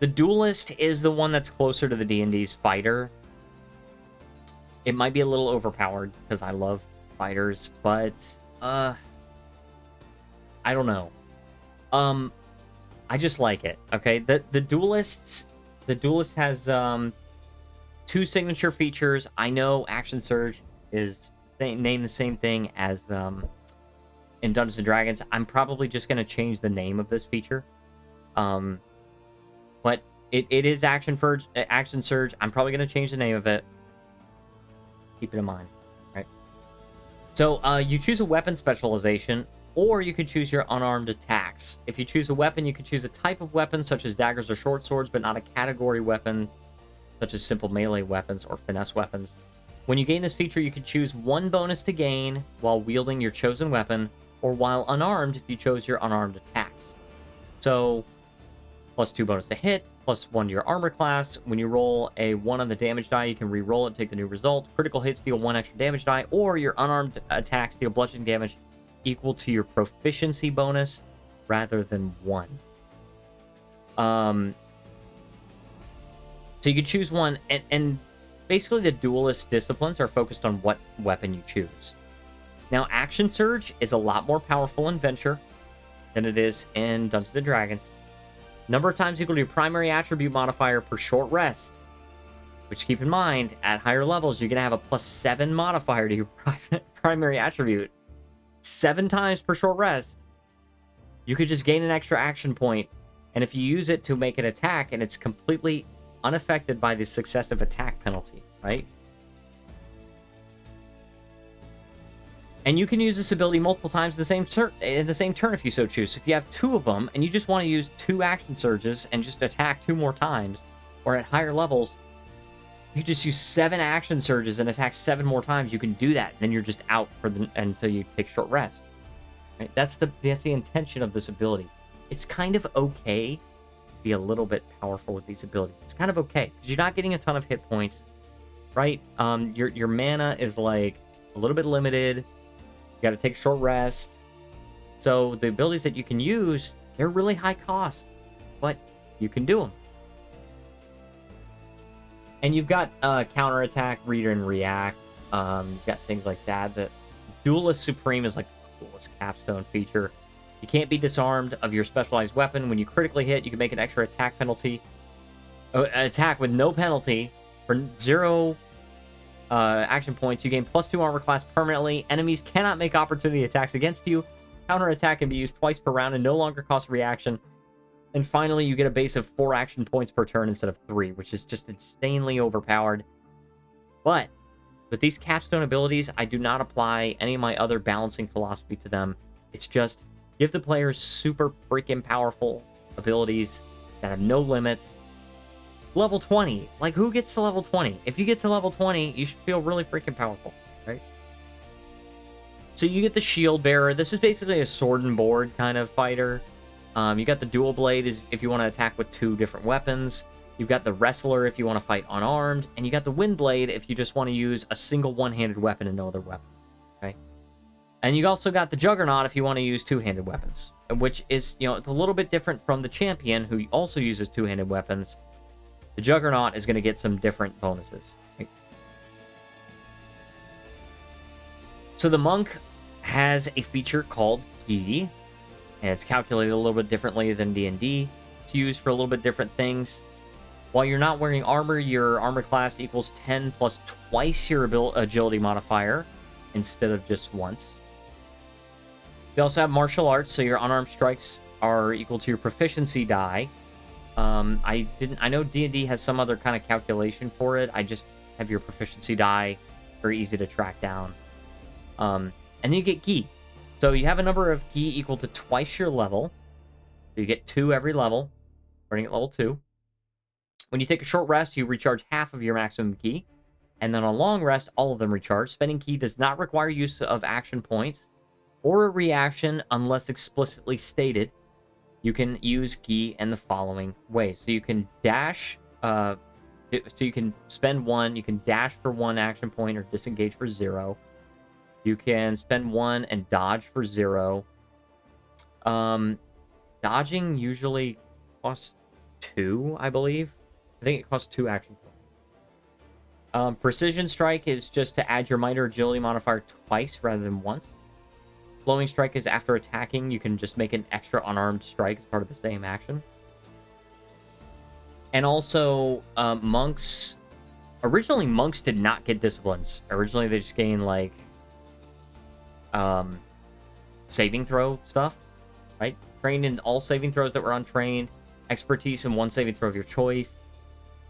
The Duelist is the one that's closer to the D&D's Fighter. It might be a little overpowered because I love fighters, but I don't know. I just like it. Okay, the Duelist has 2 signature features. I know Action Surge is named the same thing as in Dungeons and Dragons. I'm probably just going to change the name of this feature. But it is Action Surge. I'm probably going to change the name of it. Keep it in mind, right? So you choose a weapon specialization, or you can choose your unarmed attacks. If you choose a weapon, you can choose a type of weapon, such as daggers or short swords, but not a category weapon, such as simple melee weapons or finesse weapons. When you gain this feature, you can choose 1 bonus to gain while wielding your chosen weapon, or while unarmed if you chose your unarmed attacks. So +2 bonus to hit, +1 to your armor class. When you roll a 1 on the damage die, you can re-roll it, take the new result. Critical hits deal 1 extra damage die, or your unarmed attacks deal bludgeoning damage equal to your proficiency bonus rather than 1. So you can choose one, and basically the duelist disciplines are focused on what weapon you choose. Now, Action Surge is a lot more powerful in Venture than it is in Dungeons & Dragons. Number of times equal to your primary attribute modifier per short rest, which, keep in mind, at higher levels, you're going to have a +7 modifier to your primary attribute. 7 times per short rest. You could just gain an extra action point, and if you use it to make an attack, and it's completely unaffected by the successive attack penalty, right? And you can use this ability multiple times in the same turn if you so choose. So if you have 2 of them and you just want to use 2 action surges and just attack 2 more times, or at higher levels, you just use 7 action surges and attack 7 more times. You can do that. Then you're just out until you take short rest. Right? That's the intention of this ability. It's kind of okay to be a little bit powerful with these abilities. It's kind of okay because you're not getting a ton of hit points, right? Your mana is like a little bit limited. You got to take short rest. So the abilities that you can use, they're really high cost, but you can do them. And you've got counterattack, reader, and react. You've got things like that. The Duelist Supreme is like the coolest capstone feature. You can't be disarmed of your specialized weapon. When you critically hit, you can make an extra attack penalty. Attack with no penalty for 0 action points. You gain +2 armor class permanently. Enemies cannot make opportunity attacks against you. Counterattack can be used twice per round and no longer cost reaction. And finally, you get a base of 4 action points per turn instead of 3, which is just insanely overpowered. But with these capstone abilities, I do not apply any of my other balancing philosophy to them. It's just give the players super freaking powerful abilities that have no limits. Level 20. Like, who gets to level 20? If you get to level 20, you should feel really freaking powerful, right? So you get the Shield Bearer. This is basically a sword and board kind of fighter. You got the Dual Blade is if you want to attack with 2 different weapons. You've got the Wrestler if you want to fight unarmed. And you got the Wind Blade if you just want to use a single one-handed weapon and no other weapons, okay? And you also got the Juggernaut if you want to use 2-handed weapons, which is, it's a little bit different from the Champion, who also uses 2-handed weapons. The Juggernaut is going to get some different bonuses. Right? So the Monk has a feature called Ki, and it's calculated a little bit differently than D&D. It's used for a little bit different things. While you're not wearing armor, your armor class equals 10 plus twice your agility modifier instead of just once. You also have martial arts, so your unarmed strikes are equal to your proficiency die. I know D&D has some other kind of calculation for it. I just have your proficiency die, very easy to track down. And then you get Ki. So you have a number of Ki equal to twice your level. You get 2 every level, starting at level 2. When you take a short rest, you recharge half of your maximum Ki. And then on a long rest, all of them recharge. Spending Ki does not require use of action points or a reaction unless explicitly stated. You can use Ki in the following ways. So you can dash, so you can spend 1, you can dash for 1 action point or disengage for 0. You can spend 1 and dodge for 0. Dodging usually costs 2, I believe. I think it costs 2 action points. Precision Strike is just to add your might or agility modifier twice rather than once. Flowing Strike is after attacking, you can just make an extra unarmed strike as part of the same action. And also, monks... Originally, monks did not get disciplines. Originally, they just gained, like, saving throw stuff, right? Trained in all saving throws that were untrained. Expertise in 1 saving throw of your choice.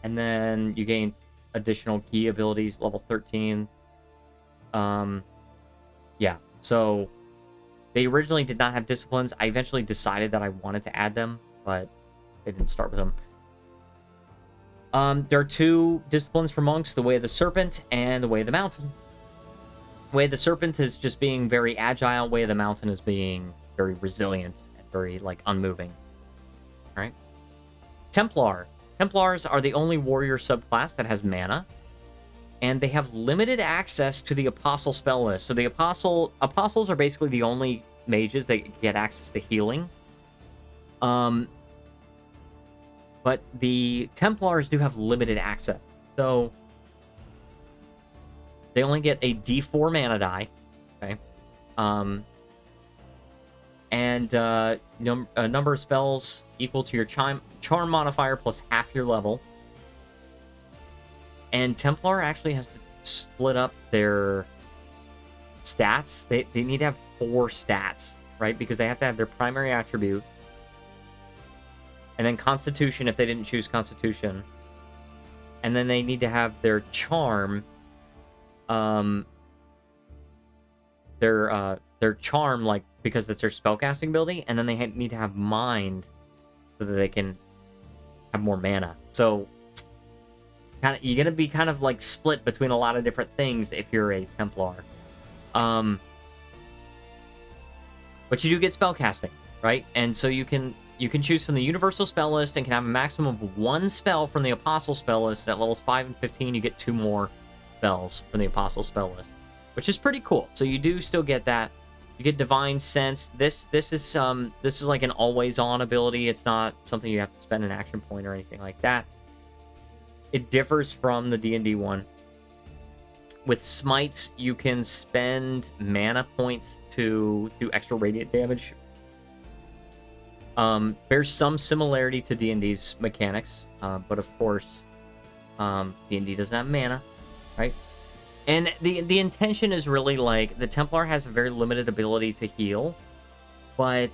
And then you gain additional Ki abilities, level 13. Yeah, so... They originally did not have disciplines. I eventually decided that I wanted to add them, but they didn't start with them. There are 2 disciplines for monks, the Way of the Serpent and the Way of the Mountain. Way of the Serpent is just being very agile. Way of the Mountain is being very resilient and very, like, unmoving. All right? Templar. Templars are the only warrior subclass that has mana, and they have limited access to the Apostle spell list. So the Apostles are basically the only mages that get access to healing. But the Templars do have limited access. So they only get a D4 mana die, okay? And a number of spells equal to your charm modifier plus half your level. And Templar actually has to split up their stats. They need to have 4 stats, right? Because they have to have their primary attribute. And then Constitution if they didn't choose Constitution. And then they need to have their charm. Their charm, like, because it's their spellcasting ability. And then they need to have mind so that they can have more mana. So you're gonna be kind of like split between a lot of different things if you're a Templar. But you do get spellcasting, right? And so you can choose from the universal spell list and can have a maximum of 1 spell from the Apostle spell list. At levels 5 and 15, you get 2 more spells from the Apostle spell list, which is pretty cool. So you do still get that. You get Divine Sense. This is like an always on ability. It's not something you have to spend an action point or anything like that. It differs from the D&D one. With Smites, you can spend mana points to do extra radiant damage. There's some similarity to D&D's mechanics, but of course, D&D doesn't have mana, right? And the intention is really like the Templar has a very limited ability to heal, but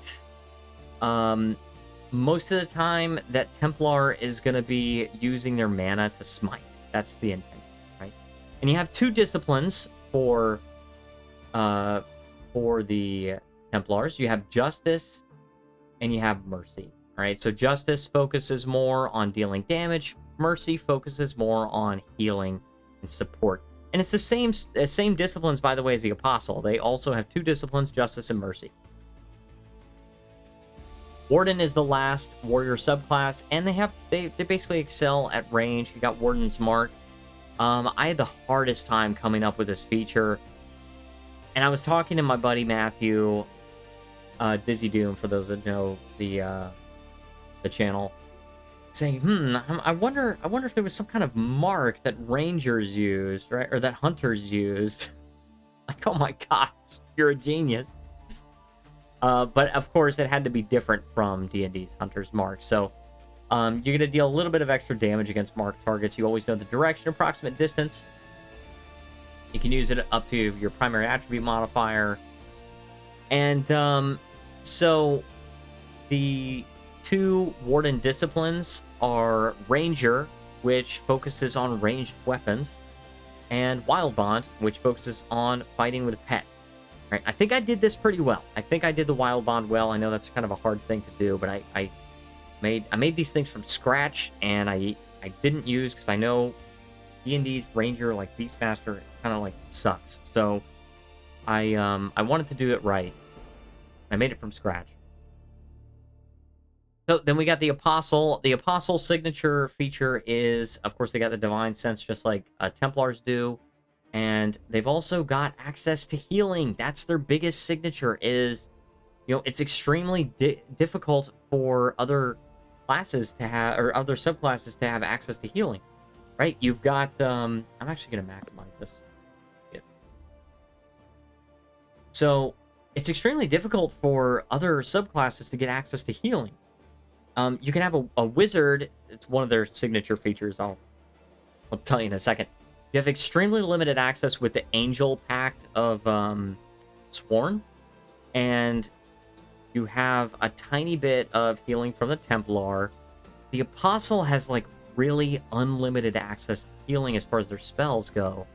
most of the time that Templar is going to be using their mana to smite. That's the intention, right? And you have 2 disciplines for the Templars. You have Justice and you have Mercy, right? So Justice focuses more on dealing damage. Mercy focuses more on healing and support. And it's the same disciplines, by the way, as the Apostle. They also have 2 disciplines, Justice and Mercy. Warden is the last warrior subclass, and they basically excel at range. You got Warden's Mark. I had the hardest time coming up with this feature, and I was talking to my buddy Matthew, Dizzy Doom, for those that know the channel, saying, I wonder if there was some kind of mark that Rangers used, right, or that Hunters used. Like, oh my gosh, you're a genius. But of course, it had to be different from D&D's Hunter's Mark. So you're going to deal a little bit of extra damage against marked targets. You always know the direction, approximate distance. You can use it up to your primary attribute modifier. And so the 2 Warden disciplines are Ranger, which focuses on ranged weapons, and Wild Bond, which focuses on fighting with a pet. Right, I think I did this pretty well. I think I did the Wild Bond well. I know that's kind of a hard thing to do, but I made these things from scratch, and I didn't use, because I know D&D's Ranger, like Beastmaster, kind of like sucks. So I wanted to do it right. I made it from scratch. So then we got the Apostle. The Apostle signature feature is, of course, they got the Divine Sense just like Templars do. And they've also got access to healing. That's their biggest signature is, it's extremely difficult for other classes to have, or other subclasses to have access to healing, right? You've got, I'm actually going to maximize this. Yeah. So it's extremely difficult for other subclasses to get access to healing. You can have a wizard. It's one of their signature features. I'll tell you in a second. You have extremely limited access with the Angel Pact of Sworn, and you have a tiny bit of healing from the Templar. The Apostle has, like, really unlimited access to healing as far as their spells go.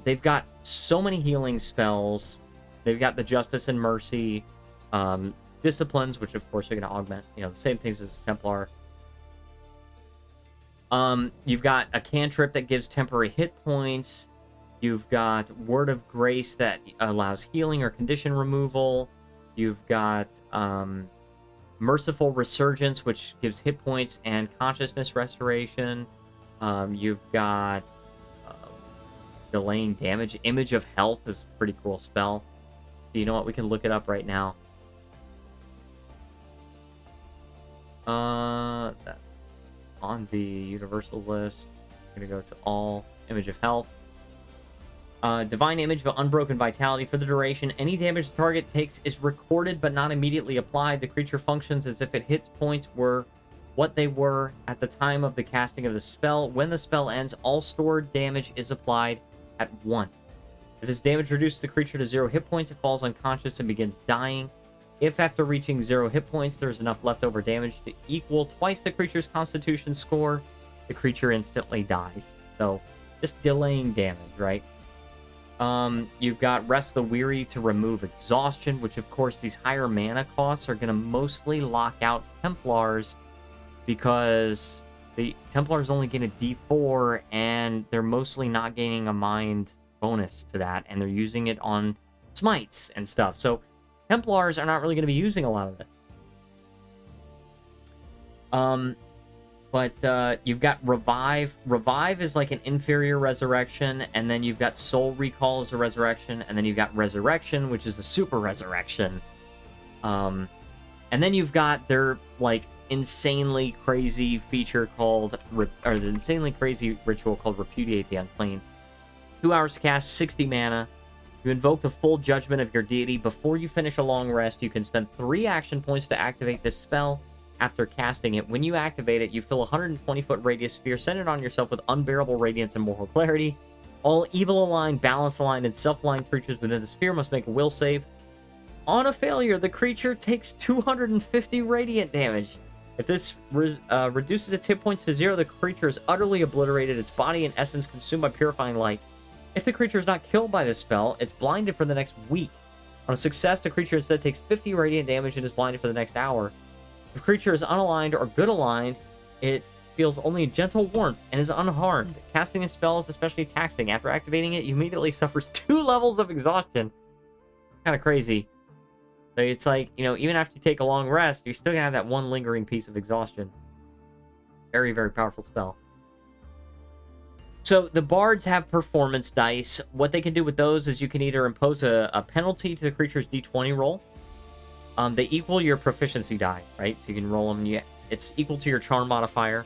They've got so many healing spells. They've got the Justice and Mercy disciplines, which, of course, are going to augment, the same things as Templar. You've got a cantrip that gives temporary hit points. You've got Word of Grace that allows healing or condition removal. You've got Merciful Resurgence, which gives hit points and consciousness restoration. You've got delaying damage. Image of Health is a pretty cool spell. So you know what? We can look it up right now. That's on the universal list. I'm going to go to all. Image of Health. Divine Image of Unbroken Vitality. For the duration, any damage the target takes is recorded but not immediately applied. The creature functions as if its hit points were what they were at the time of the casting of the spell. When the spell ends, all stored damage is applied at once. If this damage reduces the creature to 0 hit points, it falls unconscious and begins dying. If after reaching 0 hit points, there is enough leftover damage to equal twice the creature's constitution score, the creature instantly dies. So, just delaying damage, right? You've got Rest the Weary to remove exhaustion, which of course these higher mana costs are going to mostly lock out Templars because the Templars only gain a D4 and they're mostly not gaining a mind bonus to that, and they're using it on smites and stuff. So Templars are not really going to be using a lot of this. But you've got Revive. Revive is like an inferior resurrection, and then you've got Soul Recall as a resurrection, and then you've got Resurrection, which is a super resurrection. And then you've got their, like, insanely crazy feature called, or the insanely crazy ritual called Repudiate the Unclean. 2 hours to cast, 60 mana. You invoke the full judgment of your deity. Before you finish a long rest, you can spend 3 action points to activate this spell. After casting it, when you activate it, you fill a 120-foot radius sphere centered on yourself with unbearable radiance and moral clarity. All evil-aligned, balance-aligned, and self-aligned creatures within the sphere must make a will save. On a failure, the creature takes 250 radiant damage. If this reduces its hit points to 0, the creature is utterly obliterated, its body and essence consumed by purifying light. If the creature is not killed by this spell, it's blinded for the next week. On a success, the creature instead takes 50 radiant damage and is blinded for the next hour. If the creature is unaligned or good aligned, it feels only gentle warmth and is unharmed. Casting a spell is especially taxing. After activating it, you immediately suffers 2 levels of exhaustion. Kind of crazy. So it's like, you know, even after you take a long rest, you're still going to have that one lingering piece of exhaustion. Very, very powerful spell. So the bards have performance dice. What they can do with those is you can either impose a penalty to the creature's d20 roll. They equal your proficiency die, right? So you can roll them. It's equal to your charm modifier.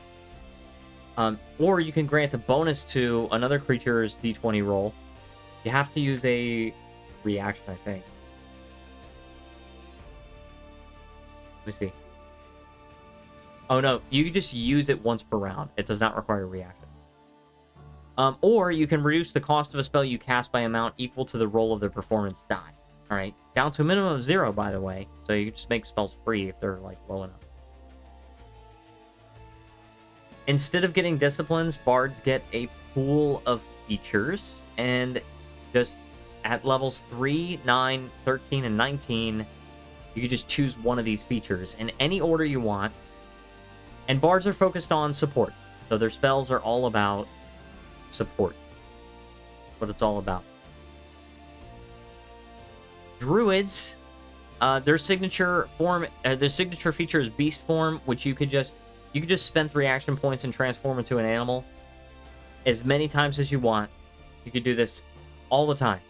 Or you can grant a bonus to another creature's d20 roll. You have to use a reaction, I think. Let me see. Oh, no. You can just use it once per round. It does not require a reaction. Or you can reduce the cost of a spell you cast by amount equal to the roll of the performance die. All right, down to a minimum of 0, by the way. So you can just make spells free if they're, like, low enough. Instead of getting disciplines, bards get a pool of features. And just at levels 3, 9, 13, and 19, you can just choose one of these features in any order you want. And bards are focused on support. So their spells are all about support. That's what it's all about. Druids, their signature form, their signature feature is Beast Form, which you could just spend 3 action points and transform into an animal as many times as you want. You could do this all the time.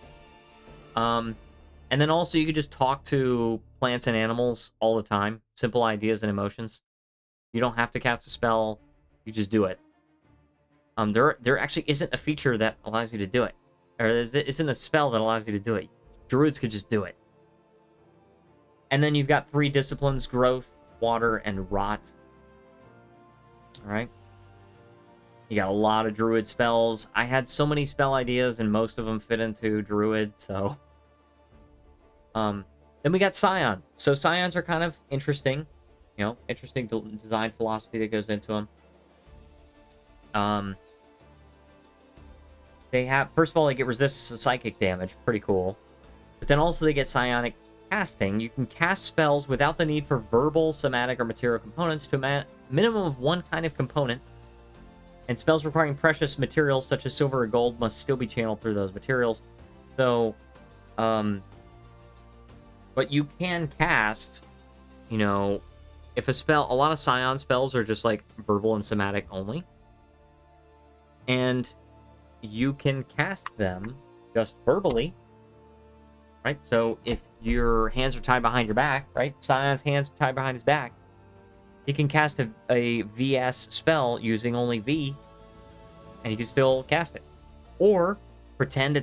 And then also you could just talk to plants and animals all the time. Simple ideas and emotions. You don't have to cast a spell. You just do it. There actually isn't a feature that allows you to do it, or there isn't a spell that allows you to do it. Druids could just do it. And then you've got 3 disciplines: growth, water, and rot. Alright. You got a lot of druid spells. I had so many spell ideas, and most of them fit into druid, so... Then we got Scion. So Scions are kind of interesting. You know, interesting design philosophy that goes into them. They have... First of all, they get resistance to psychic damage. Pretty cool. But then also they get psionic casting. You can cast spells without the need for verbal, somatic, or material components to a minimum of 1 kind of component. And spells requiring precious materials such as silver or gold must still be channeled through those materials. So, but you can cast, you know, if a spell, a lot of Scion spells are just like verbal and somatic only. And you can cast them just verbally, right? So if your hands are tied behind your back, right? Scion's hands are tied behind his back. He can cast a VS spell using only V, and he can still cast it. Or pretend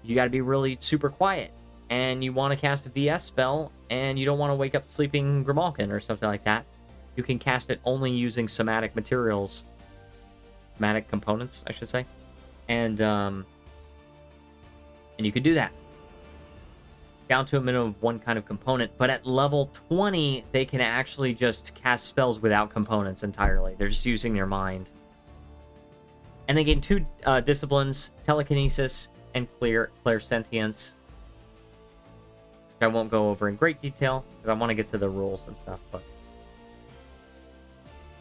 you got to be really super quiet, and you want to cast a VS spell, and you don't want to wake up the sleeping Grimalkin or something like that. You can cast it only using somatic materials, somatic components, I should say, and you can do that down to a minimum of one kind of component. But at level 20, they can actually just cast spells without components entirely. They're just using their mind. And they gain 2 disciplines, telekinesis and clairsentience. I won't go over in great detail because I want to get to the rules and stuff. But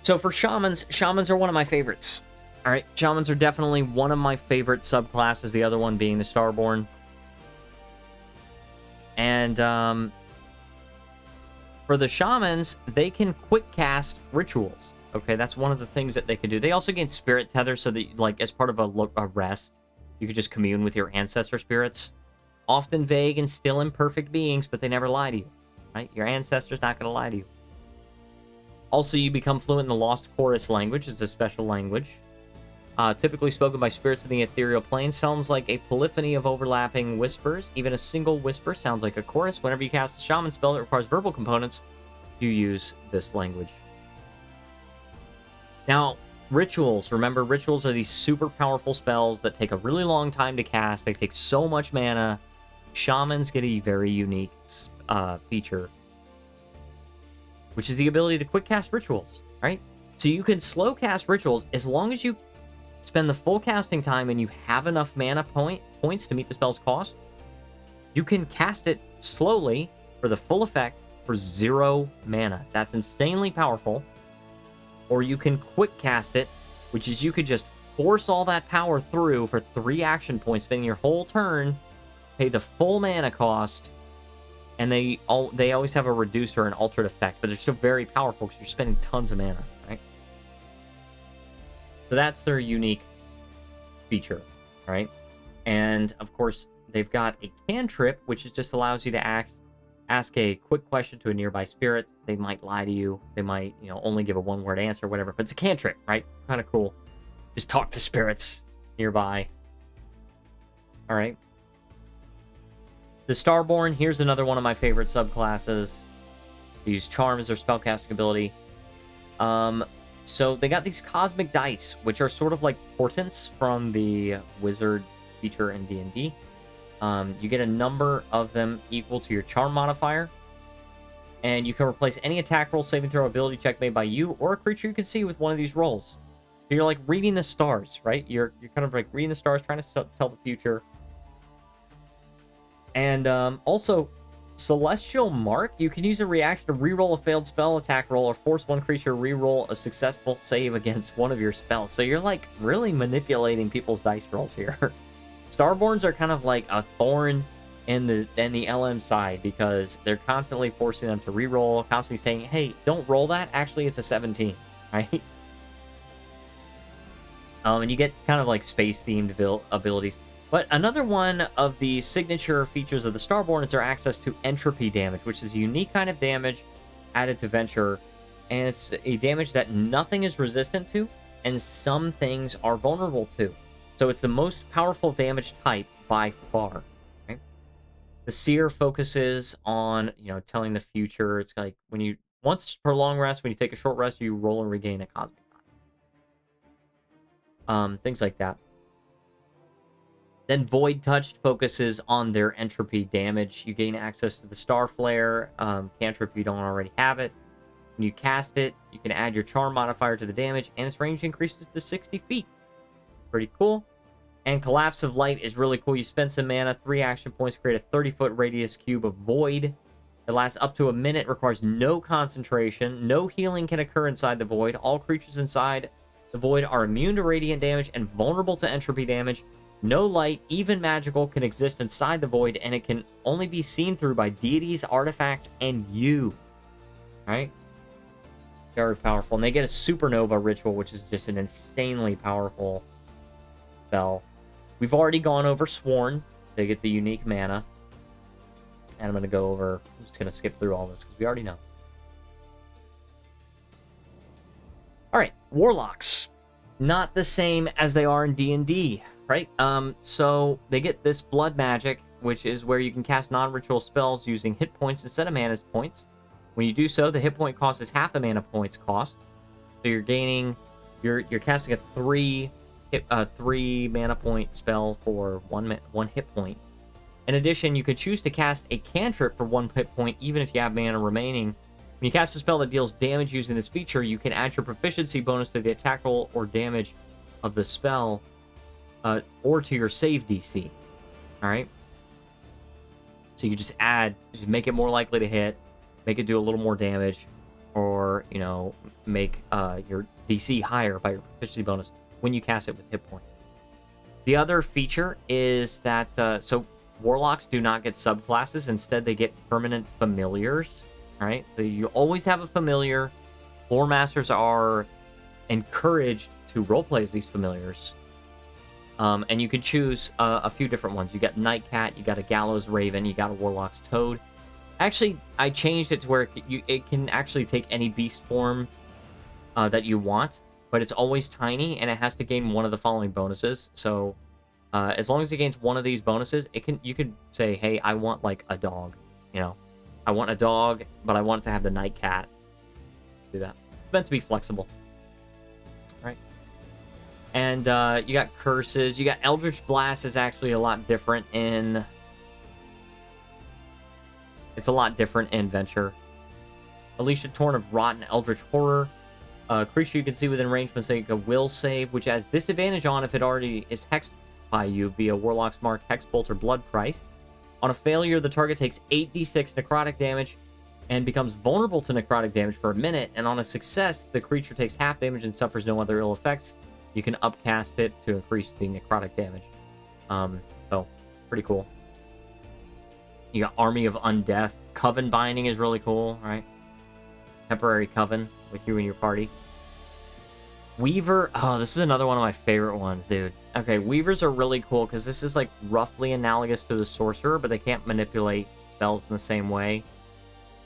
so for shamans are one of my favorites. All right, shamans are definitely one of my favorite subclasses. The other one being the Starborn. And for the shamans, they can quick cast rituals. Okay, that's one of the things that they can do. They also gain spirit tether, so that, like, as part of a rest, you could just commune with your ancestor spirits. Often vague and still imperfect beings, but they never lie to you, right? Your ancestor's not going to lie to you. Also, you become fluent in the Lost Chorus language. It's a special language. Typically spoken by spirits in the ethereal plane. Sounds like a polyphony of overlapping whispers. Even a single whisper sounds like a chorus. Whenever you cast a shaman spell that requires verbal components, you use this language. Now, rituals. Remember, rituals are these super powerful spells that take a really long time to cast. They take so much mana. Shamans get a very unique feature, which is the ability to quick cast rituals, right? So you can slow cast rituals as long as you spend the full casting time and you have enough mana points to meet the spell's cost. You can cast it slowly for the full effect for 0 mana. That's insanely powerful. Or you can quick cast it, which is you could just force all that power through for 3 action points, spending your whole turn, pay the full mana cost, and they always have a reducer and altered effect, but they're still very powerful because you're spending tons of mana, right? So that's their unique feature, right? And of course, they've got a cantrip, which just allows you to ask a quick question to a nearby spirit. They might lie to you. They might, only give a one-word answer, whatever. But it's a cantrip, right? Kind of cool. Just talk to spirits nearby. All right. The Starborn, here's another one of my favorite subclasses. They use Charm as their spellcasting ability. So they got these cosmic dice, which are sort of like portents from the wizard feature in D&D. You get a number of them equal to your charm modifier, and you can replace any attack roll, saving throw, ability check made by you or a creature you can see with one of these rolls. So you're like reading the stars, right? You're kind of like reading the stars, trying to tell the future. And also, Celestial Mark, you can use a reaction to reroll a failed spell attack roll or force one creature to reroll a successful save against one of your spells. So you're like really manipulating people's dice rolls here. Starborns are kind of like a thorn in the LM side because they're constantly forcing them to reroll, constantly saying, hey, don't roll that. Actually, it's a 17, right? And you get kind of like space-themed abilities. But another one of the signature features of the Starborn is their access to entropy damage, which is a unique kind of damage added to Venture. And it's a damage that nothing is resistant to, and some things are vulnerable to. So it's the most powerful damage type by far. Right? The Seer focuses on, telling the future. It's like once per long rest, when you take a short rest, you roll and regain a cosmic die. Things like that. Then Void Touched focuses on their entropy damage. You gain access to the Star Flare cantrip if you don't already have it. When you cast it, you can add your charm modifier to the damage, and its range increases to 60 feet. Pretty cool. And Collapse of Light is really cool. You spend some mana, 3 action points, create a 30-foot radius cube of void. It lasts up to a minute, requires no concentration. No healing can occur inside the void. All creatures inside the void are immune to radiant damage and vulnerable to entropy damage. No light, even magical, can exist inside the void, and it can only be seen through by deities, artifacts, and you. Right? Very powerful. And they get a Supernova Ritual, which is just an insanely powerful spell. We've already gone over Sworn. They get the unique mana. And I'm going to go over... I'm just going to skip through all this because we already know. Alright, Warlocks. Not the same as they are in D&D, right? So they get this Blood Magic, which is where you can cast non-ritual spells using hit points instead of mana points. When you do so, the hit point cost is half the mana points cost. So you're gaining... You're casting a 3 mana point spell for one hit point. In addition, you could choose to cast a cantrip for 1 hit point, even if you have mana remaining. When you cast a spell that deals damage using this feature, you can add your proficiency bonus to the attack roll or damage of the spell, or to your save DC. All right. So you just make it more likely to hit, make it do a little more damage, or make your DC higher by your proficiency bonus when you cast it with hit points. The other feature is that so Warlocks do not get subclasses. Instead, they get permanent familiars. All right, so you always have a familiar. Lore Masters are encouraged to roleplay as these familiars. And you can choose a few different ones. You got Nightcat, you got a Gallows Raven, you got a Warlock's Toad. Actually, I changed it to where it can actually take any beast form that you want, but it's always tiny, and it has to gain one of the following bonuses. So as long as it gains one of these bonuses, you could say, hey, I want like a dog, I want a dog, but I want it to have the Nightcat. Do that. It's meant to be flexible. Right. And you got curses. You got Eldritch Blast is actually a lot different in... It's a lot different in Venture. Alicia Torn of Rotten Eldritch Horror. Creature you can see within range must make a will save, which has disadvantage on if it already is hexed by you via Warlock's Mark, Hex Bolt, or Blood Price. On a failure, the target takes 8d6 necrotic damage and becomes vulnerable to necrotic damage for a minute. And on a success, the creature takes half damage and suffers no other ill effects. You can upcast it to increase the necrotic damage. So, pretty cool. You got Army of Undeath. Coven Binding is really cool, right? Temporary Coven with you and your party. Weaver. Oh, this is another one of my favorite ones, dude. Okay, Weavers are really cool because this is like roughly analogous to the Sorcerer, but they can't manipulate spells in the same way.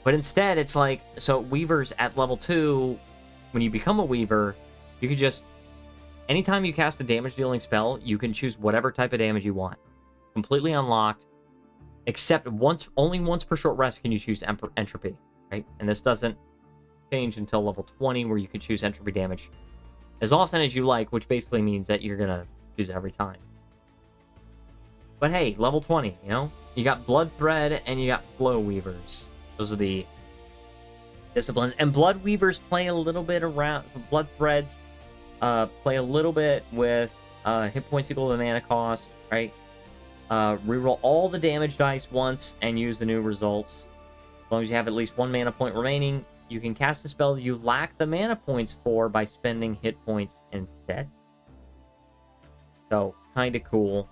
But instead, it's like, so Weavers at level 2, when you become a Weaver, you can just, anytime you cast a damage-dealing spell, you can choose whatever type of damage you want. Completely unlocked, except only once per short rest can you choose Entropy, right? And this doesn't change until level 20, where you can choose Entropy damage as often as you like, which basically means that you're gonna use it every time. But hey, level 20, you got Blood Thread and you got Flow Weavers. Those are the disciplines. And Blood Weavers play a little bit around. So Blood Threads play a little bit with hit points equal to the mana cost, right? Reroll all the damage dice once and use the new results. As long as you have at least 1 mana point remaining, you can cast a spell you lack the mana points for by spending hit points instead. So, kind of cool.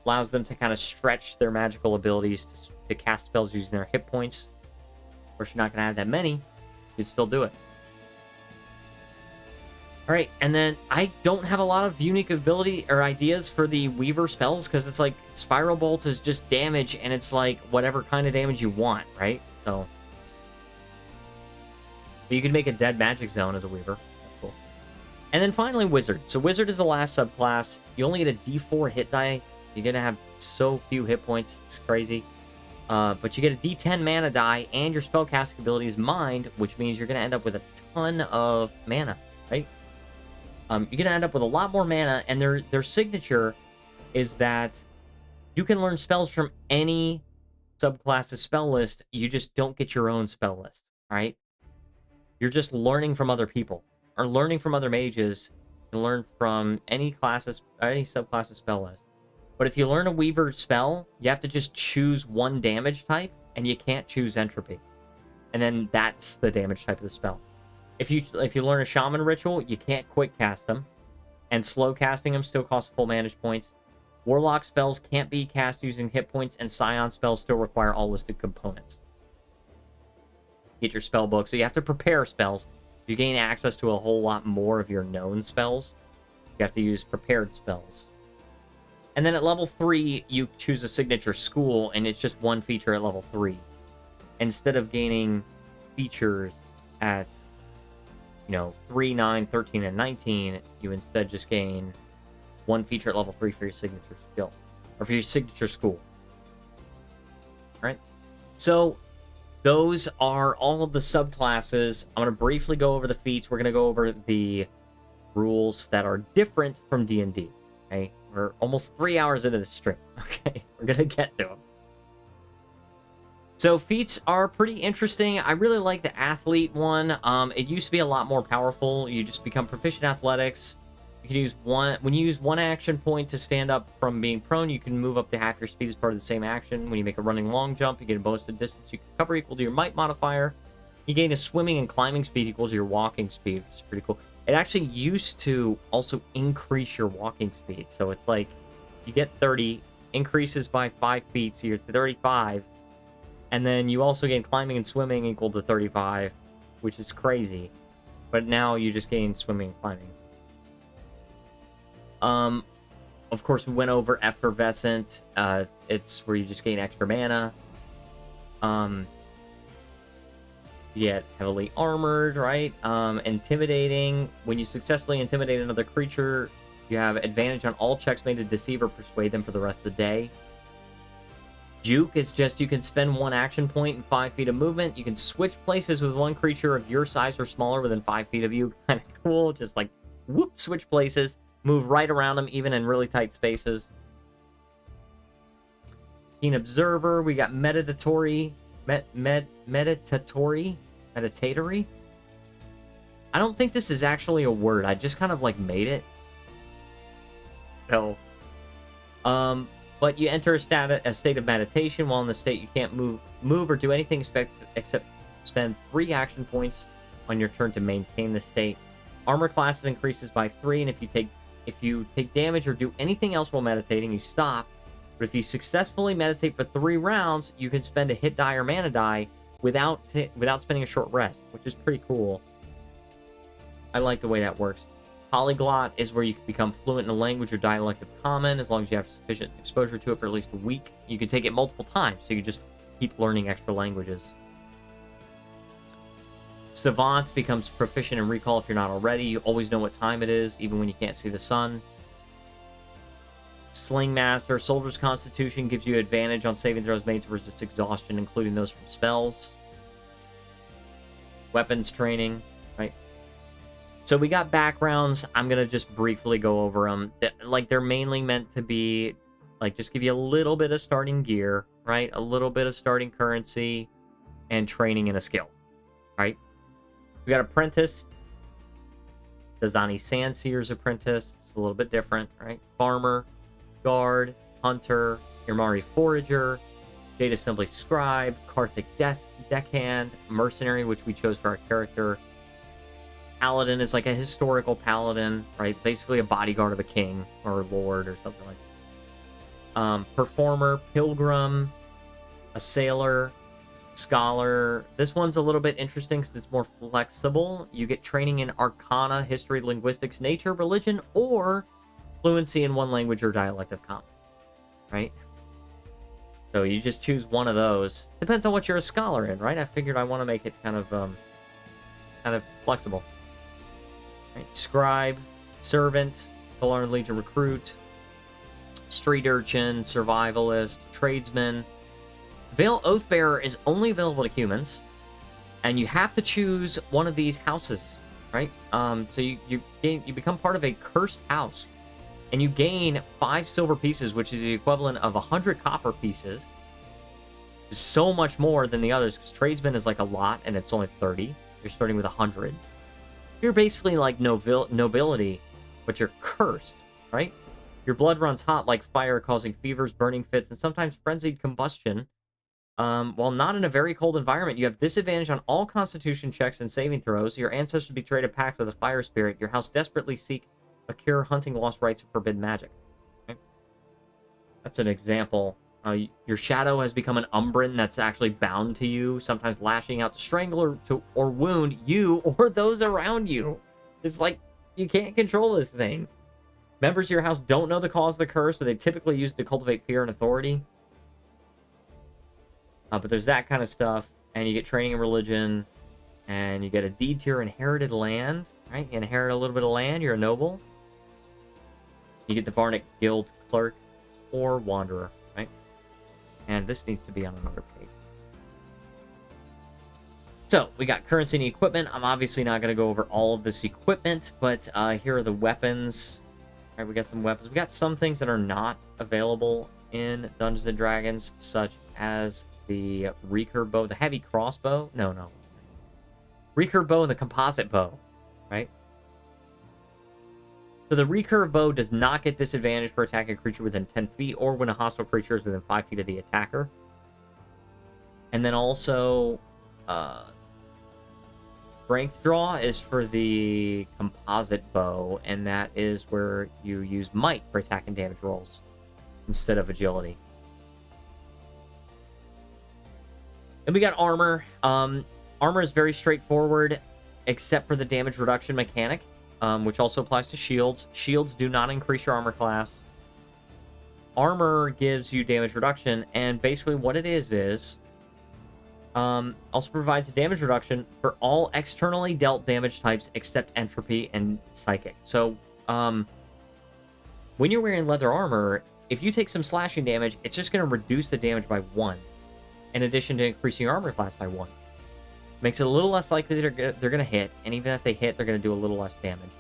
Allows them to kind of stretch their magical abilities to cast spells using their hit points. Of course, you're not going to have that many. You can still do it. Alright, and then I don't have a lot of unique ability or ideas for the Weaver spells, because it's like Spiral Bolt is just damage, and it's like whatever kind of damage you want, right? So... But you can make a Dead Magic Zone as a Weaver. That's cool. And then finally, Wizard. So Wizard is the last subclass. You only get a D4 hit die. You're going to have so few hit points. It's crazy. But you get a D10 mana die, and your spellcasting ability is Mind, which means you're going to end up with a ton of mana, right? You're going to end up with a lot more mana, and their signature is that you can learn spells from any subclass's spell list. You just don't get your own spell list, right? You're just learning from other people, or learning from other mages. You can learn from any subclass's spell list. But if you learn a Weaver spell, you have to just choose one damage type, and you can't choose Entropy. And then that's the damage type of the spell. If you learn a Shaman Ritual, you can't quick cast them, and slow casting them still costs full manage points. Warlock spells can't be cast using hit points, and Scion spells still require all listed components. Get your spell book, so you have to prepare spells. You gain access to a whole lot more of your known spells. You have to use prepared spells. And then at level 3, you choose a signature school, and it's just one feature at level 3. Instead of gaining features at, 3, 9, 13, and 19, you instead just gain one feature at level 3 for your signature skill, or for your signature school. Right? So, those are all of the subclasses. I'm going to briefly go over the feats. We're going to go over the rules that are different from D&D. Okay? We're almost 3 hours into the stream. Okay? We're going to get to them. So feats are pretty interesting. I really like the athlete one. It used to be a lot more powerful. You just become proficient in athletics. You can use when you use one action point to stand up from being prone, you can move up to half your speed as part of the same action. When you make a running long jump, you get a bonus to distance you can cover equal to your might modifier. You gain a swimming and climbing speed equal to your walking speed, which is pretty cool. It actually used to also increase your walking speed. So it's like you get 30, increases by 5 feet, so you're 35. And then you also gain climbing and swimming equal to 35, which is crazy. But now you just gain swimming and climbing. Of course, we went over Effervescent. It's where you just gain extra mana. You get heavily armored, right? Intimidating. When you successfully intimidate another creature, you have advantage on all checks made to deceive or persuade them for the rest of the day. Juke is just you can spend one action point and 5 feet of movement. You can switch places with one creature of your size or smaller within 5 feet of you. Kind of cool. Just like, whoop, switch places. Move right around them, even in really tight spaces. Keen Observer. We got Meditatory. Meditatory? I don't think this is actually a word. I just kind of like made it. So, but you enter a state of meditation. While in the state, you can't move or do anything except spend 3 action points on your turn to maintain the state. Armor classes increases by 3, and if you take damage or do anything else while meditating, you stop. But if you successfully meditate for 3 rounds, you can spend a hit die or mana die without spending a short rest, which is pretty cool. I like the way that works. Polyglot is where you can become fluent in a language or dialect of common, as long as you have sufficient exposure to it for at least a week. You can take it multiple times, so you just keep learning extra languages. Savant becomes proficient in recall if you're not already. You always know what time it is, even when you can't see the sun. Sling Master, Soldier's Constitution gives you advantage on saving throws made to resist exhaustion, including those from spells. Weapons training, right? So we got backgrounds. I'm going to just briefly go over them. They're mainly meant to be, just give you a little bit of starting gear, right? A little bit of starting currency and training in a skill, right? We got Apprentice. Dazani Sandseer's Apprentice. It's a little bit different, right? Farmer, Guard, Hunter, Irmari Forager, Jade Assembly Scribe, Karthik Deckhand, Mercenary, which we chose for our character. Paladin is like a historical paladin, right? Basically a bodyguard of a king or a lord or something like that. Performer, Pilgrim, a Sailor, Scholar. This one's a little bit interesting because it's more flexible. You get training in Arcana, History, Linguistics, Nature, Religion, or fluency in one language or dialect of common, right? So you just choose one of those. Depends on what you're a scholar in, right? I figured I want to make it kind of flexible. Right? Scribe, Servant, Alarm Legion Recruit, Street Urchin, Survivalist, Tradesman. Veil Oathbearer is only available to humans, and you have to choose one of these houses, right? So you become part of a cursed house, and you gain 5 silver pieces, which is the equivalent of 100 copper pieces. It's so much more than the others, because Tradesman is like a lot, and it's only 30. You're starting with 100. You're basically like nobility, but you're cursed, right? Your blood runs hot like fire, causing fevers, burning fits, and sometimes frenzied combustion. While not in a very cold environment, you have disadvantage on all constitution checks and saving throws. Your ancestors betrayed a pact with a fire spirit. Your house desperately seek a cure, hunting lost rights of forbidden magic. Okay? That's an example Your shadow has become an Umbran that's actually bound to you, sometimes lashing out to strangle or wound you or those around you. It's like, you can't control this thing. Members of your house don't know the cause of the curse, but they typically use it to cultivate fear and authority. But there's that kind of stuff. And you get training in religion. And you get a deed to your inherited land. Right? You inherit a little bit of land. You're a noble. You get the Varnic Guild Clerk or Wanderer. Right? And this needs to be on another page. So, we got currency and equipment. I'm obviously not going to go over all of this equipment. But here are the weapons. All right, we got some weapons. We got some things that are not available in Dungeons & Dragons, such as the recurve bow, the heavy crossbow. No. Recurve bow and the composite bow, right? So the recurve bow does not get disadvantage for attacking a creature within 10 feet or when a hostile creature is within 5 feet of the attacker. And then also, strength draw is for the composite bow, and that is where you use might for attack and damage rolls instead of agility. And we got armor. Armor is very straightforward, except for the damage reduction mechanic, which also applies to shields. Shields do not increase your armor class. Armor gives you damage reduction, and basically what it is also provides a damage reduction for all externally dealt damage types except entropy and psychic. So, when you're wearing leather armor, if you take some slashing damage, it's just going to reduce the damage by 1, in addition to increasing your armor class by 1. Makes it a little less likely they're going to hit, and even if they hit, they're going to do a little less damage.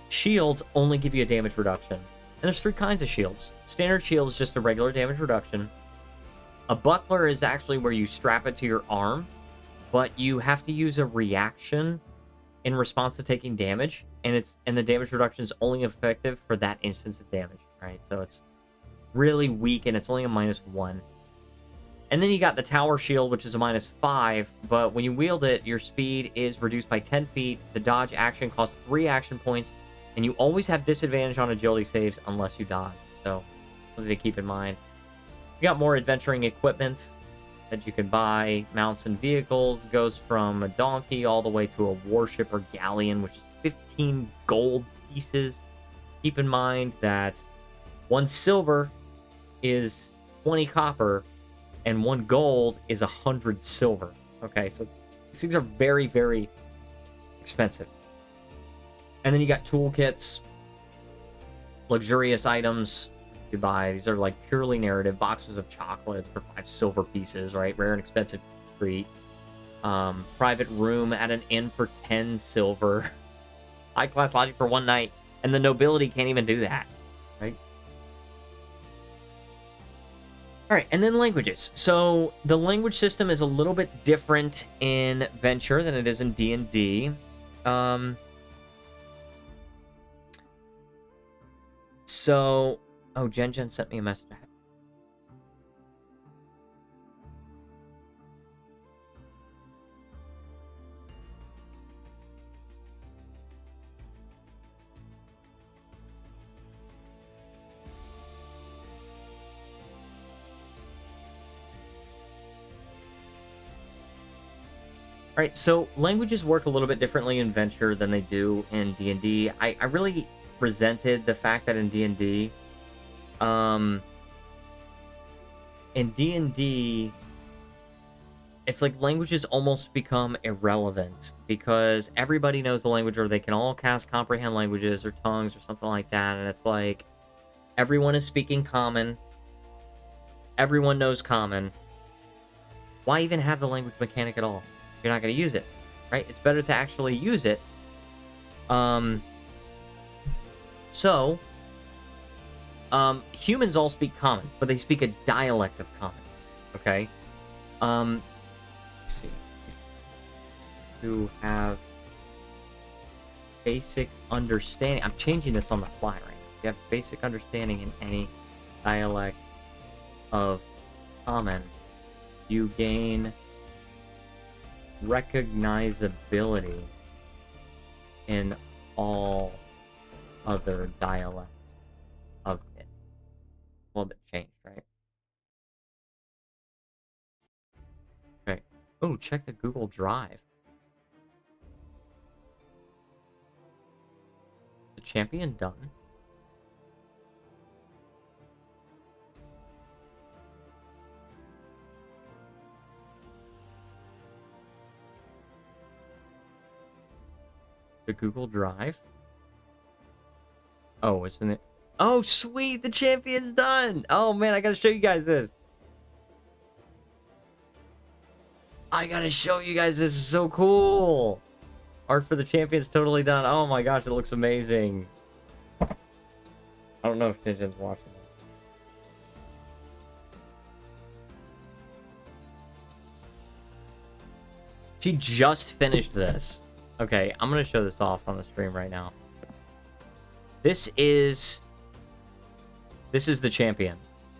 Shields only give you a damage reduction. And there's 3 kinds of shields. Standard shield is just a regular damage reduction. A buckler is actually where you strap it to your arm, but you have to use a reaction in response to taking damage, and the damage reduction is only effective for that instance of damage, right? So it's really weak, and it's only a -1. And then you got the tower shield, which is a -5, but when you wield it, your speed is reduced by 10 feet. The dodge action costs 3 action points, and you always have disadvantage on agility saves unless you dodge. So something to keep in mind. You got more adventuring equipment that you can buy. Mounts and vehicles. It goes from a donkey all the way to a warship or galleon, which is 15 gold pieces. Keep in mind that 1 silver is 20 copper, and 1 gold is 100 silver. Okay, so these things are very, very expensive. And then you got toolkits, luxurious items you buy. These are like purely narrative. Boxes of chocolates for 5 silver pieces, right? Rare and expensive treat. Private room at an inn for 10 silver. High class lodging for 1 night. And the nobility can't even do that, right? All right, and then languages. So the language system is a little bit different in Venture than it is in D&D. Oh, Jen sent me a message. All right, so languages work a little bit differently in Venture than they do in D&D. I really resented the fact that in D&D, it's like languages almost become irrelevant because everybody knows the language, or they can all cast comprehend languages or tongues or something like that, and it's like everyone is speaking common, everyone knows common. Why even have the language mechanic at all? You're not going to use it, right? It's better to actually use it. Humans all speak common, but they speak a dialect of common, okay? Let's see. To have basic understanding. I'm changing this on the fly right now. You have basic understanding in any dialect of common. You gain recognizability in all other dialects of it. A little bit changed, right? Oh, check the Google Drive. The champion done. The Google Drive. Oh, isn't it? Oh, sweet! The champion's done! Oh, man, I gotta show you guys this. I gotta show you guys this. Is so cool! Art for the champion's totally done. Oh my gosh, it looks amazing. I don't know if Jinjin's watching it. She just finished this. Okay, I'm gonna show this off on the stream right now. This is the champion.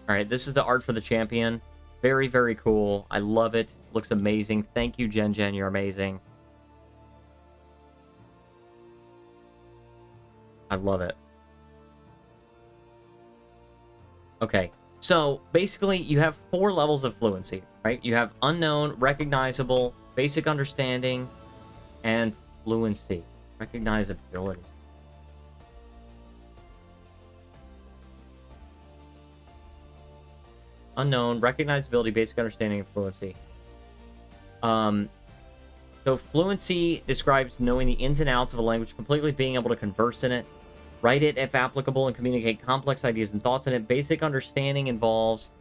All right, this is the art for the champion. Very, very cool. I love it. Looks amazing. Thank you, Jen. You're amazing. I love it. Okay, so basically you have 4 levels of fluency, right? You have unknown, recognizable, basic understanding, and fluency. Recognizability. Unknown, recognizability, basic understanding, and fluency. So fluency describes knowing the ins and outs of a language, completely being able to converse in it, write it if applicable, and communicate complex ideas and thoughts in it. Basic understanding involves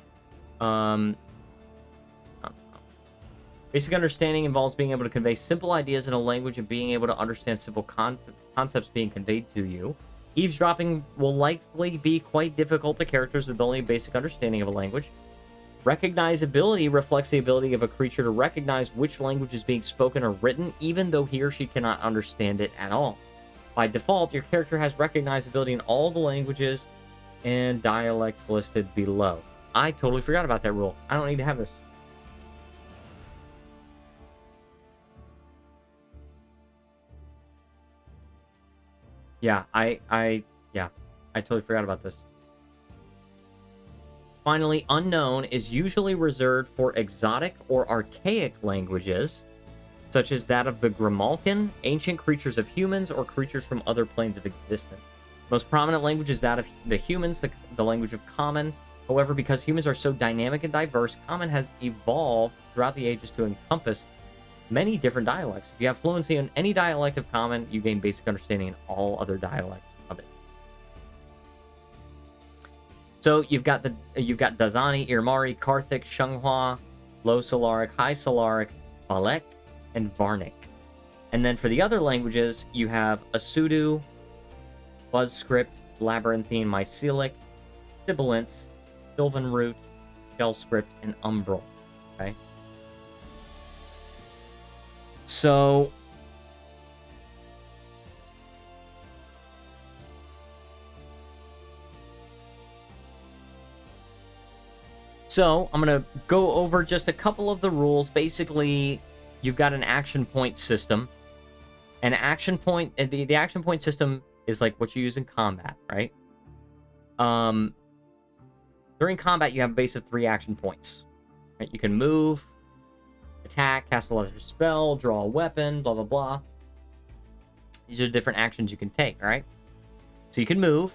basic understanding involves being able to convey simple ideas in a language and being able to understand simple concepts being conveyed to you. Eavesdropping will likely be quite difficult to characters with only a basic understanding of a language. Recognizability reflects the ability of a creature to recognize which language is being spoken or written, even though he or she cannot understand it at all. By default, your character has recognizability in all the languages and dialects listed below. I totally forgot about that rule. I don't need to have this. Yeah, I totally forgot about this. Finally, unknown is usually reserved for exotic or archaic languages, such as that of the Grimalkin, ancient creatures of humans, or creatures from other planes of existence. Most prominent language is that of the humans, the language of Common. However, because humans are so dynamic and diverse, Common has evolved throughout the ages to encompass many different dialects. If you have fluency in any dialect of Common, you gain basic understanding in all other dialects of it. So you've got Dazani, Irmari, Karthik, Shunghua, Low Solaric, High Solaric, Balek, and Varnik. And then for the other languages, you have Asudu, Buzzscript, Labyrinthine, Mycelic, Sibilance, Sylvan Root, Shellscript, and Umbral. Okay. So I'm going to go over just a couple of the rules. Basically, you've got an action point system. An action point, the action point system is like what you use in combat, right? During combat, you have a base of 3 action points. Right? You can move, attack, cast a level spell, draw a weapon, blah, blah, blah. These are different actions you can take, all right? So you can move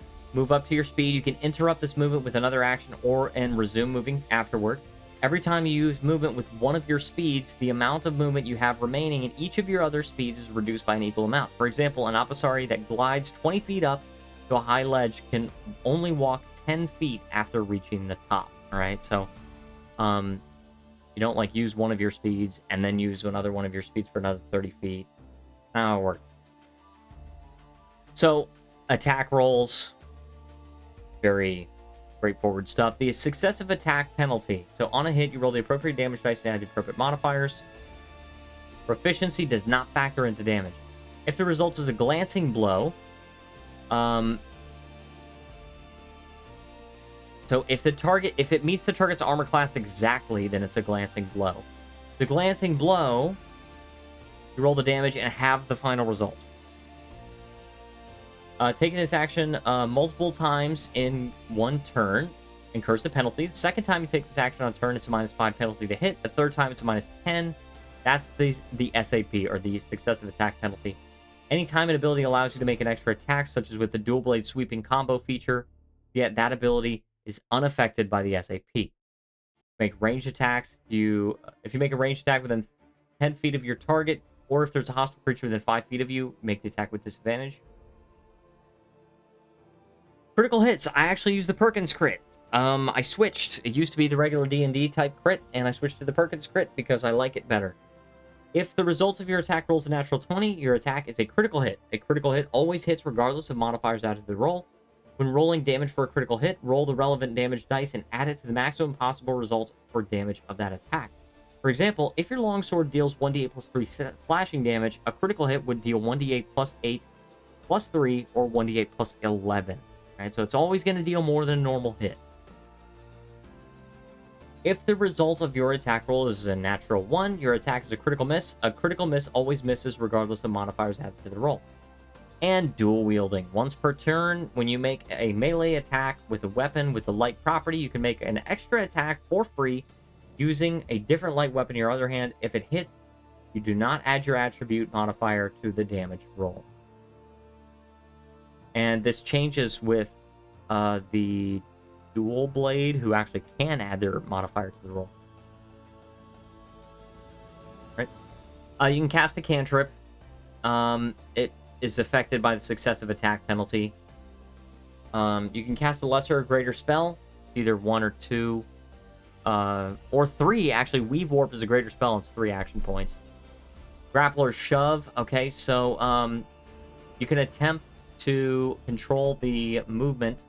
up to your speed. You can interrupt this movement with another action and resume moving afterward. Every time you use movement with one of your speeds, the amount of movement you have remaining in each of your other speeds is reduced by an equal amount. For example, an Apasari that glides 20 feet up to a high ledge can only walk 10 feet after reaching the top, all right? So, you don't, like, use one of your speeds and then use another one of your speeds for another 30 feet. That's how it works. So, attack rolls. Very straightforward stuff. The successive attack penalty. So on a hit, you roll the appropriate damage dice and add the appropriate modifiers. Proficiency does not factor into damage. If the result is a glancing blow, so if it meets the target's armor class exactly, then it's a glancing blow. The glancing blow, you roll the damage and have the final result. Taking this action multiple times in one turn incurs the penalty. The second time you take this action on a turn, it's a -5 penalty to hit. The third time, it's a -10. That's the SAP, or the successive attack penalty. Anytime an ability allows you to make an extra attack, such as with the dual blade sweeping combo feature, yet that ability is unaffected by the SAP. Make ranged attacks. If you make a ranged attack within 10 feet of your target, or if there's a hostile creature within 5 feet of you, make the attack with disadvantage. Critical hits. I actually use the Perkins crit. I switched. It used to be the regular D&D type crit, and I switched to the Perkins crit because I like it better. If the result of your attack rolls a natural 20, your attack is a critical hit. A critical hit always hits regardless of modifiers added to the roll. When rolling damage for a critical hit, roll the relevant damage dice and add it to the maximum possible result for damage of that attack. For example, if your longsword deals 1d8 plus 3 slashing damage, a critical hit would deal 1d8 plus 8 plus 3 or 1d8 plus 11. Right? So it's always going to deal more than a normal hit. If the result of your attack roll is a natural 1, your attack is a critical miss. A critical miss always misses regardless of modifiers added to the roll. And dual wielding. Once per turn, when you make a melee attack with a weapon with a light property, you can make an extra attack for free using a different light weapon in your other hand. If it hits, you do not add your attribute modifier to the damage roll. And this changes with the dual blade, who actually can add their modifier to the roll. Right? You can cast a cantrip. It is affected by the successive attack penalty. You can cast a lesser or greater spell, either 1 or 2, or 3. Actually, Weave Warp is a greater spell, and it's 3 action points. Grapple or shove. Okay, so you can attempt to control the movement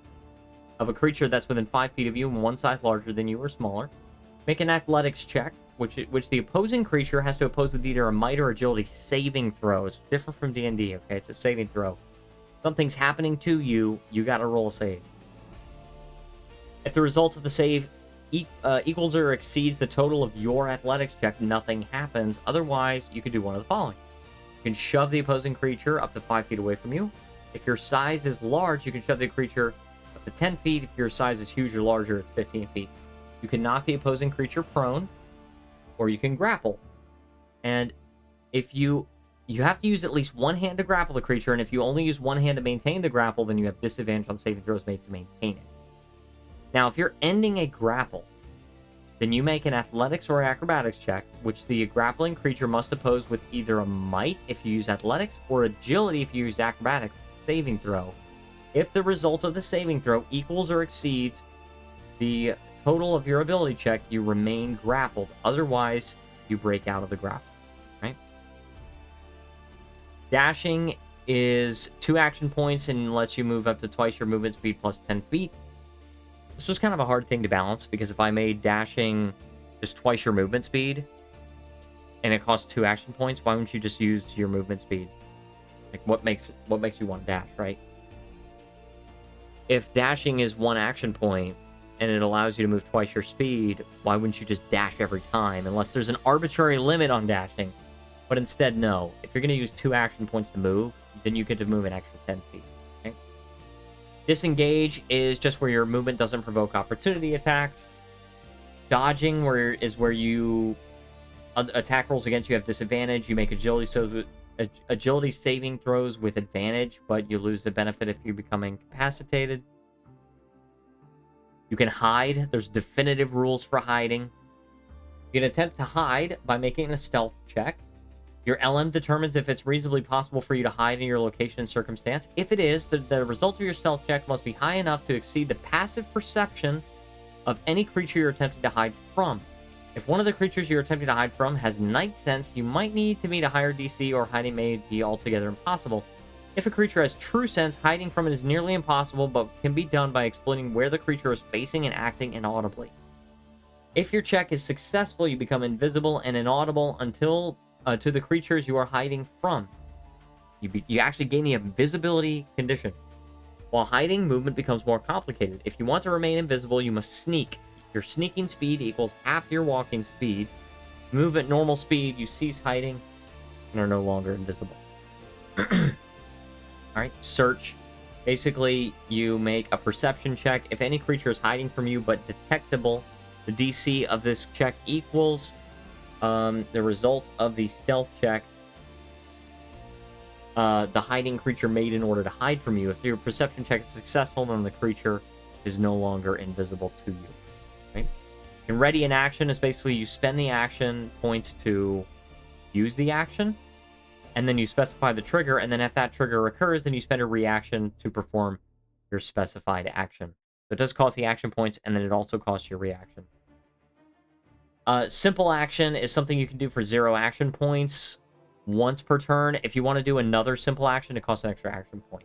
of a creature that's within 5 feet of you and one size larger than you or smaller. Make an athletics check, which the opposing creature has to oppose with either a might or agility saving throw. It's different from D&D, okay? It's a saving throw. Something's happening to you, you gotta roll a save. If the result of the save equals or exceeds the total of your athletics check, nothing happens. Otherwise, you can do one of the following. You can shove the opposing creature up to 5 feet away from you. If your size is large, you can shove the creature up to 10 feet. If your size is huge or larger, it's 15 feet. You can knock the opposing creature prone, or you can grapple. And if you have to use at least one hand to grapple the creature, and if you only use one hand to maintain the grapple, then you have disadvantage on saving throws made to maintain it. Now, if you're ending a grapple, then you make an athletics or acrobatics check, which the grappling creature must oppose with either a might if you use athletics, or agility if you use acrobatics saving throw. If the result of the saving throw equals or exceeds the total of your ability check, you remain grappled. Otherwise, you break out of the grapple. Right? Dashing is 2 action points and lets you move up to twice your movement speed plus 10 feet. This was kind of a hard thing to balance, because if I made dashing just twice your movement speed and it costs 2 action points, why wouldn't you just use your movement speed? Like, what makes you want to dash, right? If dashing is 1 action point and it allows you to move twice your speed, why wouldn't you just dash every time? Unless there's an arbitrary limit on dashing. But instead, no. If you're going to use 2 action points to move, then you get to move an extra 10 feet. Okay? Disengage is just where your movement doesn't provoke opportunity attacks. Dodging is where you attack rolls against you have disadvantage. You make agility saving throws with advantage, but you lose the benefit if you become incapacitated. You can hide. There's definitive rules for hiding. You can attempt to hide by making a stealth check. Your LM determines if it's reasonably possible for you to hide in your location and circumstance. If it is, the result of your stealth check must be high enough to exceed the passive perception of any creature you're attempting to hide from. If one of the creatures you're attempting to hide from has night sense, you might need to meet a higher DC, or hiding may be altogether impossible. If a creature has true sense, hiding from it is nearly impossible, but can be done by exploiting where the creature is facing and acting inaudibly. If your check is successful, you become invisible and inaudible until to the creatures you are hiding from. You actually gain the invisibility condition. While hiding, movement becomes more complicated. If you want to remain invisible, you must sneak. Your sneaking speed equals half your walking speed. Move at normal speed, you cease hiding, and are no longer invisible. Alright, search. Basically, you make a perception check. If any creature is hiding from you but detectable, the DC of this check equals The result of the stealth check, the hiding creature made in order to hide from you. If your perception check is successful, then the creature is no longer invisible to you. Right? And ready in action is basically you spend the action points to use the action, and then you specify the trigger, and then if that trigger occurs, then you spend a reaction to perform your specified action. So it does cost the action points, and then it also costs your reaction. Simple action is something you can do for 0 action points once per turn. If you want to do another simple action, it costs an extra action point.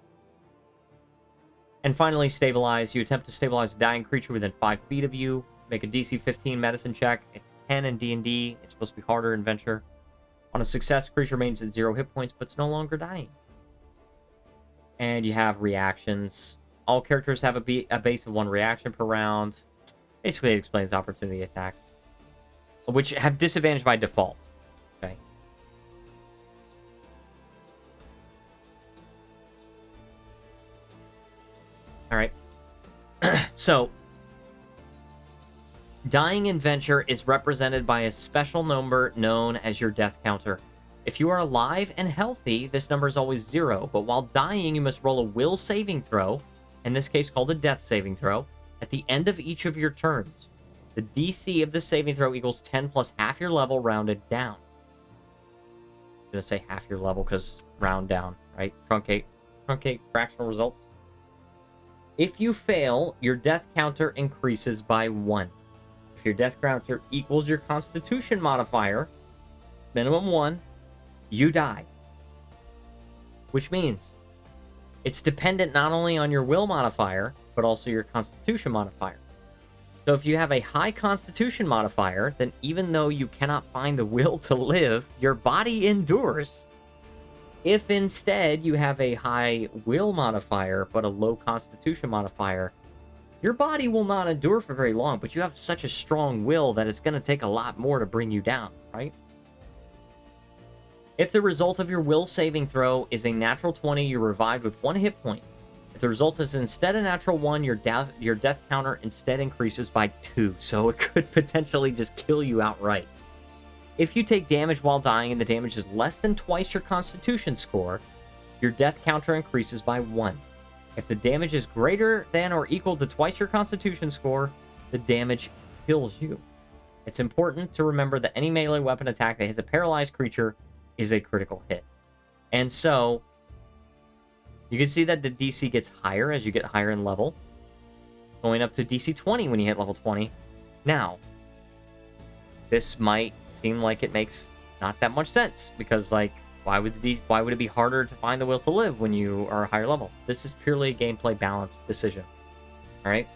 And finally, stabilize. You attempt to stabilize a dying creature within 5 feet of you. Make a DC 15 medicine check. It's 10 in D&D. It's supposed to be harder in Venture. On a success, creature remains at 0 hit points, but it's no longer dying. And you have reactions. All characters have a base of 1 reaction per round. Basically, it explains opportunity attacks, which have disadvantage by default. Okay. All right. So, dying in Venture is represented by a special number known as your death counter. If you are alive and healthy, this number is always 0, but while dying, you must roll a will saving throw, in this case called a death saving throw, at the end of each of your turns. The DC of the saving throw equals 10 plus half your level rounded down. I'm going to say half your level because round down, right? Truncate fractional results. If you fail, your death counter increases by 1. If your death counter equals your constitution modifier, minimum 1, you die. Which means it's dependent not only on your will modifier, but also your constitution modifier. So if you have a high constitution modifier, then even though you cannot find the will to live, your body endures. If instead you have a high will modifier, but a low constitution modifier, your body will not endure for very long, but you have such a strong will that it's going to take a lot more to bring you down, right? If the result of your will saving throw is a natural 20, you're revived with 1 hit point. If the result is instead a natural 1, your death counter instead increases by 2, so it could potentially just kill you outright. If you take damage while dying and the damage is less than twice your constitution score, your death counter increases by 1. If the damage is greater than or equal to twice your constitution score, the damage kills you. It's important to remember that any melee weapon attack that hits a paralyzed creature is a critical hit. And so, you can see that the DC gets higher as you get higher in level, going up to DC 20 when you hit level 20. Now, this might seem like it makes not that much sense, because, like, why would it be harder to find the will to live when you are a higher level? This is purely a gameplay balance decision. All right?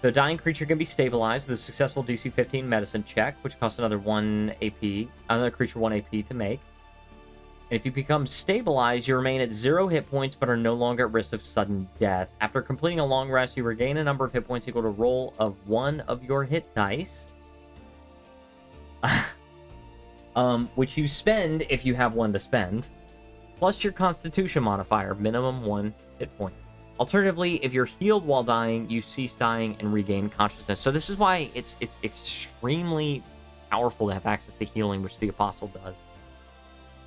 The dying creature can be stabilized with a successful DC 15 medicine check, which costs another creature 1 AP to make. And if you become stabilized, you remain at 0 hit points, but are no longer at risk of sudden death. After completing a long rest, you regain a number of hit points equal to roll of 1 of your hit dice, which you spend if you have 1 to spend, plus your constitution modifier, minimum 1 hit point. Alternatively, if you're healed while dying, you cease dying and regain consciousness. So this is why it's extremely powerful to have access to healing, which the Apostle does.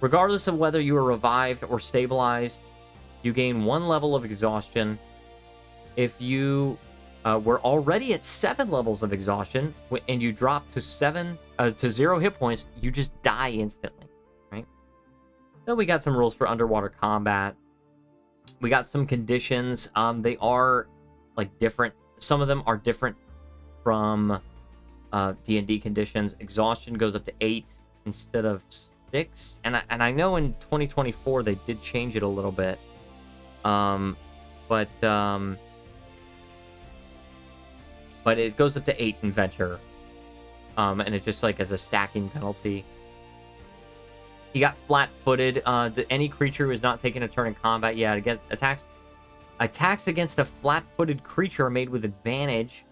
Regardless of whether you are revived or stabilized, you gain 1 level of exhaustion. If you were already at 7 levels of exhaustion and you drop to 0 hit points, you just die instantly, right? Then we got some rules for underwater combat. We got some conditions. They are like different. Some of them are different from D&D conditions. Exhaustion goes up to 8 instead of 6, and I know in 2024 they did change it a little bit, but it goes up to 8 in Venture, and it's just like as a stacking penalty. You got flat-footed. Any creature who is not taking a turn in combat, attacks against a flat-footed creature are made with advantage.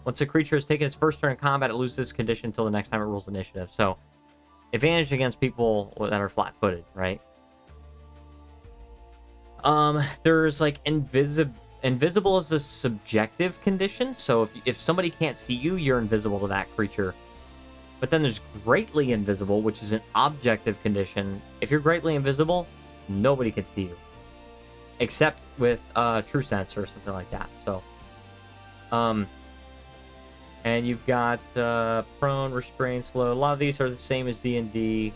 Once a creature has taken its first turn in combat, it loses this condition until the next time it rolls initiative. So, advantage against people that are flat-footed, right? There's like invisible is a subjective condition. So if somebody can't see you, you're invisible to that creature. But then there's greatly invisible, which is an objective condition. If you're greatly invisible, nobody can see you. Except with True Sense or something like that. So, and you've got prone, restrained, slow. A lot of these are the same as D&D.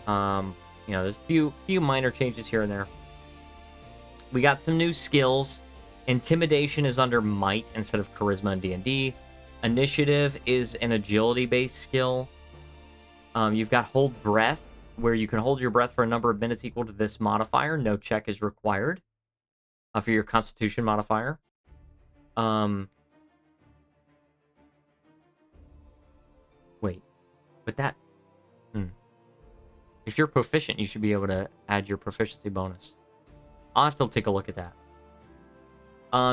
You know, there's a few minor changes here and there. We got some new skills. Intimidation is under might instead of charisma in D&D. Initiative is an agility-based skill. You've got hold breath, where you can hold your breath for a number of minutes equal to this modifier. No check is required for your Constitution modifier. Wait, but that... If you're proficient, you should be able to add your proficiency bonus. I'll have to take a look at that.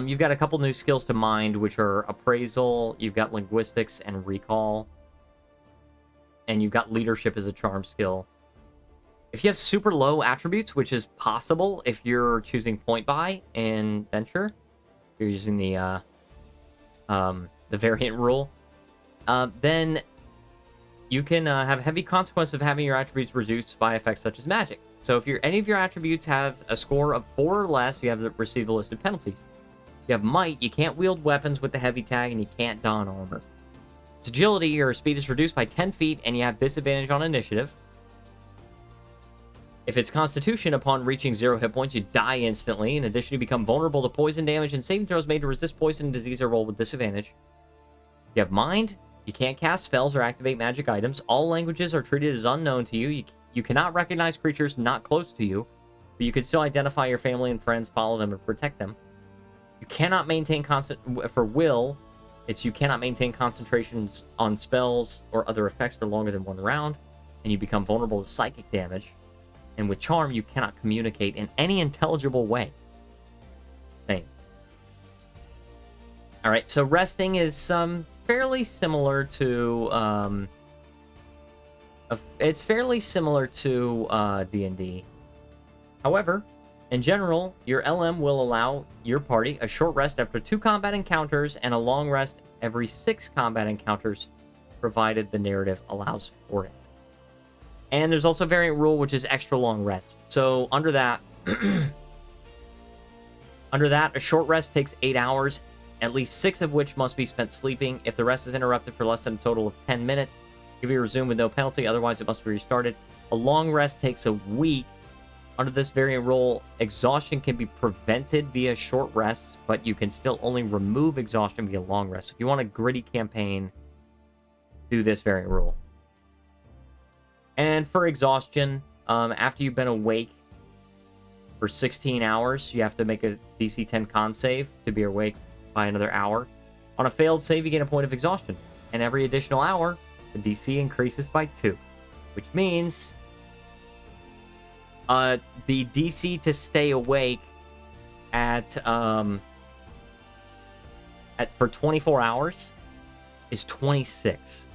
You've got a couple new skills to mind, which are appraisal, you've got linguistics and recall, and you've got leadership as a charm skill. If you have super low attributes, which is possible if you're choosing point buy in Venture, you're using the variant rule, then you can have heavy consequence of having your attributes reduced by effects such as magic. So if any of your attributes have a score of 4 or less, you have to receive the listed penalties. If you have might, you can't wield weapons with the heavy tag, and you can't don armor. It's agility, your speed is reduced by 10 feet, and you have disadvantage on initiative. If it's Constitution, upon reaching 0 hit points, you die instantly. In addition, you become vulnerable to poison damage, and saving throws made to resist poison and disease are rolled with disadvantage. You have mind. You can't cast spells or activate magic items. All languages are treated as unknown to you. You cannot recognize creatures not close to you, but you can still identify your family and friends, follow them, and protect them. You cannot maintain for will, you cannot maintain concentrations on spells or other effects for longer than 1 round, and you become vulnerable to psychic damage. And with charm, you cannot communicate in any intelligible way. Same. All right, so resting is fairly similar to it's fairly similar to D&D. However, in general, your LM will allow your party a short rest after 2 combat encounters and a long rest every 6 combat encounters, provided the narrative allows for it. And there's also a variant rule, which is extra long rest. So under that, a short rest takes 8 hours, at least 6 of which must be spent sleeping. If the rest is interrupted for less than a total of 10 minutes, it can be resumed with no penalty. Otherwise, it must be restarted. A long rest takes a week. Under this variant rule, exhaustion can be prevented via short rests, but you can still only remove exhaustion via long rest. If you want a gritty campaign, do this variant rule. And for exhaustion, after you've been awake for 16 hours, you have to make a DC 10 con save to be awake by another hour. On a failed save, you gain a point of exhaustion. And every additional hour, the DC increases by 2. Which means the DC to stay awake for 24 hours is 26.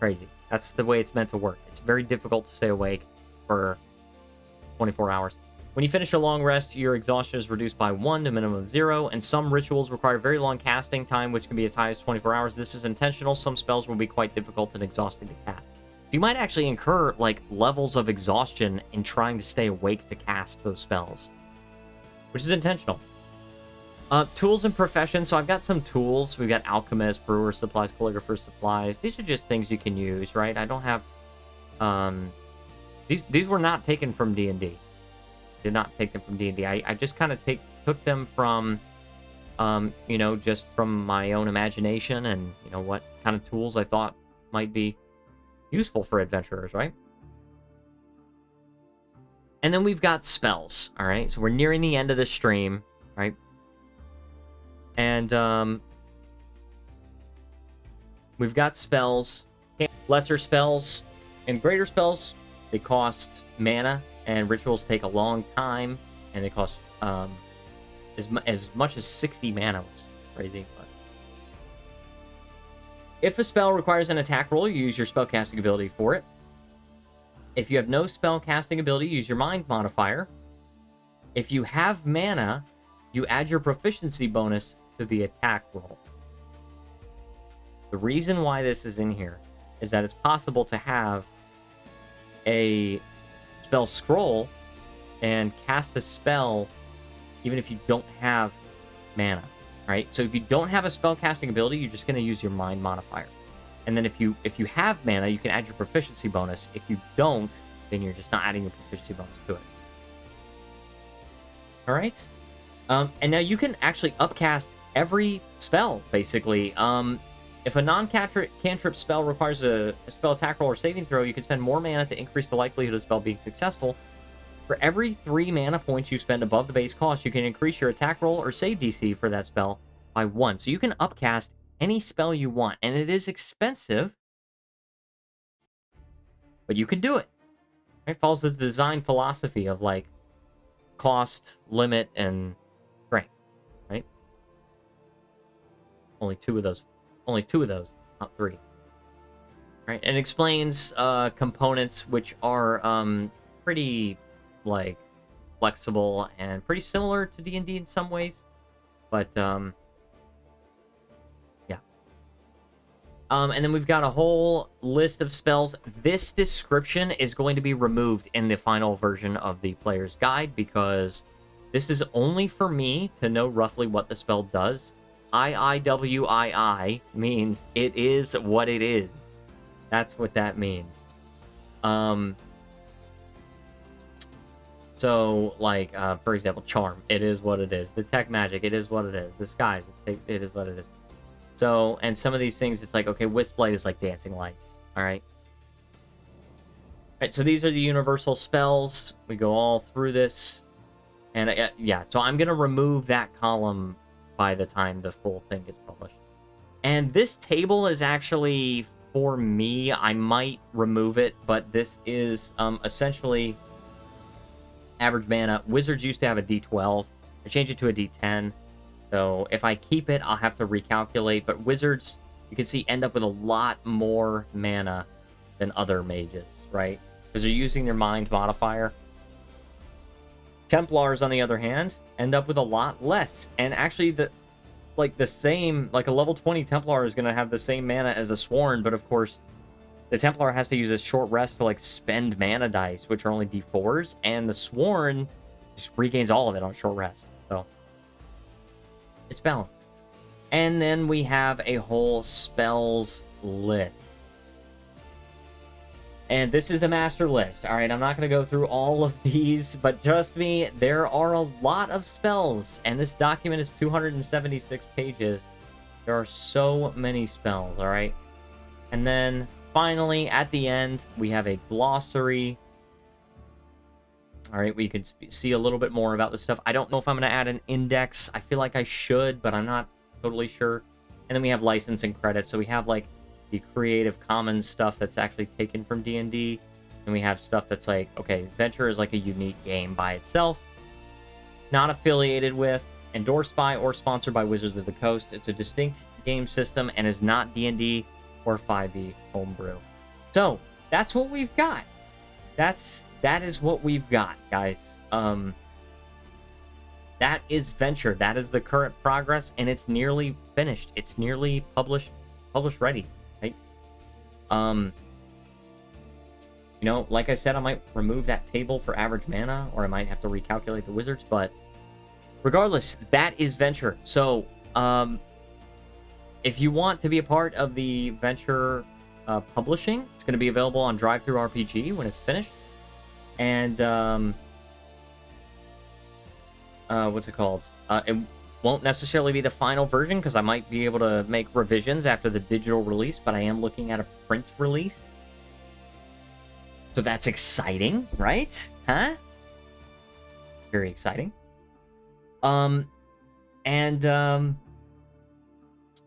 Crazy. That's the way it's meant to work. It's very difficult to stay awake for 24 hours. When you finish a long rest, your exhaustion is reduced by 1 to a minimum of 0, and some rituals require very long casting time, which can be as high as 24 hours. This is intentional. Some spells will be quite difficult and exhausting to cast. You might actually incur, like, levels of exhaustion in trying to stay awake to cast those spells, which is intentional. Tools and professions. So I've got some tools. We've got alchemist, brewer supplies, calligrapher supplies. These are just things you can use, right? I don't have... These were not taken from D&D. Did not take them from D&D. I just kind of took them from, you know, just from my own imagination and, you know, what kind of tools I thought might be useful for adventurers, right? And then we've got spells, all right? So we're nearing the end of the stream, right? And we've got spells, lesser spells, and greater spells. They cost mana, and rituals take a long time, and they cost as much as 60 mana, which is crazy. But if a spell requires an attack roll, you use your spellcasting ability for it. If you have no spellcasting ability, use your mind modifier. If you have mana, you add your proficiency bonus to the attack roll. The reason why this is in here is that it's possible to have a spell scroll and cast a spell even if you don't have mana, right? So if you don't have a spell casting ability, you're just going to use your mind modifier. And then if you have mana, you can add your proficiency bonus. If you don't, then you're just not adding your proficiency bonus to it. All right. And now you can actually upcast every spell, basically. If a non-cantrip spell requires a spell attack roll or saving throw, you can spend more mana to increase the likelihood of the spell being successful. For every 3 mana points you spend above the base cost, you can increase your attack roll or save DC for that spell by 1. So you can upcast any spell you want, and it is expensive, but you can do it. It follows the design philosophy of, like, cost, limit, and strength, right? Only two of those, not 3. Right? And it explains components which are pretty, like, flexible and pretty similar to D&D in some ways, but yeah. And then we've got a whole list of spells. This description is going to be removed in the final version of the player's guide because this is only for me to know roughly what the spell does. IIWII means it is what it is. That's what that means. So, like, for example, Charm, it is what it is. Detect Magic, it is what it is. Disguise, it is what it is. So, and some of these things, it's like, okay, Wisp Blade is like dancing lights. All right. All right, so these are the universal spells. We go all through this. And yeah, so I'm going to remove that column by the time the full thing gets published. And this table is actually for me. I might remove it, but this is essentially average mana. Wizards used to have a D12. I changed it to a D10. So if I keep it, I'll have to recalculate. But Wizards, you can see, end up with a lot more mana than other mages, right? Because they're using their mind modifier. Templars, on the other hand, end up with a lot less. And actually, the same, like a level 20 Templar is going to have the same mana as a Sworn, but of course, the Templar has to use a short rest to, like, spend mana dice, which are only D4s, and the Sworn just regains all of it on short rest. So it's balanced. And then we have a whole spells list. And this is the master list. All right, I'm not going to go through all of these, but trust me, there are a lot of spells. And this document is 276 pages. There are so many spells, all right? And then finally, at the end, we have a glossary. All right, we can see a little bit more about this stuff. I don't know if I'm going to add an index. I feel like I should, but I'm not totally sure. And then we have licensing credits. So we have, like, the Creative Commons stuff that's actually taken from D&D. And we have stuff that's like, okay, Venture is like a unique game by itself, not affiliated with, endorsed by, or sponsored by Wizards of the Coast. It's a distinct game system and is not D&D or 5e homebrew. So that's what we've got. That is what we've got, guys. That is Venture. That is the current progress, and it's nearly finished. It's nearly published ready, right? You know, like I said, I might remove that table for average mana, or I might have to recalculate the wizards, but regardless, that is Venture. So, if you want to be a part of the Venture publishing, it's going to be available on DriveThruRPG when it's finished. And, what's it called? It won't necessarily be the final version, because I might be able to make revisions after the digital release, but I am looking at a print release. So that's exciting, right? Huh? Very exciting.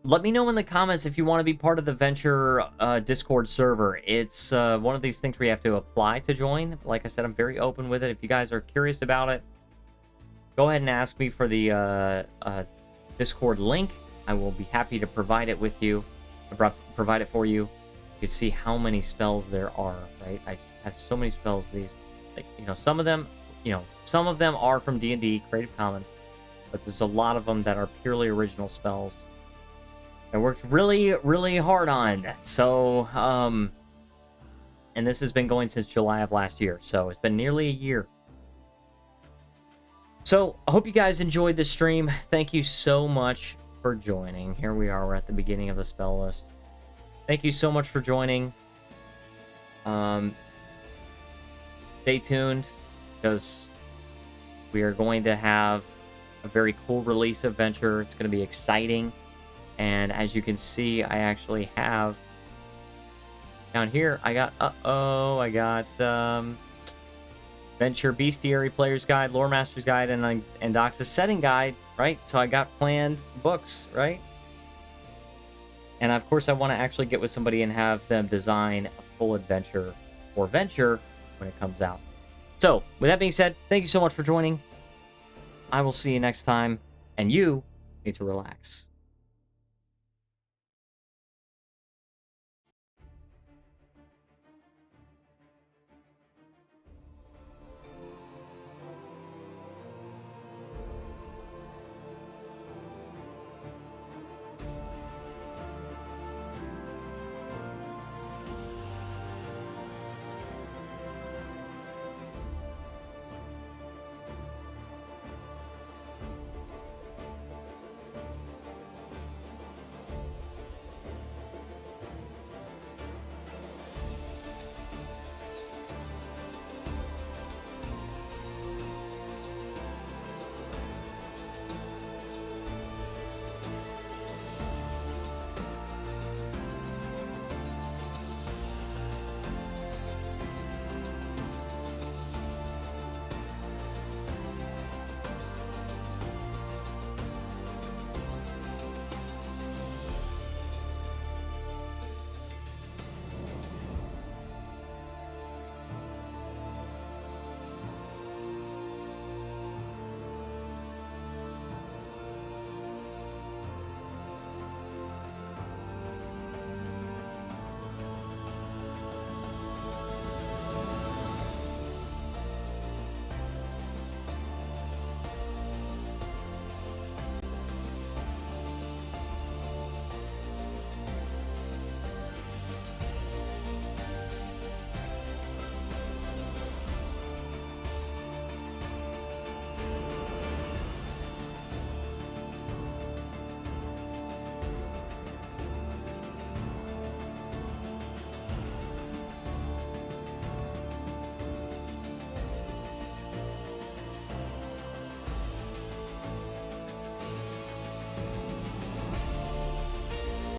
Let me know in the comments if you want to be part of the Venture Discord server. It's one of these things where you have to apply to join. Like I said, I'm very open with it. If you guys are curious about it, go ahead and ask me for the Discord link. I will be happy to provide it with you. Provide it for you. You can see how many spells there are, right? I just have so many spells. These, like, you know, some of them are from D&D Creative Commons, but there's a lot of them that are purely original spells. I worked really, really hard on. So, and this has been going since July of last year. So it's been nearly a year. So I hope you guys enjoyed this stream. Thank you so much for joining. Here we are. We're at the beginning of the spell list. Thank you so much for joining. Stay tuned, because we are going to have a very cool release adventure. It's going to be exciting. And as you can see, I actually have down here, I got, I got Venture Bestiary Player's Guide, Lore Master's Guide, and Dox's Setting Guide, right? So I got planned books, right? And of course, I want to actually get with somebody and have them design a full adventure for Venture when it comes out. So, with that being said, thank you so much for joining. I will see you next time, and you need to relax.